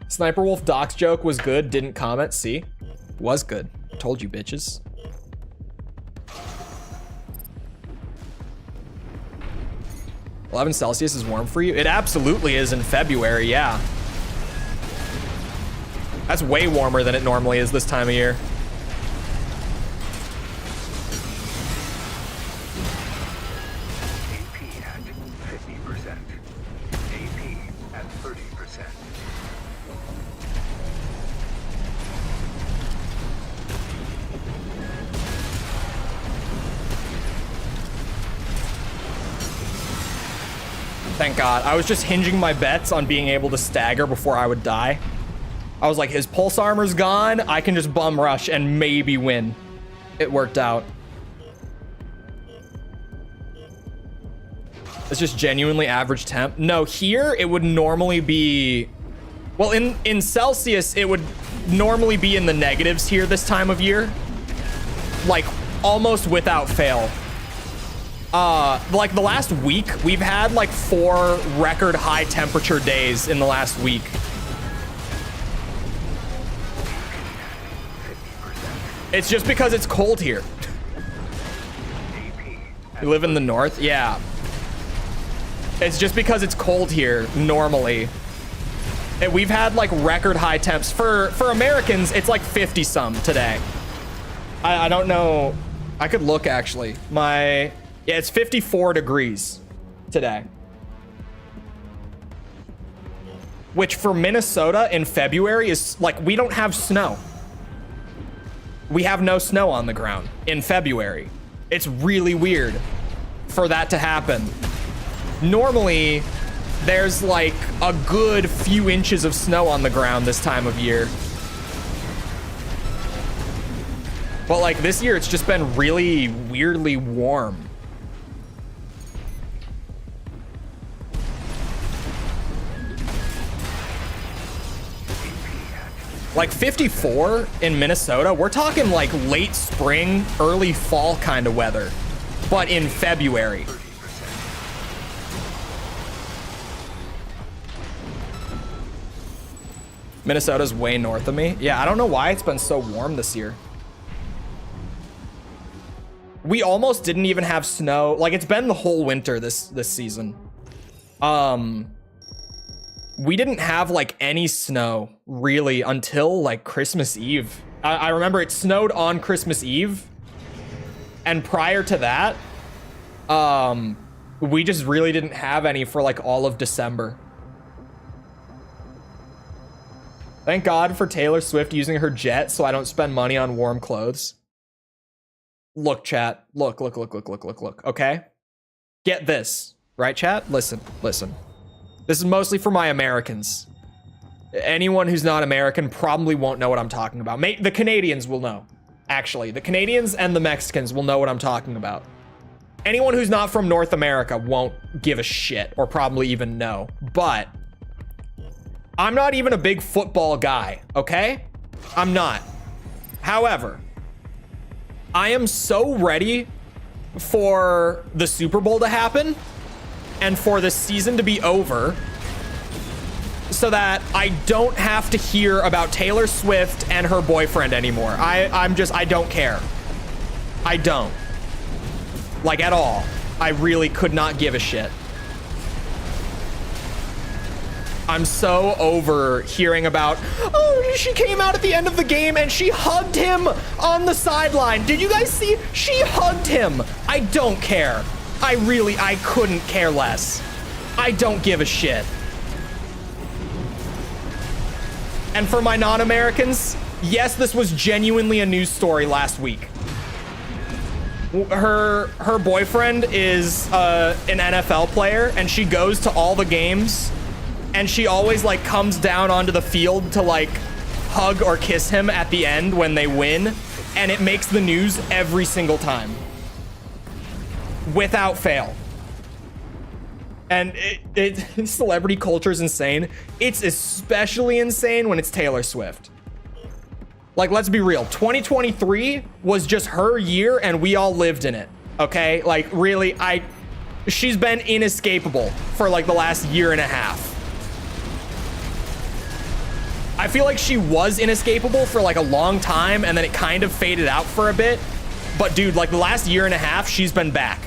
Sniper Wolf Doc's joke was good, didn't comment. See? Was good. Told you, bitches. $11 Celsius is warm for you? It absolutely is in February, yeah. That's way warmer than it normally is this time of year. AP at 50%. AP at 30%. Thank God. I was just hinging my bets on being able to stagger before I would die. I was like, his pulse armor's gone. I can just bum rush and maybe win. It worked out. It's just genuinely average temp. No, here it would normally be... Well, in Celsius, it would normally be in the negatives here this time of year. Like, almost without fail. Like the last week, we've had like 4 record high temperature days in the last week. It's just because it's cold here. You live in the north? Yeah. It's just because it's cold here normally. And we've had like record high temps. For Americans, it's like 50 some today. I don't know. I could look actually. Yeah, it's 54 degrees today. Which for Minnesota in February is like, we don't have snow. We have no snow on the ground in February. It's really weird for that to happen. Normally, there's like a good few inches of snow on the ground this time of year. But like this year, it's just been really weirdly warm. Like 54 in Minnesota, we're talking like late spring, early fall kind of weather, but in February. Minnesota's way north of me. Yeah, I don't know why it's been so warm this year. We almost didn't even have snow. Like it's been the whole winter this season. We didn't have like any snow really until like Christmas Eve. I remember it snowed on Christmas Eve. And prior to that, we just really didn't have any for like all of December. Thank God for Taylor Swift using her jet so I don't spend money on warm clothes. Look, chat. Look. Okay? Get this. Right, chat? Listen. This is mostly for my Americans. Anyone who's not American probably won't know what I'm talking about. The Canadians will know. Actually, the Canadians and the Mexicans will know what I'm talking about. Anyone who's not from North America won't give a shit or probably even know. But I'm not even a big football guy, okay? I'm not. However, I am so ready for the Super Bowl to happen and for the season to be over so that I don't have to hear about Taylor Swift and her boyfriend anymore. I don't care. I don't. Like at all. I really could not give a shit. I'm so over hearing about, oh, she came out at the end of the game and she hugged him on the sideline. Did you guys see? She hugged him. I don't care. I couldn't care less. I don't give a shit. And for my non-Americans, yes, this was genuinely a news story last week. Her boyfriend is an NFL player, and she goes to all the games, and she always like comes down onto the field to like hug or kiss him at the end when they win, and it makes the news every single time, without fail. And celebrity culture is insane. It's especially insane when it's Taylor Swift. Like, let's be real. 2023 was just her year and we all lived in it. Okay? Like, really, she's been inescapable for like the last year and a half. I feel like she was inescapable for like a long time and then it kind of faded out for a bit. But dude, like the last year and a half, she's been back.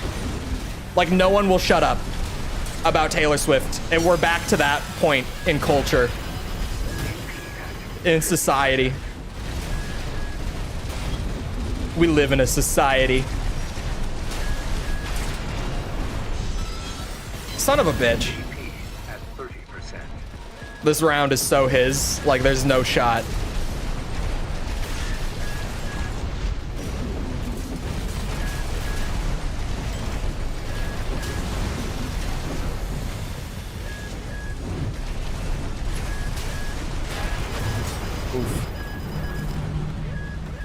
Like, no one will shut up about Taylor Swift, and we're back to that point in culture, in society. We live in a society. Son of a bitch. This round is so his, like there's no shot.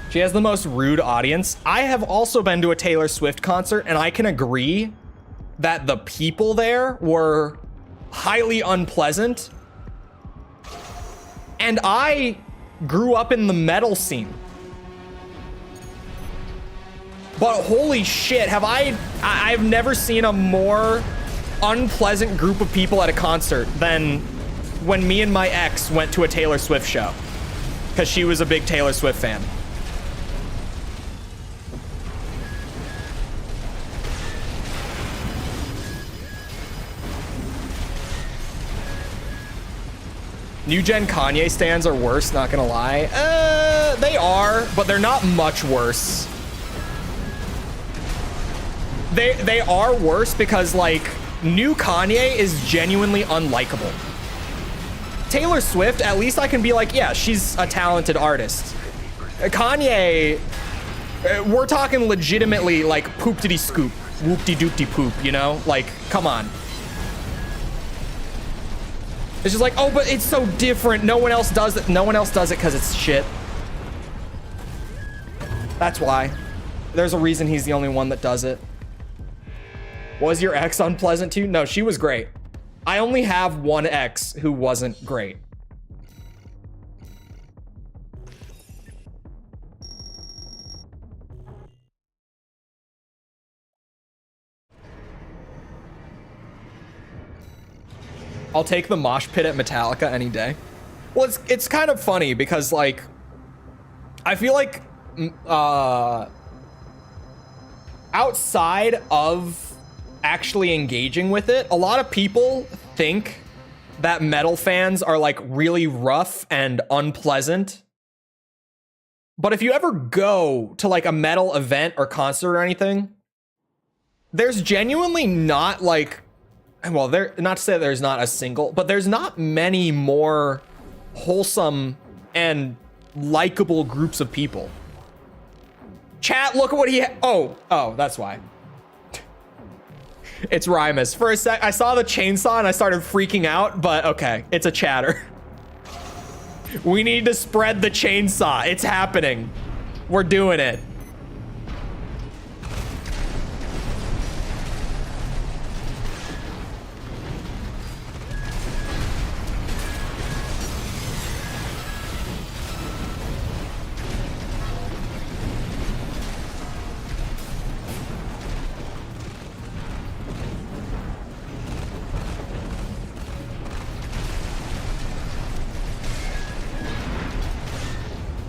She has the most rude audience. I have also been to a Taylor Swift concert, and I can agree that the people there were highly unpleasant. And I grew up in the metal scene. But holy shit, I've never seen a more unpleasant group of people at a concert than when me and my ex went to a Taylor Swift show, because she was a big Taylor Swift fan. New gen Kanye stans are worse, not gonna lie. They are, but they're not much worse. They are worse because like new Kanye is genuinely unlikable. Taylor Swift, at least I can be like, yeah, she's a talented artist. Kanye, we're talking legitimately like poop-diddy-scoop, whoop-de-doop-de-poop, you know? Like, come on. It's just like, oh, but it's so different. No one else does it. No one else does it because it's shit. That's why. There's a reason he's the only one that does it. Was your ex unpleasant too? No, she was great. I only have one ex who wasn't great. I'll take the mosh pit at Metallica any day. Well, it's kind of funny because like I feel like outside of actually engaging with it, a lot of people think that metal fans are like really rough and unpleasant. But if you ever go to like a metal event or concert or anything, there's genuinely not like, well, there, not to say there's not a single, but there's not many more wholesome and likable groups of people. Chat, look at what he oh, that's why. It's Rymus. For a sec, I saw the chainsaw and I started freaking out, but okay, it's a chatter. We need to spread the chainsaw. It's happening. We're doing it.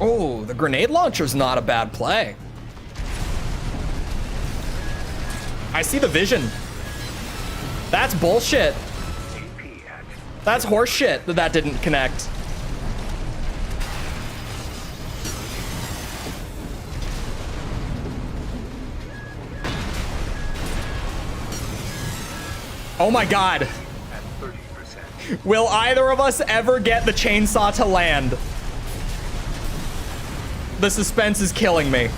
Oh, the grenade launcher's not a bad play. I see the vision. That's bullshit. That's horse shit that didn't connect. Oh my god. Will either of us ever get the chainsaw to land? The suspense is killing me.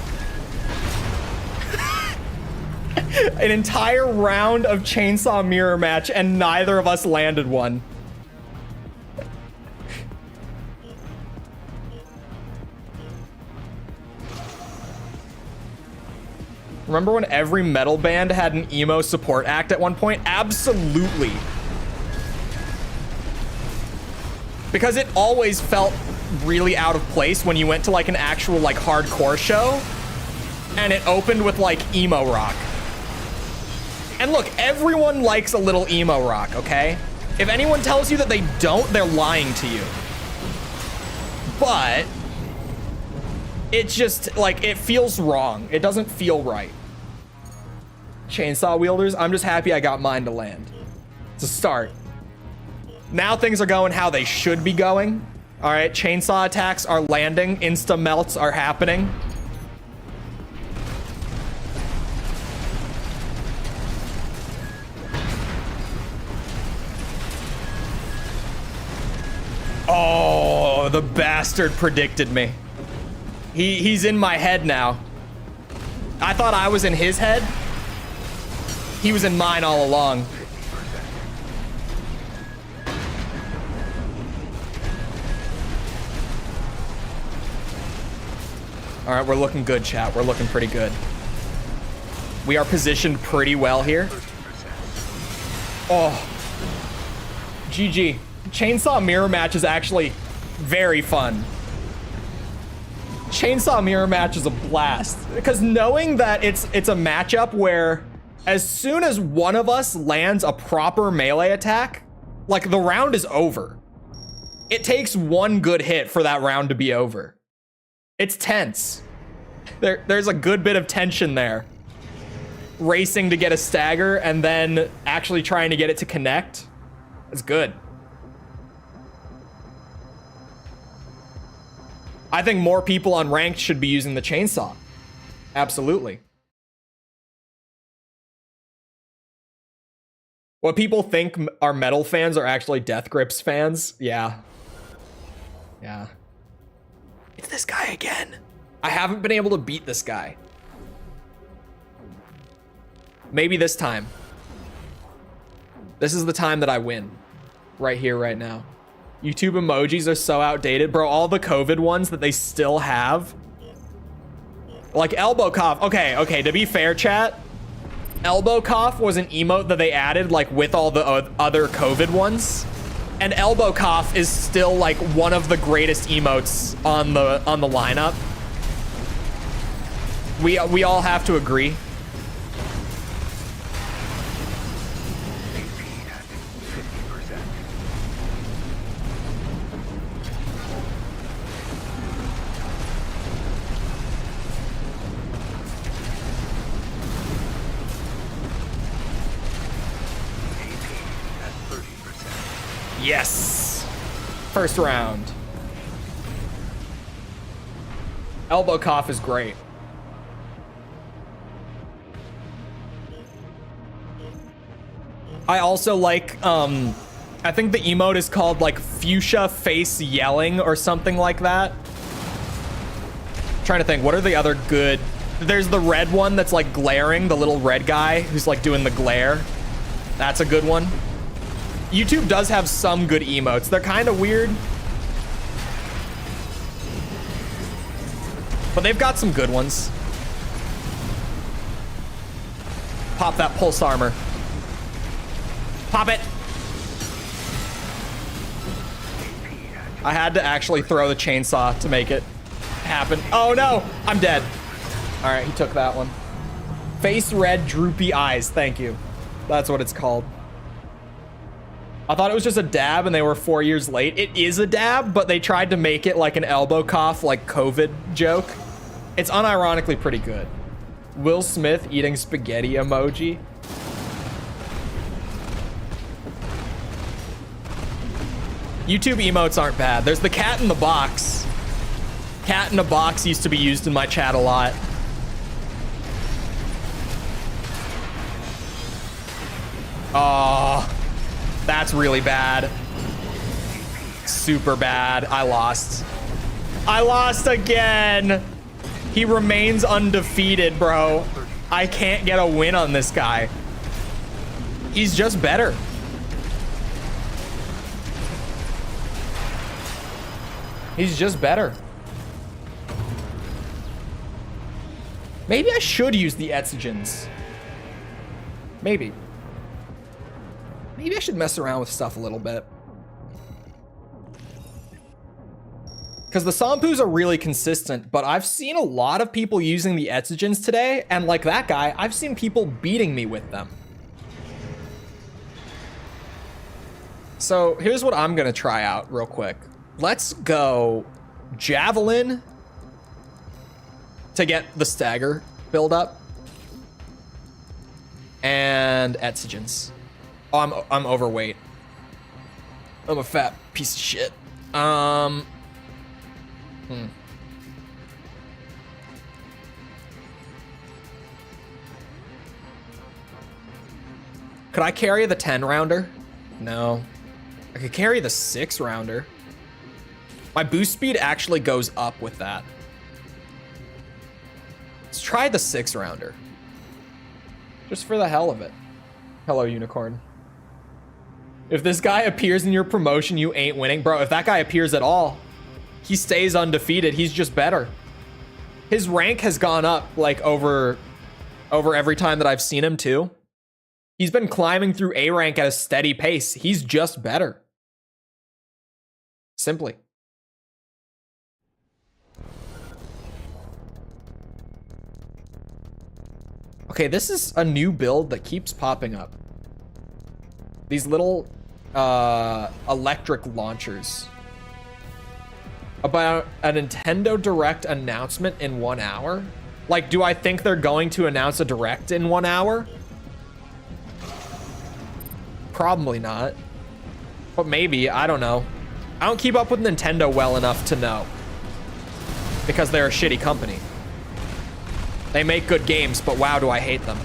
An entire round of chainsaw mirror match and neither of us landed one. Remember when every metal band had an emo support act at one point? Absolutely. Because it always felt really out of place when you went to like an actual like hardcore show and it opened with like emo rock. And look, everyone likes a little emo rock, okay? If anyone tells you that they don't, they're lying to you. But it's just like, it feels wrong. It doesn't feel right. Chainsaw wielders, I'm just happy I got mine to land. It's a start. Now things are going how they should be going. All right, chainsaw attacks are landing. Insta melts are happening. Oh, the bastard predicted me. He's in my head now. I thought I was in his head. He was in mine all along. All right, we're looking good, chat. We're looking pretty good. We are positioned pretty well here. Oh. GG. Chainsaw mirror match is actually very fun. Chainsaw mirror match is a blast. Because knowing that it's a matchup where as soon as one of us lands a proper melee attack, like the round is over. It takes one good hit for that round to be over. It's tense. There's a good bit of tension there. Racing to get a stagger and then actually trying to get it to connect. It's good. I think more people on ranked should be using the chainsaw. Absolutely. What people think are metal fans are actually Death Grips fans. Yeah. Yeah. It's this guy again. I haven't been able to beat this guy. Maybe this time. This is the time that I win. Right here, right now. YouTube emojis are so outdated. Bro, all the COVID ones that they still have. Like elbow cough. Okay, to be fair, chat. Elbow cough was an emote that they added like with all the other COVID ones. And elbow cough is still like one of the greatest emotes on the lineup. We all have to agree. Yes. First round. Elbow cough is great. I also like, I think the emote is called like fuchsia face yelling or something like that. I'm trying to think, what are the other good? There's the red one that's like glaring, the little red guy who's like doing the glare. That's a good one. YouTube does have some good emotes. They're kind of weird, but they've got some good ones. Pop that pulse armor. Pop it. I had to actually throw the chainsaw to make it happen. Oh no, I'm dead. All right, he took that one. Face red, droopy eyes. Thank you. That's what it's called. I thought it was just a dab and they were 4 years late. It is a dab, but they tried to make it like an elbow cough, like COVID joke. It's unironically pretty good. Will Smith eating spaghetti emoji. YouTube emotes aren't bad. There's the cat in the box. Cat in a box used to be used in my chat a lot. Oh. That's really bad. Super bad. I lost. I lost again. He remains undefeated, bro. I can't get a win on this guy. He's just better. He's just better. Maybe I should use the Etsogens. Maybe. Maybe I should mess around with stuff a little bit. Because the Sampus are really consistent, but I've seen a lot of people using the Etsogens today, and like that guy, I've seen people beating me with them. So here's what I'm gonna try out real quick. Let's go Javelin to get the stagger build up, and Etsogens. Oh, I'm overweight. I'm a fat piece of shit. Could I carry the 10 rounder? No. I could carry the 6 rounder. My boost speed actually goes up with that. Let's try the 6 rounder. Just for the hell of it. Hello, Unicorn. If this guy appears in your promotion, you ain't winning. Bro, if that guy appears at all, he stays undefeated. He's just better. His rank has gone up like over every time that I've seen him too. He's been climbing through A rank at a steady pace. He's just better. Simply. Okay, this is a new build that keeps popping up. These little electric launchers. About a Nintendo Direct announcement in 1 hour? Like, do I think they're going to announce a Direct in 1 hour? Probably not. But maybe, I don't know. I don't keep up with Nintendo well enough to know. Because they're a shitty company. They make good games, but wow, do I hate them.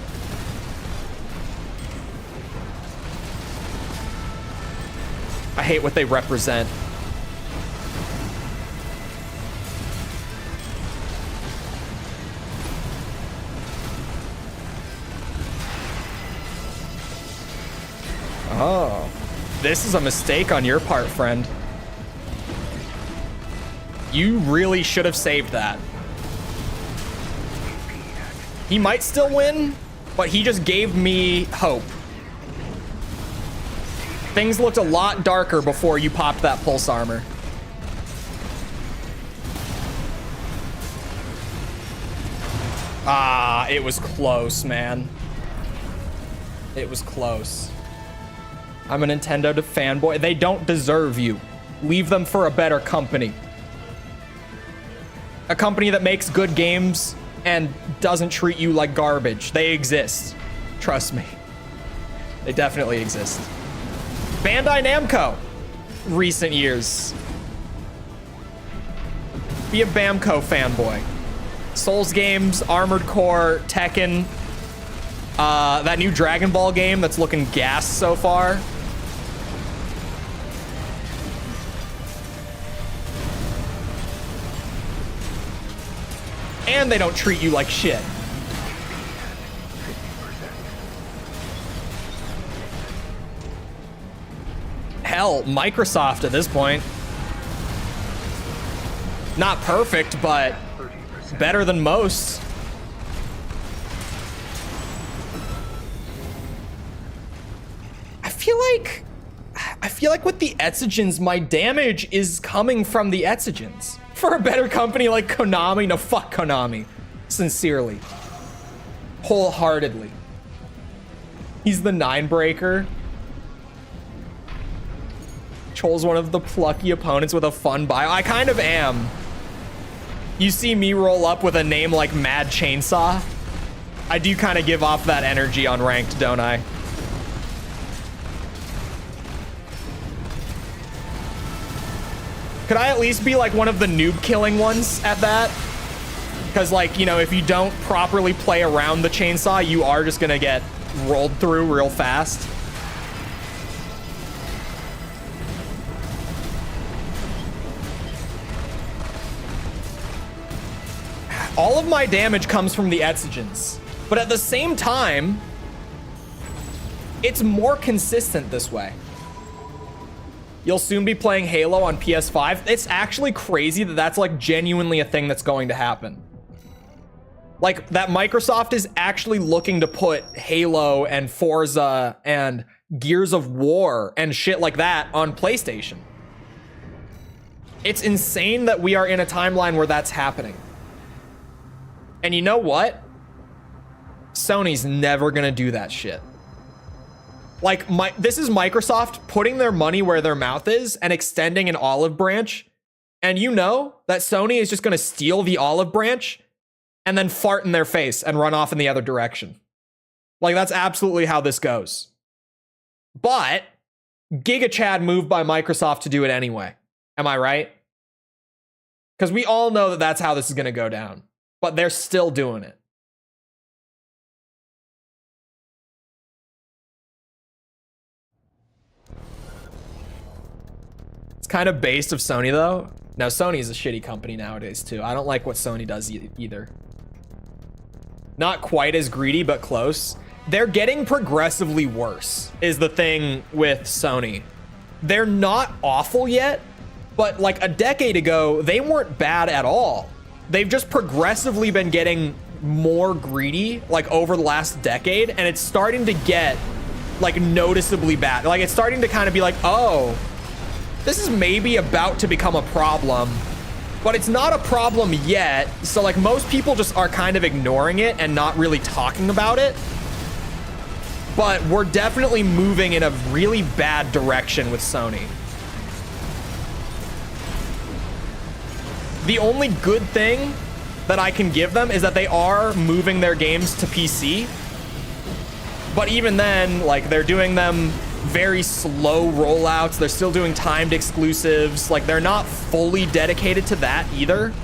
I hate what they represent. Oh, this is a mistake on your part, friend. You really should have saved that. He might still win, but he just gave me hope. Things looked a lot darker before you popped that pulse armor. Ah, it was close, man. It was close. I'm a Nintendo fanboy. They don't deserve you. Leave them for a better company. A company that makes good games and doesn't treat you like garbage. They exist. Trust me. They definitely exist. Bandai Namco. Recent years. Be a Bamco fanboy. Souls games, Armored Core, Tekken. That new Dragon Ball game that's looking gas so far. And they don't treat you like shit. Hell, Microsoft at this point. Not perfect, but better than most. I feel like with the Etsogens, my damage is coming from the Etsogens. For a better company like Konami, no, fuck Konami. Sincerely. Wholeheartedly. He's the 9 breaker. Chole's one of the plucky opponents with a fun bio. I kind of am. You see me roll up with a name like Mad Chainsaw. I do kind of give off that energy on ranked, don't I? Could I at least be like one of the noob killing ones at that? Because like, you know, if you don't properly play around the chainsaw, you are just gonna get rolled through real fast. All of my damage comes from the Etsogens. But at the same time, it's more consistent this way. You'll soon be playing Halo on PS5. It's actually crazy that that's like genuinely a thing that's going to happen. Like that Microsoft is actually looking to put Halo and Forza and Gears of War and shit like that on PlayStation. It's insane that we are in a timeline where that's happening. And you know what? Sony's never gonna do that shit. Like, this is Microsoft putting their money where their mouth is and extending an olive branch. And you know that Sony is just gonna steal the olive branch and then fart in their face and run off in the other direction. Like, that's absolutely how this goes. But Giga Chad moved by Microsoft to do it anyway. Am I right? Because we all know that that's how this is going to go down. But they're still doing it. It's kind of based of Sony, though. Now, Sony's a shitty company nowadays, too. I don't like what Sony does either. Not quite as greedy, but close. They're getting progressively worse, is the thing with Sony. They're not awful yet, but like a decade ago, they weren't bad at all. They've just progressively been getting more greedy, like over the last decade, and it's starting to get like noticeably bad. Like it's starting to kind of be like, oh, this is maybe about to become a problem, but it's not a problem yet. So like most people just are kind of ignoring it and not really talking about it. But we're definitely moving in a really bad direction with Sony. The only good thing that I can give them is that they are moving their games to PC. But even then, like, they're doing them very slow rollouts. They're still doing timed exclusives. Like, they're not fully dedicated to that either.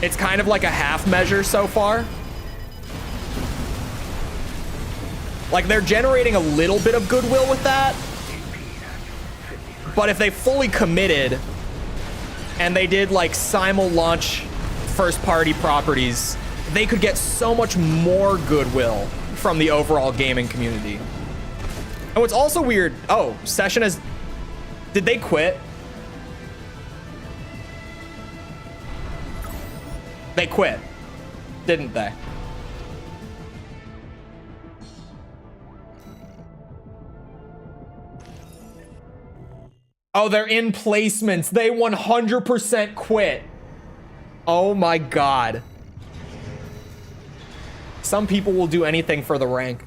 It's kind of like a half measure so far. Like, they're generating a little bit of goodwill with that. But if they fully committed and they did like simul-launch first-party properties, they could get so much more goodwill from the overall gaming community. And what's also weird, oh, Session has, did they quit? They quit, didn't they? Oh, they're in placements. They 100% quit. Oh my God. Some people will do anything for the rank.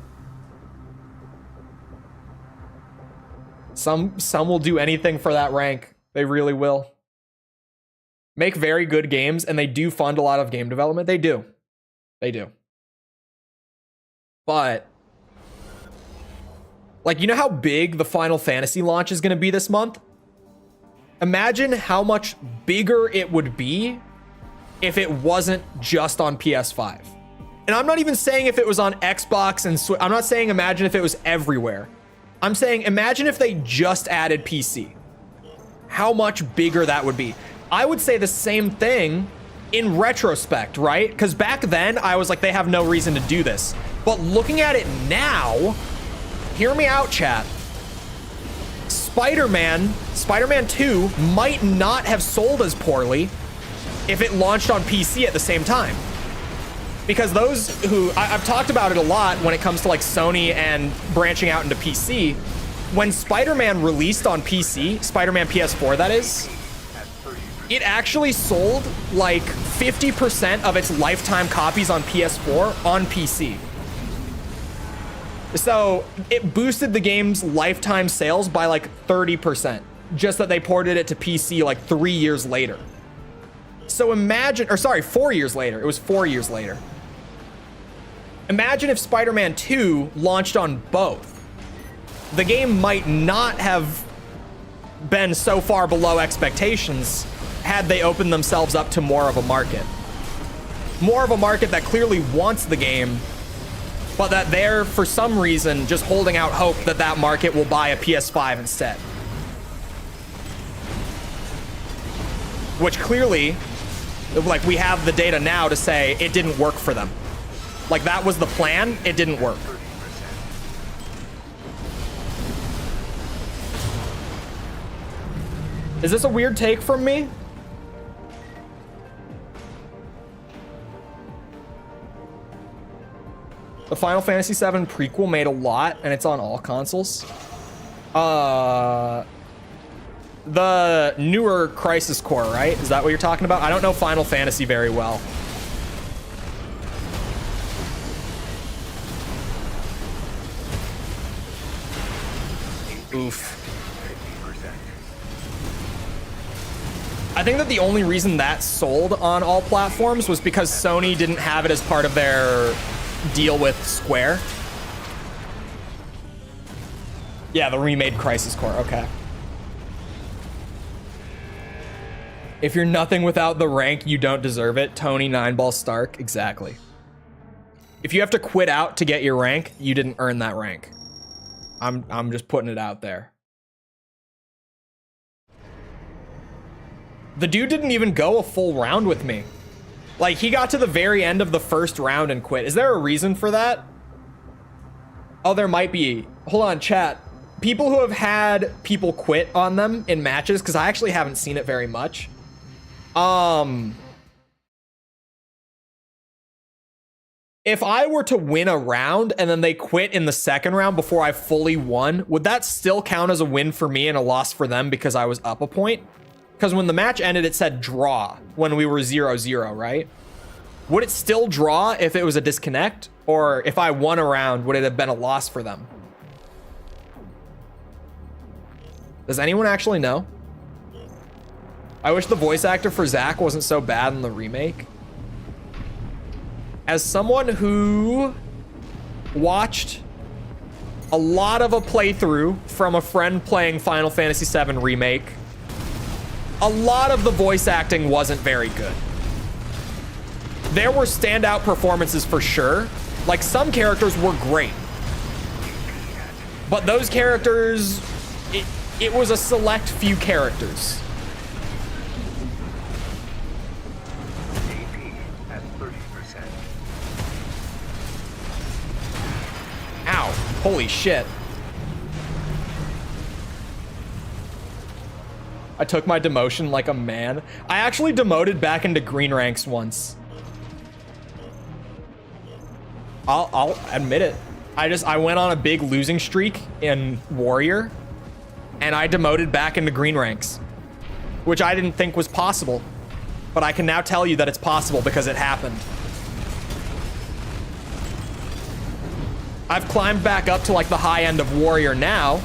Some will do anything for that rank. They really will. Make very good games, and they do fund a lot of game development. They do. They do. But, like, you know how big the Final Fantasy launch is going to be this month? Imagine how much bigger it would be if it wasn't just on PS5. And I'm not even saying if it was on Xbox and Switch. I'm not saying imagine if it was everywhere. I'm saying imagine if they just added PC. How much bigger that would be. I would say the same thing in retrospect, right? Because back then I was like, they have no reason to do this. But looking at it now, hear me out, chat. Spider-Man 2 might not have sold as poorly if it launched on PC at the same time. Because those who, I've talked about it a lot when it comes to like Sony and branching out into PC. When Spider-Man released on PC, Spider-Man PS4 that is, it actually sold like 50% of its lifetime copies on PS4 on PC. So it boosted the game's lifetime sales by like 30%, just that they ported it to PC like 3 years later. So imagine, or sorry, 4 years later. It was 4 years later. Imagine if Spider-Man 2 launched on both. The game might not have been so far below expectations had they opened themselves up to more of a market. More of a market that clearly wants the game, but that they're, for some reason, just holding out hope that that market will buy a PS5 instead. Which clearly, like, we have the data now to say it didn't work for them. Like, that was the plan. It didn't work. 30%. Is this a weird take from me? The Final Fantasy VII prequel made a lot, and it's on all consoles. The newer Crisis Core, right? Is that what you're talking about? I don't know Final Fantasy very well. Oof. 50%. I think that the only reason that sold on all platforms was because Sony didn't have it as part of their deal with Square. Yeah, the remade Crisis Core. Okay. If you're nothing without the rank, you don't deserve it. Tony Nineball Stark. Exactly. If you have to quit out to get your rank, you didn't earn that rank. I'm just putting it out there. The dude didn't even go a full round with me. Like, he got to the very end of the first round and quit. Is there a reason for that? Oh, there might be. Hold on, chat. People who have had people quit on them in matches, because I actually haven't seen it very much. If I were to win a round and then they quit in the second round before I fully won, would that still count as a win for me and a loss for them because I was up a point? Because when the match ended, it said draw when we were 0-0, right? Would it still draw if it was a disconnect? Or if I won a round, would it have been a loss for them? Does anyone actually know? I wish the voice actor for Zack wasn't so bad in the remake. As someone who watched a lot of a playthrough from a friend playing Final Fantasy VII Remake, a lot of the voice acting wasn't very good. There were standout performances for sure. Like, some characters were great. But those characters, it was a select few characters. AP at 30%. Ow. Holy shit. I took my demotion like a man. I actually demoted back into green ranks once. I'll admit it. I went on a big losing streak in Warrior, and I demoted back into green ranks, which I didn't think was possible. But I can now tell you that it's possible because it happened. I've climbed back up to like the high end of Warrior now.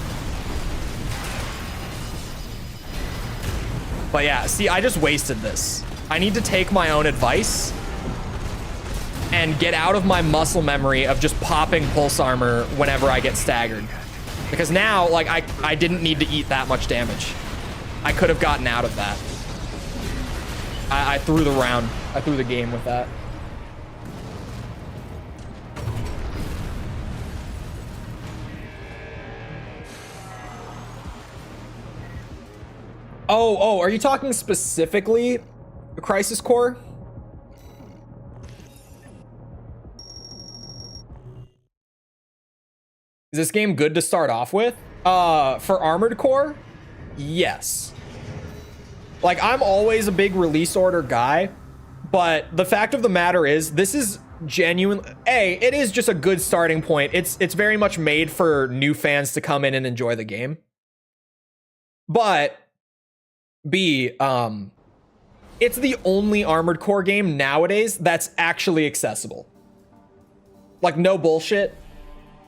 But yeah, see, I just wasted this. I need to take my own advice and get out of my muscle memory of just popping pulse armor whenever I get staggered. Because now, like, I didn't need to eat that much damage. I could have gotten out of that. I threw the round. I threw the game with that. Oh, are you talking specifically Crisis Core? Is this game good to start off with? For Armored Core? Yes. Like, I'm always a big release order guy, but the fact of the matter is, this is genuine. It is just a good starting point. It's very much made for new fans to come in and enjoy the game. But B, it's the only Armored Core game nowadays that's actually accessible. Like, no bullshit.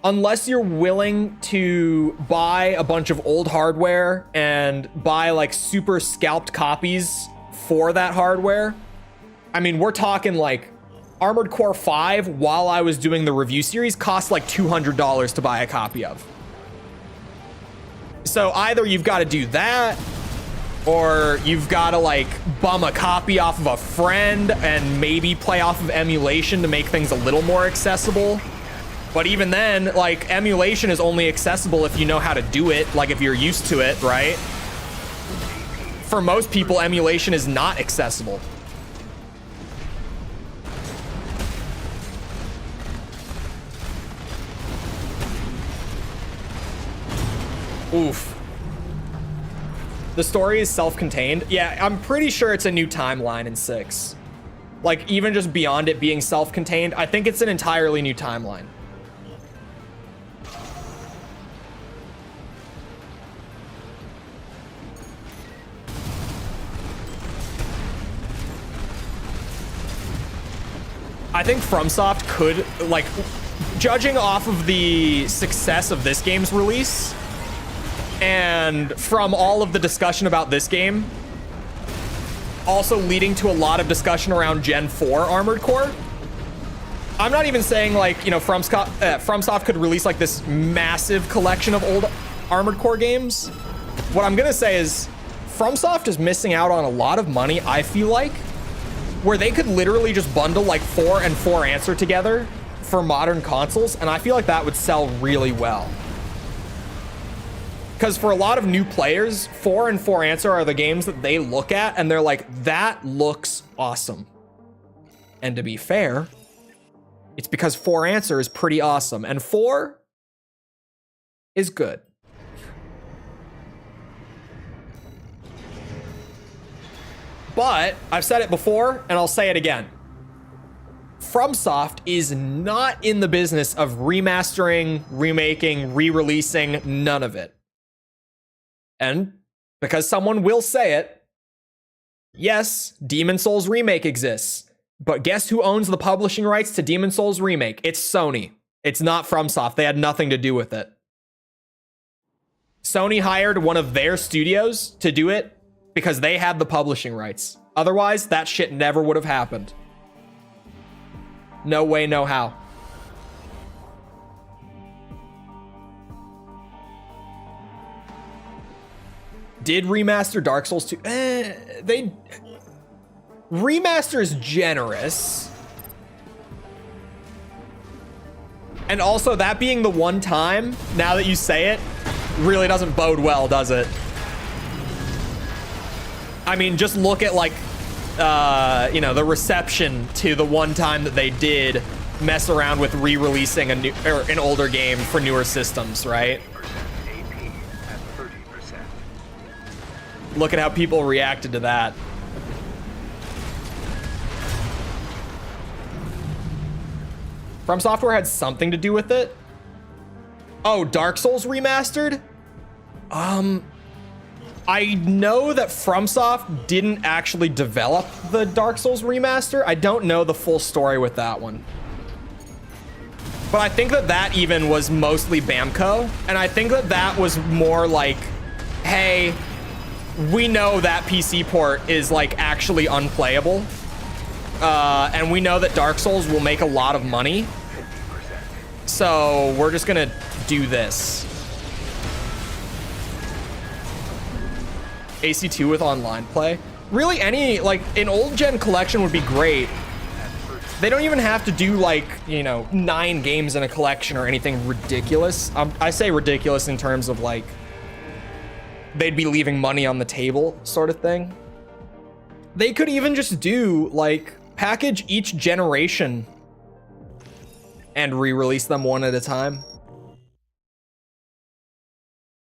Unless you're willing to buy a bunch of old hardware and buy like super scalped copies for that hardware. I mean, we're talking like Armored Core 5, while I was doing the review series, cost like $200 to buy a copy of. So either you've got to do that, or you've got to like bum a copy off of a friend and maybe play off of emulation to make things a little more accessible. But even then, like, emulation is only accessible if you know how to do it, like if you're used to it, right? For most people, emulation is not accessible. Oof. The story is self-contained. Yeah, I'm pretty sure it's a new timeline in 6. Like, even just beyond it being self-contained, I think it's an entirely new timeline. I think FromSoft could, like, judging off of the success of this game's release, and from all of the discussion about this game, also leading to a lot of discussion around Gen 4 Armored Core. I'm not even saying, like, you know, FromSoft could release like this massive collection of old Armored Core games. What I'm gonna say is FromSoft is missing out on a lot of money, I feel like, where they could literally just bundle like 4 and 4 Answer together for modern consoles, and I feel like that would sell really well. Because for a lot of new players, 4 and 4 Answer are the games that they look at and they're like, that looks awesome. And to be fair, it's because 4 Answer is pretty awesome and 4 is good. But I've said it before and I'll say it again. FromSoft is not in the business of remastering, remaking, re-releasing, none of it. And because someone will say it, yes, Demon Souls Remake exists. But guess who owns the publishing rights to Demon Souls Remake? It's Sony. It's not FromSoft. They had nothing to do with it. Sony hired one of their studios to do it because they had the publishing rights. Otherwise, that shit never would have happened. No way, no how. Did remaster Dark Souls 2? Remaster is generous. And also, that being the one time, now that you say it, really doesn't bode well, does it? I mean, just look at, like, you know, the reception to the one time that they did mess around with re-releasing a new or an older game for newer systems, right? Look at how people reacted to that. FromSoftware had something to do with it. Oh, Dark Souls remastered? I know that FromSoft didn't actually develop the Dark Souls remaster. I don't know the full story with that one. But I think that that even was mostly Bamco. And I think that that was more like, hey, we know that PC port is like actually unplayable. And we know that Dark Souls will make a lot of money. So we're just gonna do this. AC2 with online play. Really, any, like, an old gen collection would be great. They don't even have to do, like, you know, 9 games in a collection or anything ridiculous. I say ridiculous in terms of, like, they'd be leaving money on the table sort of thing. They could even just do, like, package each generation and re-release them one at a time.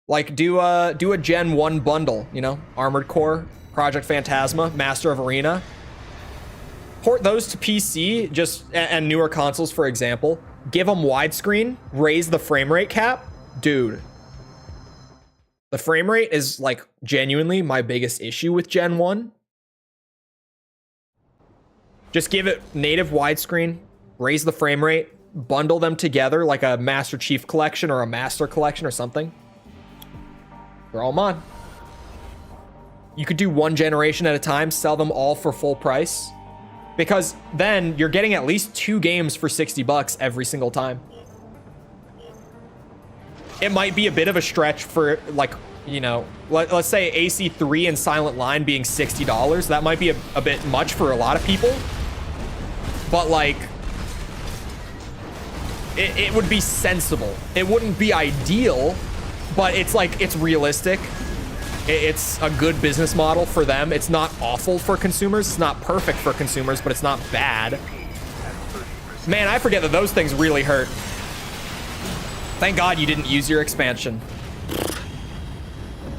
Like, do a Gen 1 bundle, you know? Armored Core, Project Phantasma, Master of Arena. Port those to PC, just, and newer consoles, for example. Give them widescreen, raise the frame rate cap. Dude. The frame rate is, like, genuinely my biggest issue with Gen 1. Just give it native widescreen, raise the frame rate, bundle them together like a Master Chief Collection or a Master Collection or something. They're all mod. You could do one generation at a time, sell them all for full price. Because then you're getting at least 2 games for $60 every single time. It might be a bit of a stretch for, like, you know, let's say AC3 and Silent Line being $60. That might be a bit much for a lot of people. But, like, it would be sensible. It wouldn't be ideal, but it's like, it's realistic. It's a good business model for them. It's not awful for consumers. It's not perfect for consumers, but it's not bad. Man, I forget that those things really hurt. Thank God you didn't use your expansion.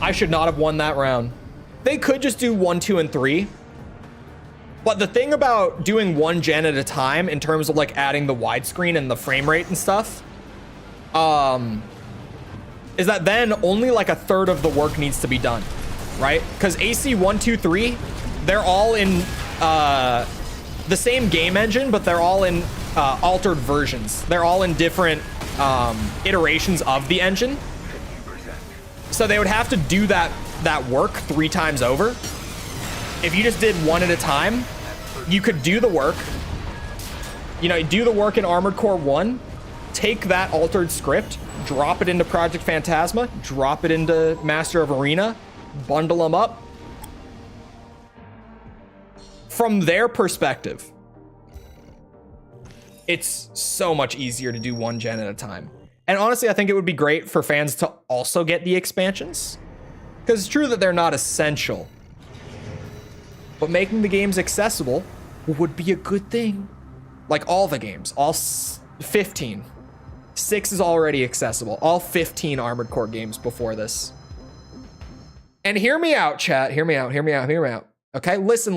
I should not have won that round. They could just do 1, 2, and 3. But the thing about doing one gen at a time in terms of like adding the widescreen and the frame rate and stuff, is that then only like a third of the work needs to be done, right? Because AC 1, 2, 3, they're all in the same game engine, but they're all in altered versions. They're all in different iterations of the engine. So they would have to do that work 3 times over. If you just did one at a time, you could do the work. You know, do the work in Armored Core 1, take that altered script, drop it into Project Phantasma, drop it into Master of Arena, bundle them up. From their perspective, it's so much easier to do one gen at a time. And honestly, I think it would be great for fans to also get the expansions, because it's true that they're not essential, but making the games accessible would be a good thing. Like all the games, all 15. 6 is already accessible. All 15 Armored Core games before this. And hear me out, chat. Hear me out, hear me out, hear me out. Okay, listen.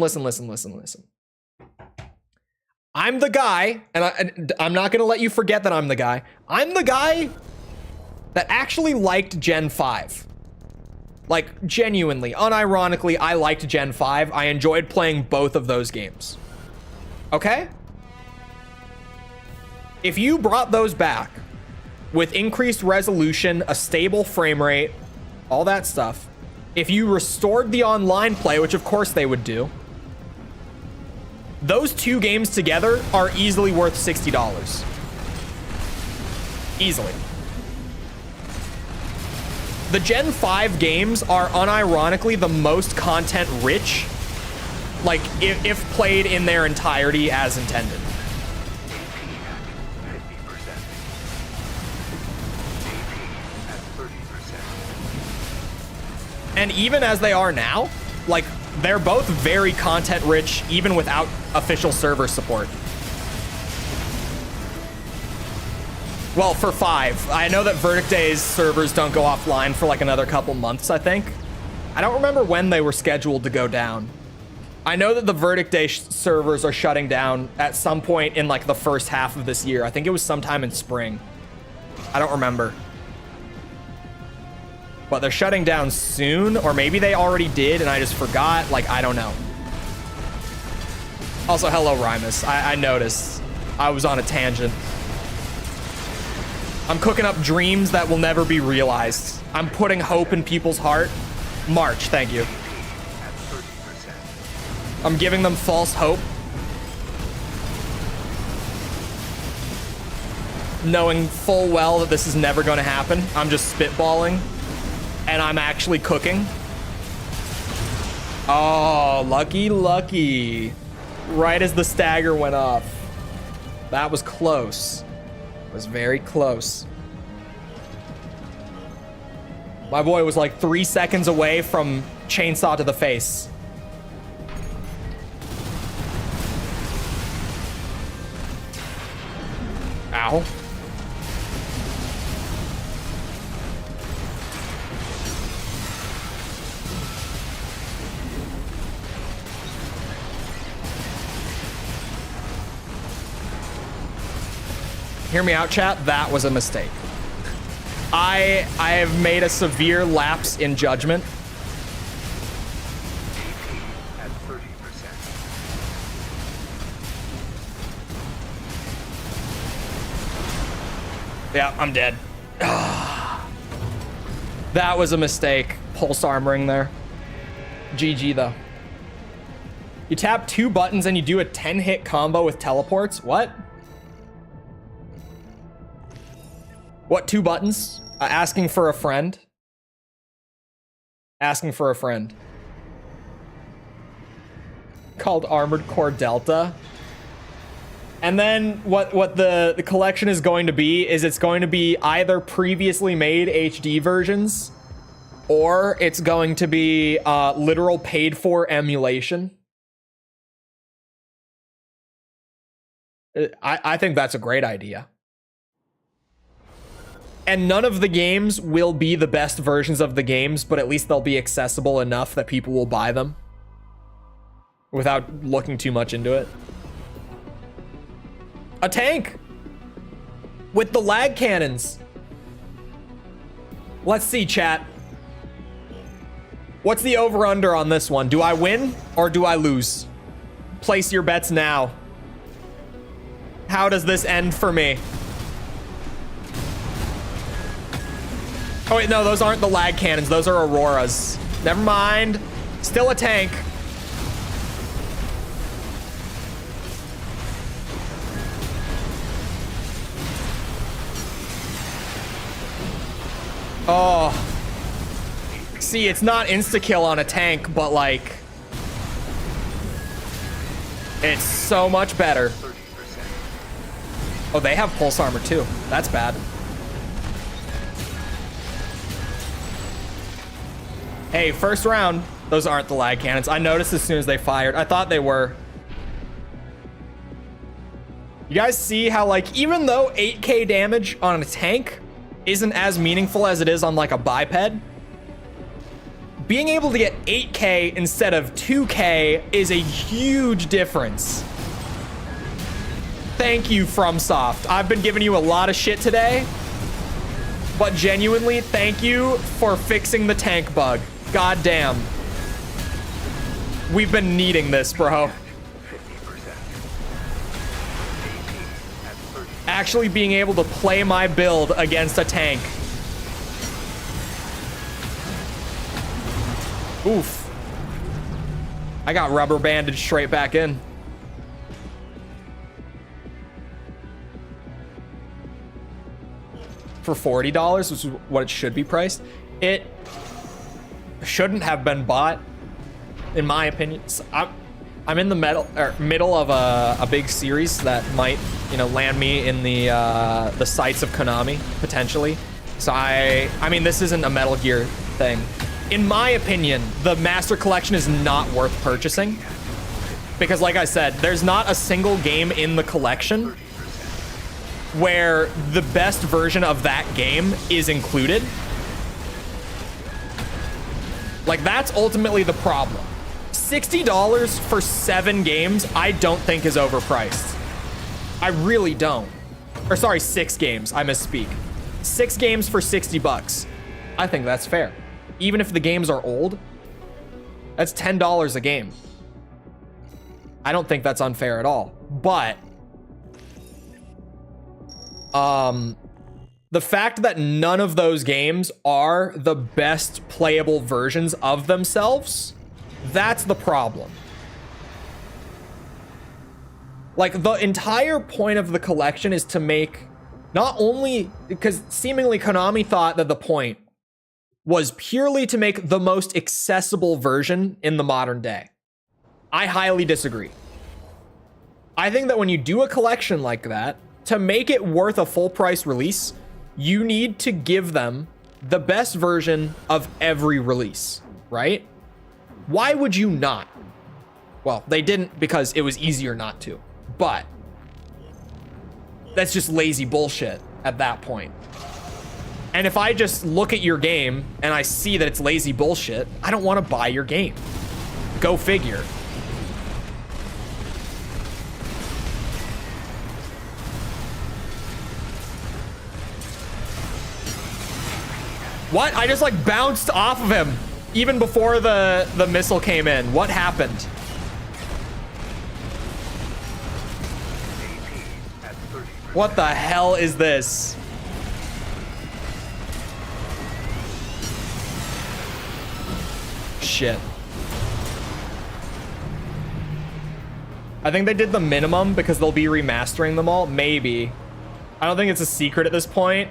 I'm the guy, and I'm not gonna let you forget that I'm the guy. I'm the guy that actually liked Gen 5. Like, genuinely, unironically, I liked Gen 5. I enjoyed playing both of those games. Okay? If you brought those back with increased resolution, a stable frame rate, all that stuff, if you restored the online play, which of course they would do, those 2 games together are easily worth $60. Easily. The Gen 5 games are unironically the most content rich, like if played in their entirety as intended. And even as they are now, like, they're both very content rich, even without official server support. Well, for 5. I know that Verdict Day's servers don't go offline for like another couple months, I think. I don't remember when they were scheduled to go down. I know that the Verdict Day servers are shutting down at some point in like the first half of this year. I think it was sometime in spring. I don't remember. But they're shutting down soon, or maybe they already did and I just forgot. Like, I don't know. Also, hello, Rymus. I noticed. I was on a tangent. I'm cooking up dreams that will never be realized. I'm putting hope in people's heart. March, thank you. I'm giving them false hope. Knowing full well that this is never going to happen. I'm just spitballing. And I'm actually cooking. Oh, lucky. Right as the stagger went off. That was close. It was very close. My boy was like 3 seconds away from chainsaw to the face. Ow. Hear me out, chat. That was a mistake. I have made a severe lapse in judgment. At 30%. Yeah, I'm dead. That was a mistake. Pulse armoring there. GG though. You tap 2 buttons and you do a 10-hit combo with teleports. What? What 2 buttons? Asking for a friend. Asking for a friend. Called Armored Core Delta. And then what the collection is going to be is it's going to be either previously made HD versions or it's going to be literal paid for emulation. I think that's a great idea. And none of the games will be the best versions of the games, but at least they'll be accessible enough that people will buy them without looking too much into it. A tank with the lag cannons. Let's see, chat. What's the over-under on this one? Do I win or do I lose? Place your bets now. How does this end for me? Oh wait, no, those aren't the lag cannons. Those are Auroras. Never mind. Still a tank. Oh. See, it's not insta-kill on a tank, but like... it's so much better. Oh, they have pulse armor too. That's bad. Hey, first round. Those aren't the lag cannons. I noticed as soon as they fired. I thought they were. You guys see how, like, even though 8k damage on a tank isn't as meaningful as it is on, like, a biped, being able to get 8k instead of 2k is a huge difference. Thank you, FromSoft. I've been giving you a lot of shit today, but genuinely, thank you for fixing the tank bug. God damn. We've been needing this, bro. Actually being able to play my build against a tank. Oof. I got rubber banded straight back in. For $40, which is what it should be priced. It shouldn't have been bought, in my opinion. So I'm in the middle of a big series that might, you know, land me in the sights of Konami potentially. So I mean, this isn't a Metal Gear thing. In my opinion, the Master Collection is not worth purchasing because, like I said, there's not a single game in the collection where the best version of that game is included. Like, that's ultimately the problem. $60 for 7 games, I don't think is overpriced. I really don't. Or sorry, 6 games, I misspeak. 6 games for 60 bucks. I think that's fair. Even if the games are old, that's $10 a game. I don't think that's unfair at all. But the fact that none of those games are the best playable versions of themselves, that's the problem. Like, the entire point of the collection is to make, not only, because seemingly Konami thought that the point was purely to make the most accessible version in the modern day. I highly disagree. I think that when you do a collection like that, to make it worth a full price release, you need to give them the best version of every release, right? Why would you not? Well, they didn't because it was easier not to, but that's just lazy bullshit at that point. And if I just look at your game and I see that it's lazy bullshit, I don't want to buy your game. Go figure. What? I just like bounced off of him even before the missile came in. What happened? What the hell is this? Shit. I think they did the minimum because they'll be remastering them all. Maybe. I don't think it's a secret at this point.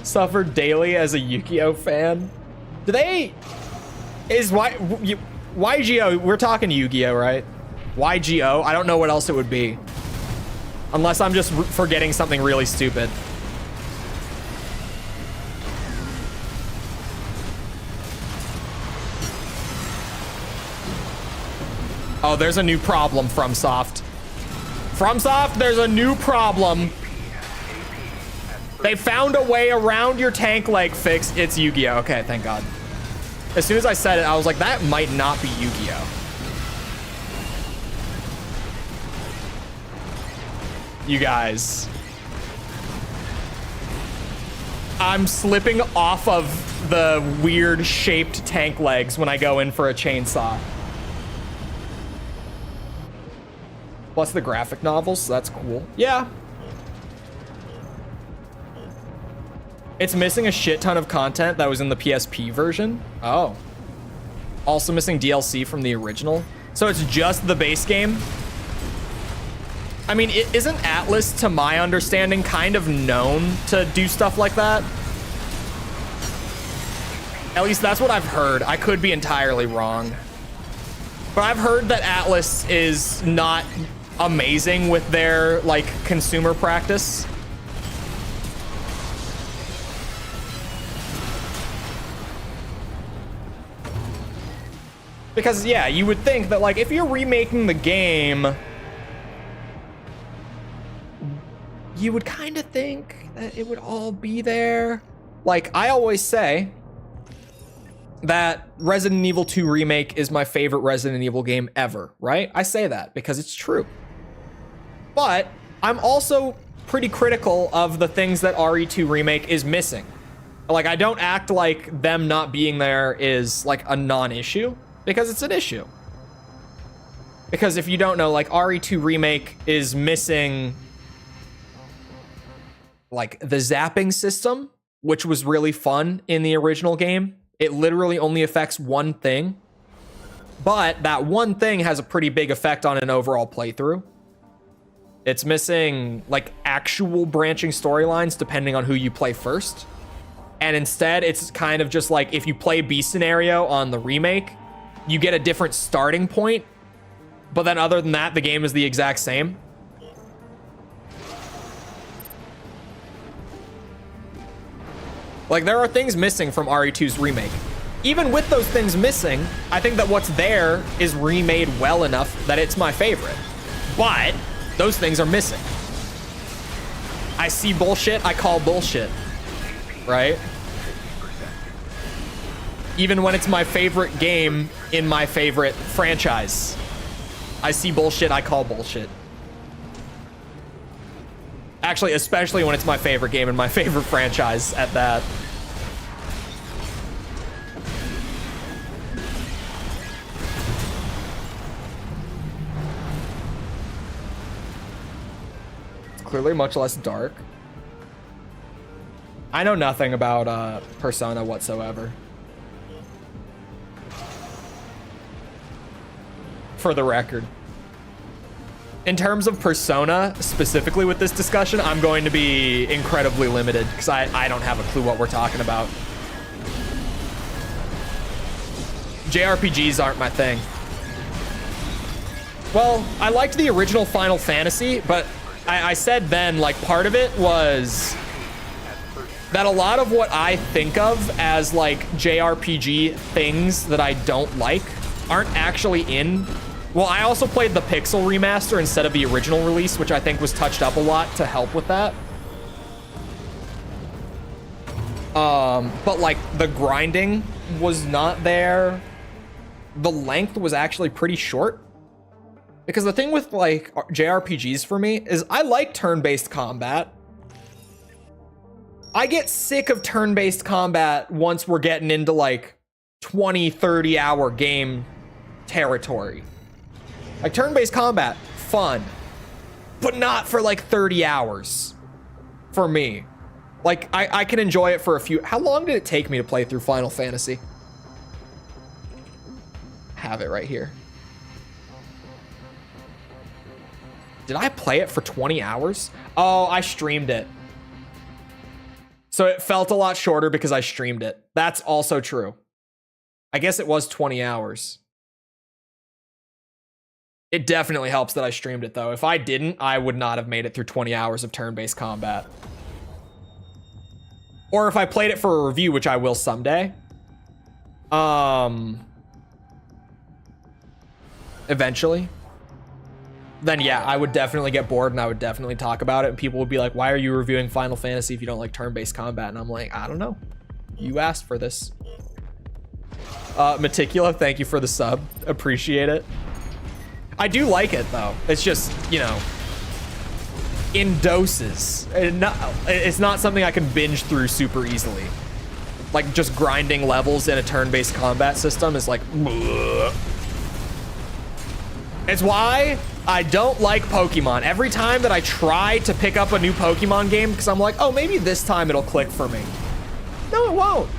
Suffered daily as a Yu-Gi-Oh fan. Do they... Is YGO... We're talking Yu-Gi-Oh, right? YGO? I don't know what else it would be. Unless I'm just forgetting something really stupid. Oh, there's a new problem, FromSoft. FromSoft, there's a new problem. They found a way around your tank leg fix. It's Yu-Gi-Oh. Okay, thank God. As soon as I said it, I was like, that might not be Yu-Gi-Oh. You guys. I'm slipping off of the weird shaped tank legs when I go in for a chainsaw. Plus the graphic novels, so that's cool. Yeah. It's missing a shit ton of content that was in the PSP version. Oh. Also missing DLC from the original. So it's just the base game. I mean, isn't Atlas, to my understanding, kind of known to do stuff like that? At least that's what I've heard. I could be entirely wrong. But I've heard that Atlas is not amazing with their, like, consumer practice. Because, yeah, you would think that, like, if you're remaking the game, you would kind of think that it would all be there. Like, I always say that Resident Evil 2 Remake is my favorite Resident Evil game ever, right? I say that because it's true. But I'm also pretty critical of the things that RE2 Remake is missing. Like, I don't act like them not being there is, like, a non-issue. Because it's an issue. Because if you don't know, like, RE2 Remake is missing, like, the zapping system, which was really fun in the original game. It literally only affects one thing. But that one thing has a pretty big effect on an overall playthrough. It's missing, like, actual branching storylines depending on who you play first. And instead, it's kind of just like, if you play B scenario on the remake, you get a different starting point, but then other than that, the game is the exact same. Like, there are things missing from RE2's remake. Even with those things missing, I think that what's there is remade well enough that it's my favorite. But those things are missing. I see bullshit, I call bullshit, right? Even when it's my favorite game in my favorite franchise. I see bullshit, I call bullshit. Actually, especially when it's my favorite game in my favorite franchise at that. It's clearly much less dark. I know nothing about Persona whatsoever. For the record. In terms of Persona, specifically with this discussion, I'm going to be incredibly limited because I don't have a clue what we're talking about. JRPGs aren't my thing. Well, I liked the original Final Fantasy, but I said then, like, part of it was that a lot of what I think of as, like, JRPG things that I don't like aren't actually in. Well, I also played the Pixel remaster instead of the original release, which I think was touched up a lot to help with that. But, like, the grinding was not there. The length was actually pretty short. Because the thing with, like, JRPGs for me is I like turn-based combat. I get sick of turn-based combat once we're getting into, like, 20, 30-hour game territory. Like, turn-based combat, fun, but not for like 30 hours for me. Like, I can enjoy it for a few. How long did it take me to play through Final Fantasy? Have it right here. Did I play it for 20 hours? Oh, I streamed it. So it felt a lot shorter because I streamed it. That's also true. I guess it was 20 hours. It definitely helps that I streamed it, though. If I didn't, I would not have made it through 20 hours of turn-based combat. Or if I played it for a review, which I will someday. Eventually. then yeah, I would definitely get bored and I would definitely talk about it. And people would be like, why are you reviewing Final Fantasy if you don't like turn-based combat? And I'm like, I don't know. You asked for this. Meticula, thank you for the sub. Appreciate it. I do like it though. It's just, you know, in doses. It's not something I can binge through super easily. Like just grinding levels in a turn-based combat system is like, bleh. It's why I don't like Pokemon. Every time that I try to pick up a new Pokemon game, because I'm like, oh, maybe this time it'll click for me. No, it won't.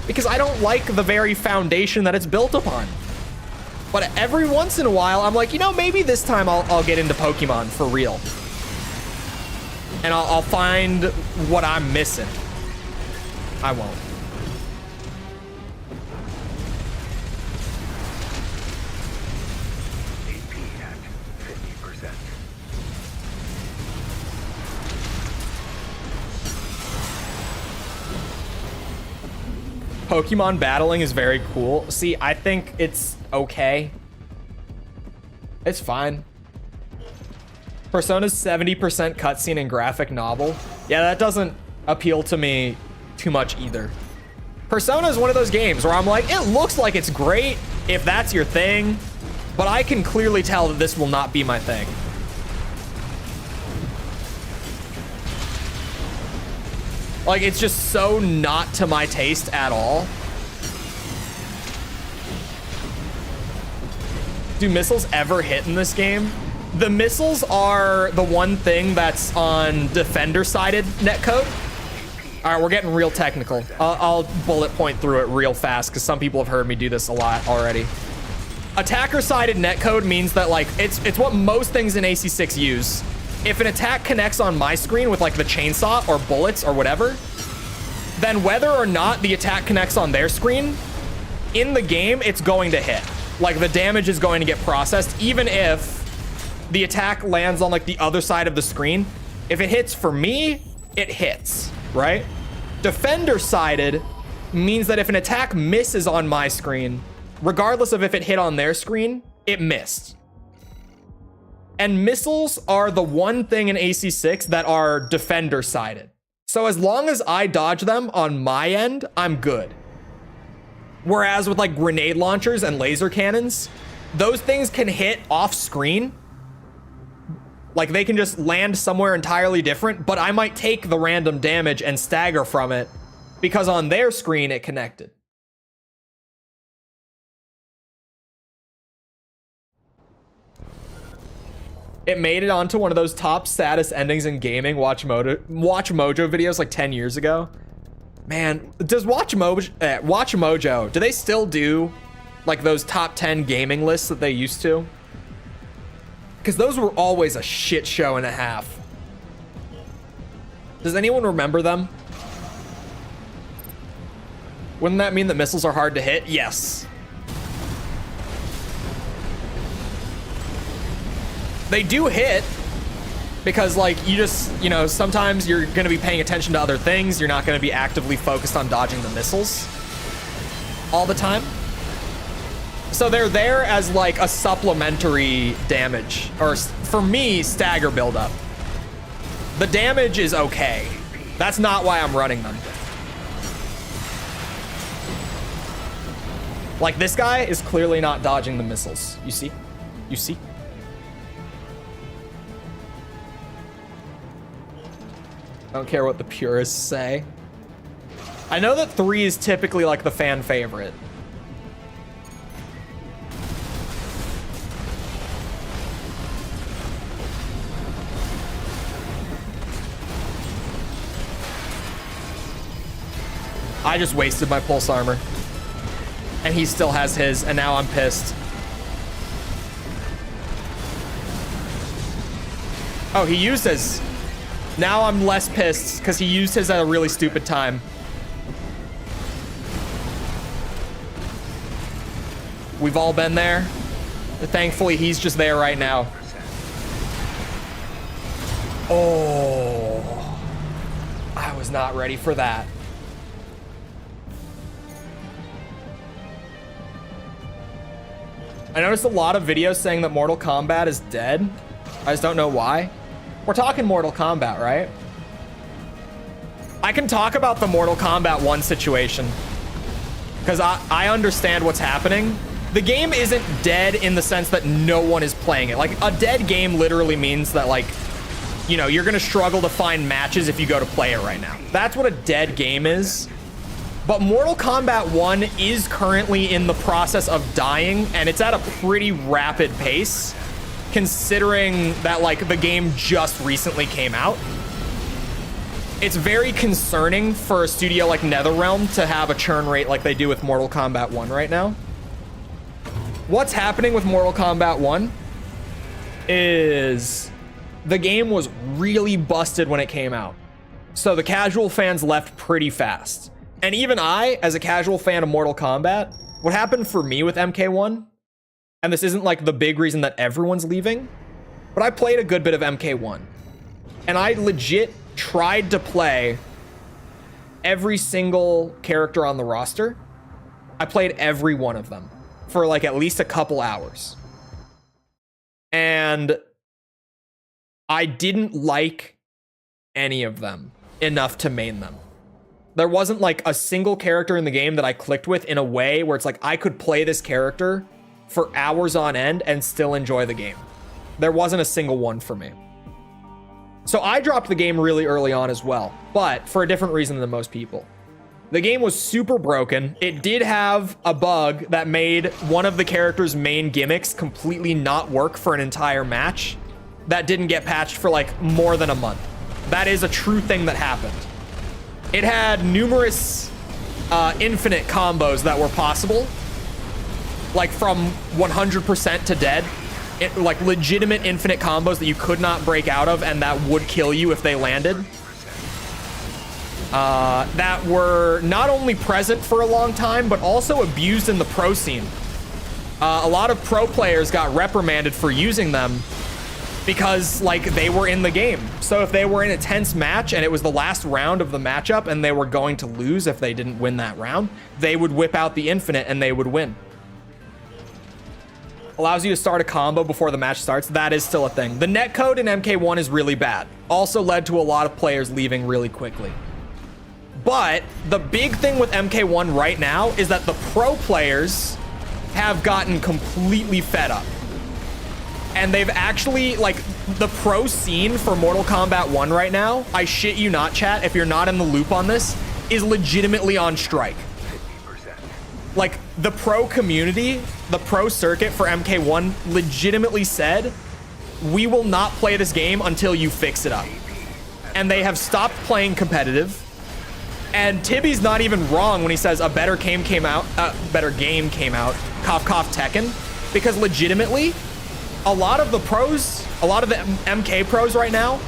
Because I don't like the very foundation that it's built upon. But every once in a while, I'm like, you know, maybe this time I'll get into Pokemon for real. And I'll find what I'm missing. I won't. AP at 50%. Pokemon battling is very cool. See, I think it's okay. It's fine. Persona's 70% cutscene and graphic novel. Yeah, that doesn't appeal to me too much either. Persona is one of those games where I'm like, it looks like it's great if that's your thing, but I can clearly tell that this will not be my thing. Like, it's just so not to my taste at all. Do missiles ever hit in this game? The missiles are the one thing that's on defender-sided netcode. All right, we're getting real technical. I'll bullet point through it real fast because some people have heard me do this a lot already. Attacker-sided netcode means that, like, it's what most things in AC6 use. If an attack connects on my screen with like the chainsaw or bullets or whatever, then whether or not the attack connects on their screen, in the game, it's going to hit. Like the damage is going to get processed, even if the attack lands on like the other side of the screen. If it hits for me, it hits, right? Defender-sided means that if an attack misses on my screen, regardless of if it hit on their screen, it missed. And missiles are the one thing in AC6 that are defender-sided. So as long as I dodge them on my end, I'm good. Whereas with like grenade launchers and laser cannons, those things can hit off screen. Like they can just land somewhere entirely different, but I might take the random damage and stagger from it because on their screen it connected. It made it onto one of those top saddest endings in gaming Watch Mojo videos like 10 years ago. Man, does Watch Mojo, do they still do like those top 10 gaming lists that they used to? Because those were always a shit show and a half. Does anyone remember them? Wouldn't that mean that missiles are hard to hit? Yes. They do hit because like you just, you know, sometimes you're going to be paying attention to other things. You're not going to be actively focused on dodging the missiles all the time. So they're there as like a supplementary damage, or for me, stagger buildup. The damage is okay. That's not why I'm running them. Like this guy is clearly not dodging the missiles. You see? You see? I don't care what the purists say. I know that 3 is typically like the fan favorite. I just wasted my pulse armor. And he still has his, and now I'm pissed. Oh, he used his. Now I'm less pissed because he used his at a really stupid time. We've all been there. But thankfully, he's just there right now. Oh, I was not ready for that. I noticed a lot of videos saying that Mortal Kombat is dead. I just don't know why. We're talking Mortal Kombat, right? I can talk about the Mortal Kombat 1 situation because I understand what's happening. The game isn't dead in the sense that no one is playing it. Like, a dead game literally means that, like, you know, you're gonna struggle to find matches if you go to play it right now. That's what a dead game is. But Mortal Kombat 1 is currently in the process of dying, and it's at a pretty rapid pace, considering that, like, the game just recently came out. It's very concerning for a studio like NetherRealm to have a churn rate like they do with Mortal Kombat 1 right now. What's happening with Mortal Kombat 1 is the game was really busted when it came out. So the casual fans left pretty fast. And even I, as a casual fan of Mortal Kombat, what happened for me with MK1, and this isn't like the big reason that everyone's leaving, but I played a good bit of MK1. And I legit tried to play every single character on the roster. I played every one of them for like at least a couple hours. And I didn't like any of them enough to main them. There wasn't like a single character in the game that I clicked with in a way where it's like I could play this character for hours on end and still enjoy the game. There wasn't a single one for me. So I dropped the game really early on as well, but for a different reason than most people. The game was super broken. It did have a bug that made one of the character's main gimmicks completely not work for an entire match. That didn't get patched for like more than a month. That is a true thing that happened. It had numerous infinite combos that were possible, like from 100% to dead. Like legitimate infinite combos that you could not break out of and that would kill you if they landed. That were not only present for a long time, but also abused in the pro scene. A lot of pro players got reprimanded for using them because like they were in the game. So if they were in a tense match and it was the last round of the matchup and they were going to lose if they didn't win that round, they would whip out the infinite and they would win. Allows you to start a combo before the match starts. That is still a thing. The netcode in MK1 is really bad. Also led to a lot of players leaving really quickly. But the big thing with MK1 right now is that the pro players have gotten completely fed up. And they've actually, like, the pro scene for Mortal Kombat 1 right now, I shit you not, chat, if you're not in the loop on this, is legitimately on strike. 50%. Like, the pro community, the pro circuit for MK1 legitimately said, we will not play this game until you fix it up. And they have stopped playing competitive. And Tibby's not even wrong when he says a better game came out, cough cough Tekken, because legitimately, a lot of the pros, a lot of the MK pros right now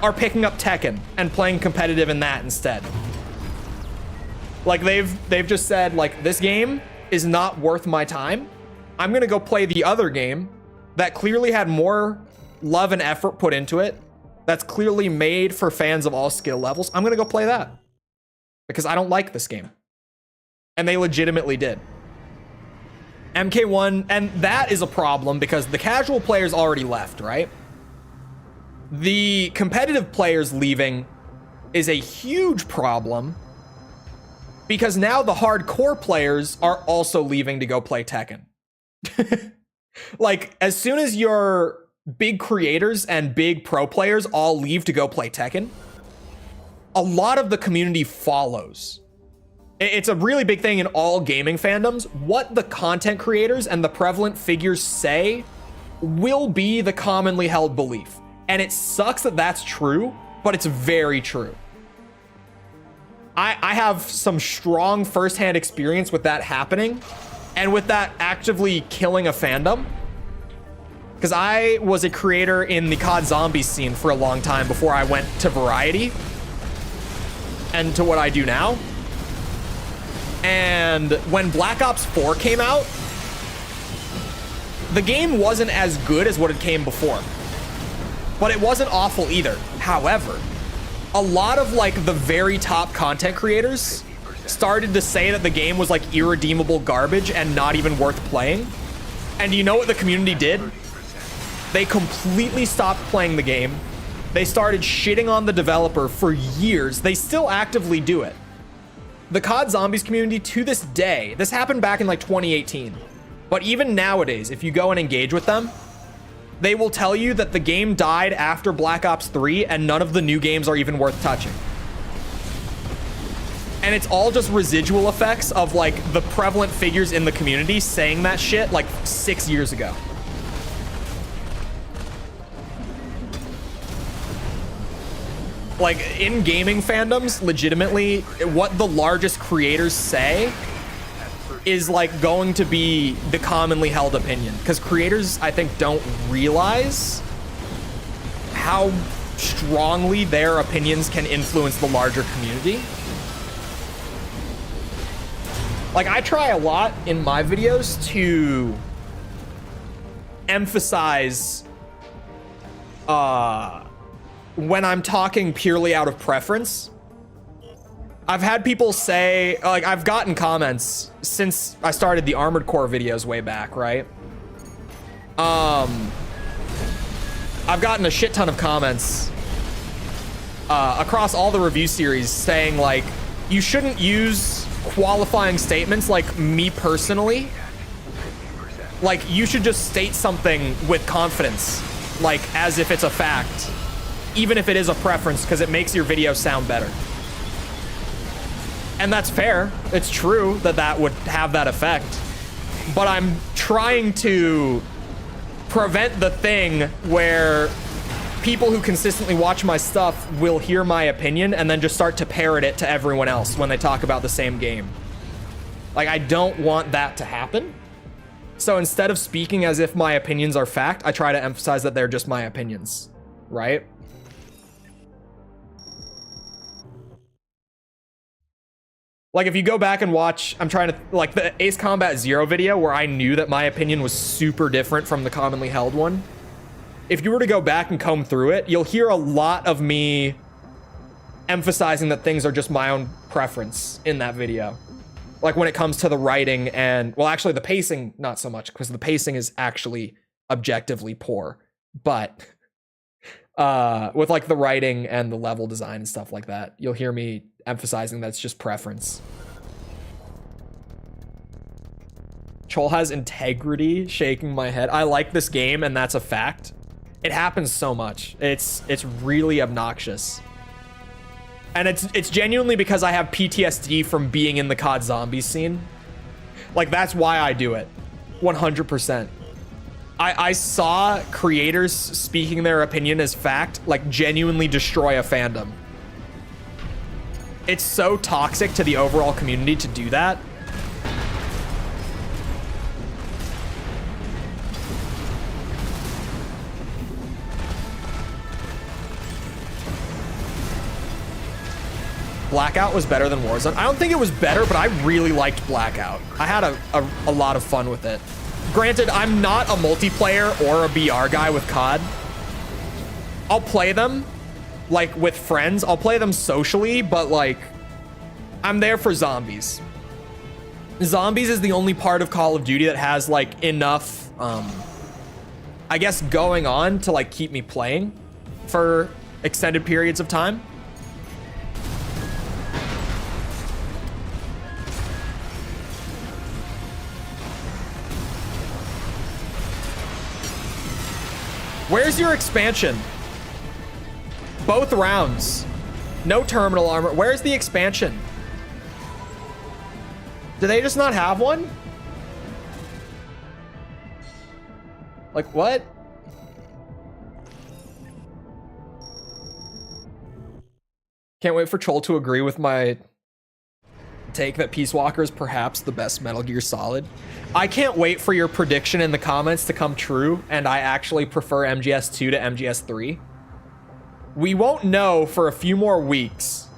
are picking up Tekken and playing competitive in that instead. Like they've just said, like, this game is not worth my time. I'm gonna go play the other game that clearly had more love and effort put into it. That's clearly made for fans of all skill levels. I'm gonna go play that because I don't like this game. And they legitimately did. MK1, and that is a problem because the casual players already left, right? The competitive players leaving is a huge problem because now the hardcore players are also leaving to go play Tekken. Like, as soon as your big creators and big pro players all leave to go play Tekken, a lot of the community follows. It's a really big thing in all gaming fandoms. What the content creators and the prevalent figures say will be the commonly held belief. And it sucks that that's true, but it's very true. I have some strong firsthand experience with that happening and with that actively killing a fandom. Because I was a creator in the COD Zombies scene for a long time before I went to Variety and to what I do now. And when Black Ops 4 came out, the game wasn't as good as what it came before, but it wasn't awful either. However, a lot of like the very top content creators started to say that the game was like irredeemable garbage and not even worth playing. And you know what the community did? They completely stopped playing the game. They started shitting on the developer for years. They still actively do it. The COD Zombies community to this day, this happened back in like 2018. But even nowadays, if you go and engage with them, they will tell you that the game died after Black Ops 3 and none of the new games are even worth touching. And it's all just residual effects of like the prevalent figures in the community saying that shit like 6 years ago. Like in gaming fandoms, legitimately, what the largest creators say is like going to be the commonly held opinion, because creators, I think, don't realize how strongly their opinions can influence the larger community. Like, I try a lot in my videos to emphasize when I'm talking purely out of preference. I've had people say, like, I've gotten comments since I started the Armored Core videos way back, right? I've gotten a shit ton of comments across all the review series saying, like, you shouldn't use qualifying statements like me personally. Like, you should just state something with confidence, like as if it's a fact, even if it is a preference, because it makes your video sound better. And that's fair. It's true that that would have that effect. But I'm trying to prevent the thing where people who consistently watch my stuff will hear my opinion and then just start to parrot it to everyone else when they talk about the same game. Like, I don't want that to happen. So instead of speaking as if my opinions are fact, I try to emphasize that they're just my opinions, right? Like, if you go back and watch, I'm trying to, like, the Ace Combat Zero video where I knew that my opinion was super different from the commonly held one. If you were to go back and comb through it, you'll hear a lot of me emphasizing that things are just my own preference in that video. Like, when it comes to the writing and, well, actually the pacing, not so much, because the pacing is actually objectively poor. But with, like, the writing and the level design and stuff like that, you'll hear me emphasizing that's just preference. Chole has integrity, shaking my head. I like this game, and that's a fact. It happens so much. It's really obnoxious. And it's genuinely because I have PTSD from being in the COD Zombies scene. Like, that's why I do it. 100%. I saw creators speaking their opinion as fact, like, genuinely destroy a fandom. It's so toxic to the overall community to do that. Blackout was better than Warzone. I don't think it was better, but I really liked Blackout. I had a lot of fun with it. Granted, I'm not a multiplayer or a BR guy with COD. I'll play them, like, with friends. I'll play them socially, but, like, I'm there for zombies. Zombies is the only part of Call of Duty that has, like, enough, I guess, going on to, like, keep me playing for extended periods of time. Where's your expansion? Both rounds. No terminal armor. Where's the expansion? Do they just not have one? Like, what? Can't wait for Chole to agree with my take that Peace Walker is perhaps the best Metal Gear Solid. I can't wait for your prediction in the comments to come true, and I actually prefer MGS2 to MGS3. We won't know for a few more weeks,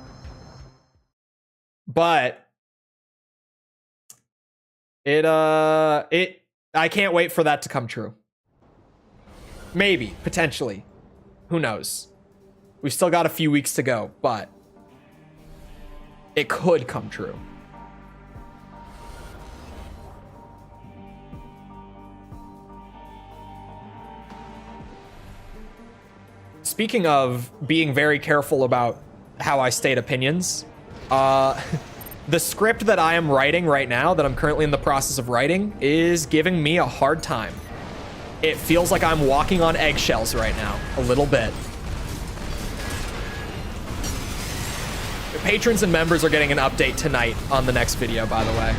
but I can't wait for that to come true. Maybe, potentially. Who knows? We've still got a few weeks to go, but it could come true. speaking of being very careful about how I state opinions, the script that I am writing right now, that I'm currently in the process of writing, is giving me a hard time. It feels like I'm walking on eggshells right now, a little bit. The patrons and members are getting an update tonight on the next video, by the way.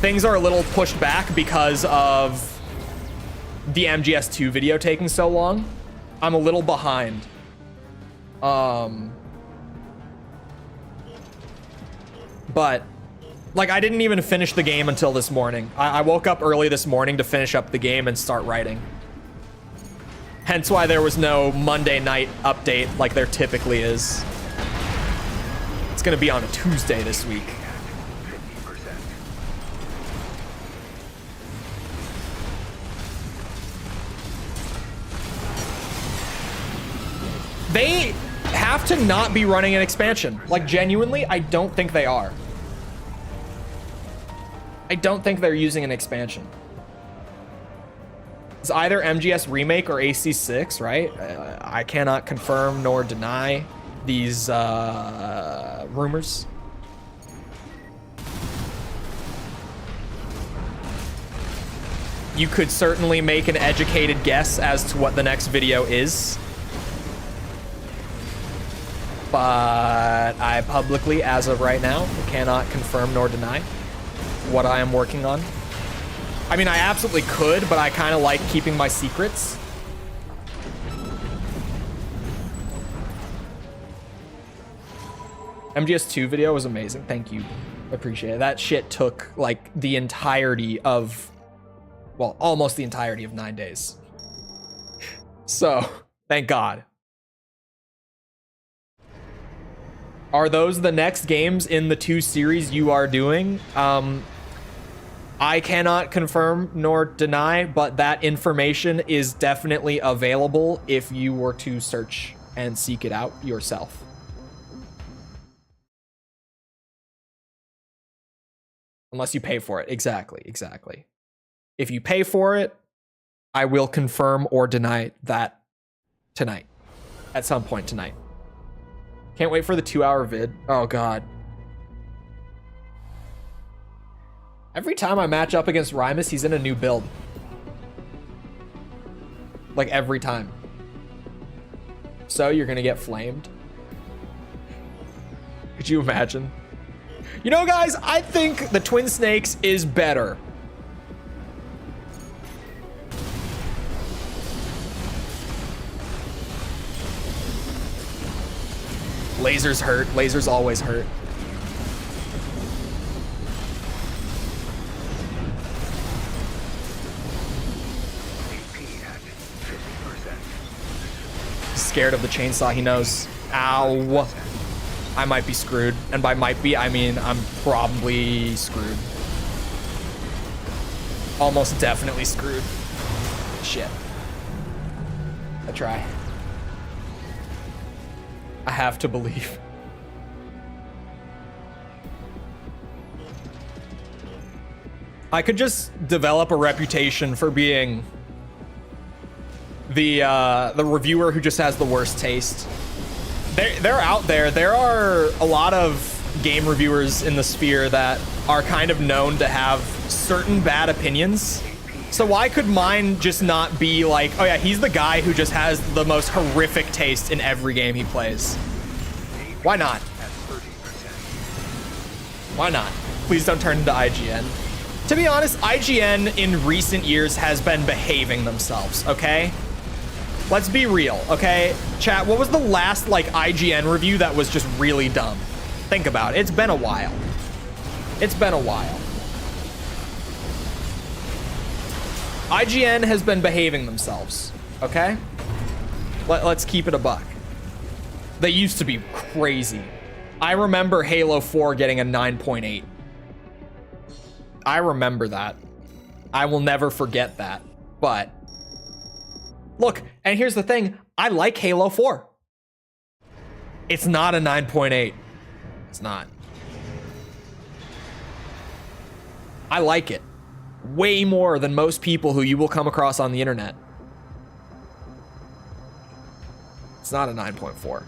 Things are a little pushed back because of the MGS2 video taking so long. I'm a little behind. But like, I didn't even finish the game until this morning. I woke up early this morning to finish up the game and start writing. Hence why there was no Monday night update like there typically is. It's gonna be on a Tuesday this week. 50%. They have to not be running an expansion. Like, genuinely, I don't think they are. I don't think they're using an expansion. It's either MGS Remake or AC6, right? I cannot confirm nor deny these rumors. You could certainly make an educated guess as to what the next video is. But I publicly, as of right now, cannot confirm nor deny what I am working on. I mean, I absolutely could, but I kind of like keeping my secrets. MGS2 video was amazing. Thank you. I appreciate it. That shit took like the entirety of, well, almost the entirety of 9 days. So, thank God. Are those the next games in the 2 series you are doing? I cannot confirm nor deny, but that information is definitely available if you were to search and seek it out yourself. Unless you pay for it. Exactly, exactly. If you pay for it, I will confirm or deny that tonight. At some point tonight. Can't wait for the 2-hour vid. Oh, God. Every time I match up against Rymus, he's in a new build. Like, every time. So, you're gonna get flamed. Could you imagine? You know, guys, I think the Twin Snakes is better. Lasers hurt. Lasers always hurt. AP at 50%. Scared of the chainsaw, he knows. Ow. I might be screwed. And by might be, I mean I'm probably screwed. Almost definitely screwed. Shit. I try. I have to believe. I could just develop a reputation for being the reviewer who just has the worst taste. They're out there. There are a lot of game reviewers in the sphere that are kind of known to have certain bad opinions. So why could mine just not be like, oh yeah, he's the guy who just has the most horrific taste in every game he plays? Why not? At 30%. Why not? Please don't turn into IGN. To be honest, IGN in recent years has been behaving themselves, okay? Let's be real, okay? Chat, what was the last like IGN review that was just really dumb? Think about it. It's been a while. It's been a while. IGN has been behaving themselves, okay? Let's keep it a buck. They used to be crazy. I remember Halo 4 getting a 9.8. I remember that. I will never forget that. But look, and here's the thing. I like Halo 4. It's not a 9.8. It's not. I like it way more than most people who you will come across on the internet. It's not a 9.4.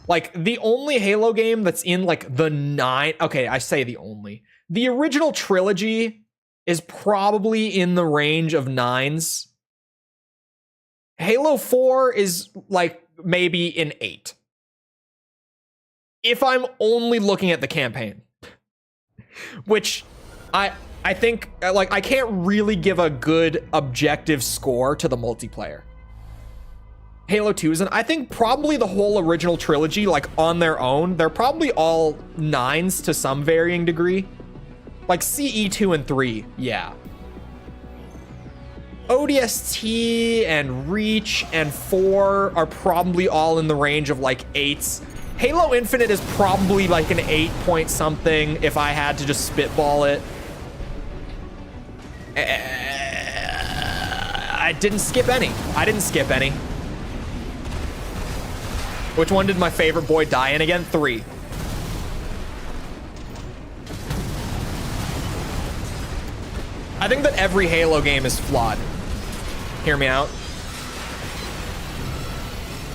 Like, the only Halo game that's in, like, the 9... Okay, I say the only. The original trilogy is probably in the range of 9s. Halo 4 is, like, maybe an 8. If I'm only looking at the campaign. Which, I think, like, I can't really give a good objective score to the multiplayer. Halo 2 is, I think probably the whole original trilogy, like, on their own, they're probably all 9s to some varying degree. Like, CE 2 and 3, yeah. ODST and Reach and 4 are probably all in the range of, like, 8s. Halo Infinite is probably, like, an 8 point something if I had to just spitball it. I didn't skip any. Which one did my favorite boy die in again? 3. I think that every Halo game is flawed. Hear me out.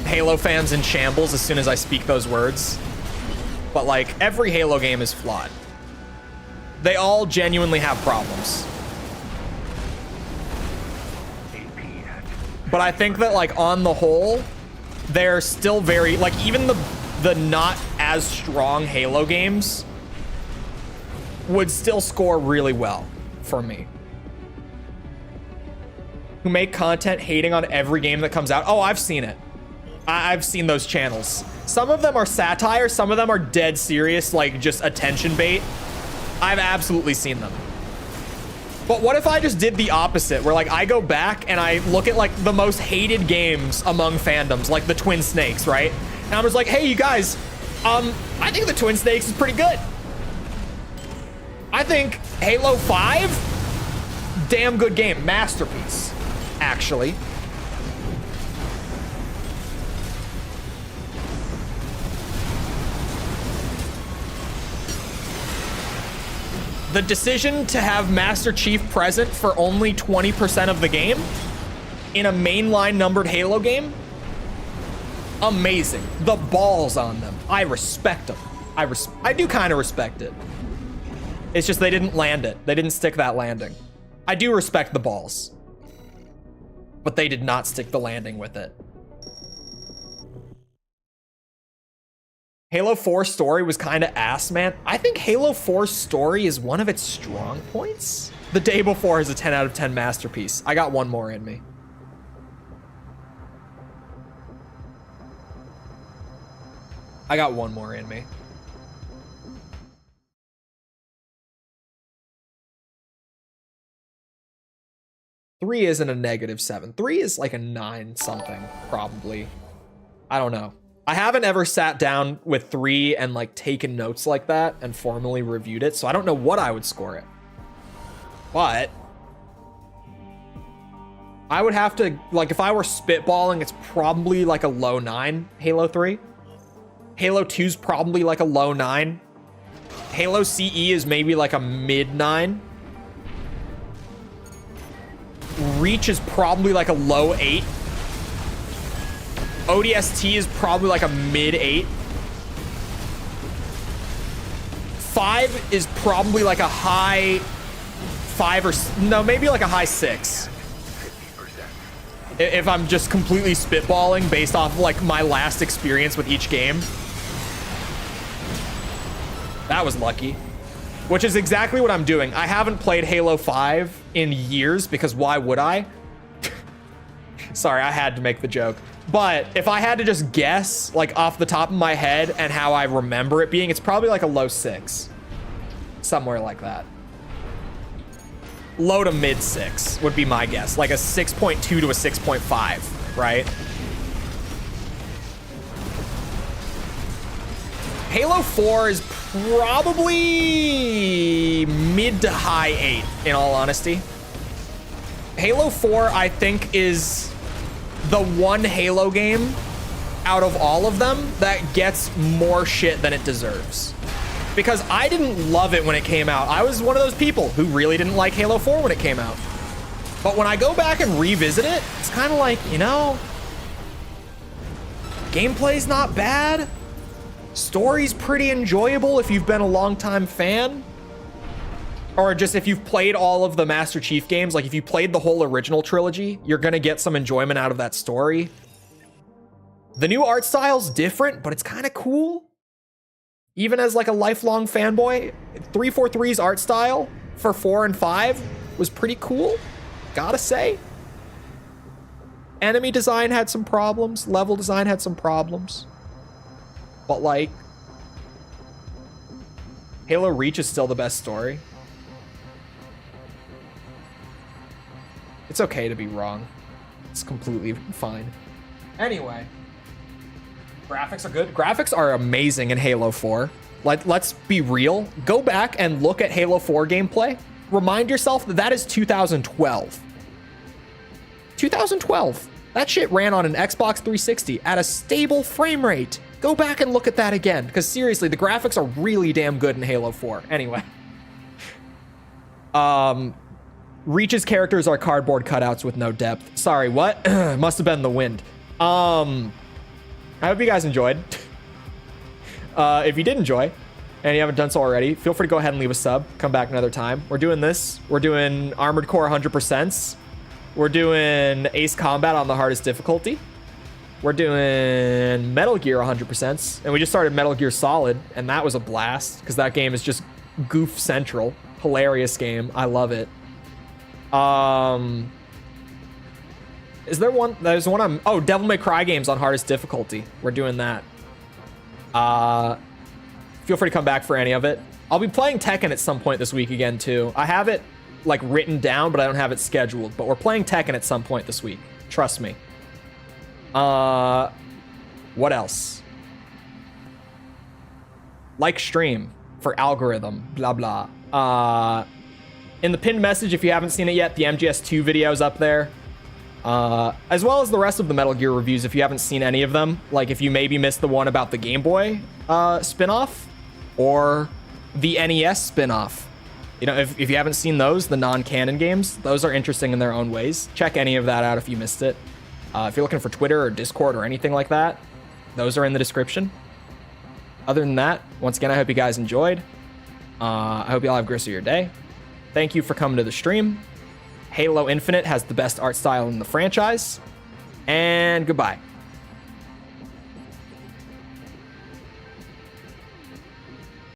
Halo fans in shambles as soon as I speak those words. But, like, every Halo game is flawed. They all genuinely have problems. But I think that, like, on the whole, they're still very, like, even the not as strong Halo games would still score really well for me. Who make content hating on every game that comes out. Oh, I've seen it. I've seen those channels. Some of them are satire, some of them are dead serious, like, just attention bait. I've absolutely seen them. But what if I just did the opposite, where, like, I go back and I look at, like, the most hated games among fandoms, like the Twin Snakes, right? And I'm just like, hey, you guys, I think the Twin Snakes is pretty good. I think Halo 5, damn good game, masterpiece, actually. The decision to have Master Chief present for only 20% of the game in a mainline numbered Halo game, amazing. The balls on them. I respect them. I do kind of respect it. It's just they didn't land it. They didn't stick that landing. I do respect the balls, but they did not stick the landing with it. Halo 4 story was kind of ass, man. I think Halo 4's story is one of its strong points. The Day Before is a 10 out of 10 masterpiece. I got one more in me. I got one more in me. Three isn't a -7. 3 is like a 9 something, probably. I don't know. I haven't ever sat down with 3 and, like, taken notes like that and formally reviewed it, so I don't know what I would score it. But I would have to, like, if I were spitballing, it's probably like a low 9, Halo 3. Halo 2's probably like a low 9. Halo CE is maybe like a mid 9. Reach is probably like a low 8. ODST is probably like a mid 8. 5 is probably like a high 5 or no, maybe like a high 6. If I'm just completely spitballing based off of, like, my last experience with each game. That was lucky. Which is exactly what I'm doing. I haven't played Halo 5 in years because why would I? Sorry, I had to make the joke. But if I had to just guess, like, off the top of my head and how I remember it being, it's probably like a low 6. Somewhere like that. Low to mid 6 would be my guess. Like a 6.2 to a 6.5, right? Halo 4 is probably mid to high 8, in all honesty. Halo 4, I think, is the one Halo game out of all of them that gets more shit than it deserves. Because I didn't love it when it came out. I was one of those people who really didn't like Halo 4 when it came out. But when I go back and revisit it, it's kind of like, you know, Gameplay's not bad. Story's pretty enjoyable if you've been a longtime fan. Or just if you've played all of the Master Chief games, like if you played the whole original trilogy, you're gonna get some enjoyment out of that story. The new art style's different, but it's kind of cool. Even as like a lifelong fanboy, 343's art style for 4 and 5 was pretty cool, gotta say. Enemy design had some problems, level design had some problems. But like, Halo Reach is still the best story. It's okay to be wrong. It's completely fine. Anyway, graphics are good. Graphics are amazing in Halo 4. Let's be real. Go back and look at Halo 4 gameplay. Remind yourself that that is 2012. 2012. That shit ran on an Xbox 360 at a stable frame rate. Go back and look at that again, because seriously, the graphics are really damn good in Halo 4. Anyway. Reach's characters are cardboard cutouts with no depth. Sorry, what? Must have been the wind. I hope you guys enjoyed. If you did enjoy, and you haven't done so already, feel free to go ahead and leave a sub. Come back another time. We're doing this. We're doing Armored Core 100%. We're doing Ace Combat on the hardest difficulty. We're doing Metal Gear 100%. And we just started Metal Gear Solid, and that was a blast, because that game is just goof central. Hilarious game. I love it. Is there one? There's one on... Oh, Devil May Cry games on hardest difficulty. We're doing that. Feel free to come back for any of it. I'll be playing Tekken at some point this week again, too. I have it, like, written down, but I don't have it scheduled. But we're playing Tekken at some point this week. Trust me. What else? Like stream for algorithm. Blah, blah. In the pinned message, if you haven't seen it yet, the MGS2 video is up there. As well as the rest of the Metal Gear reviews, if you haven't seen any of them. Like, if you maybe missed the one about the Game Boy spin-off, or the NES spin-off. You know, if you haven't seen those, the non-canon games, those are interesting in their own ways. Check any of that out if you missed it. If you're looking for Twitter or Discord or anything like that, those are in the description. Other than that, once again, I hope you guys enjoyed. I hope you all have a great rest of your day. Thank you for coming to the stream. Halo Infinite has the best art style in the franchise. And goodbye.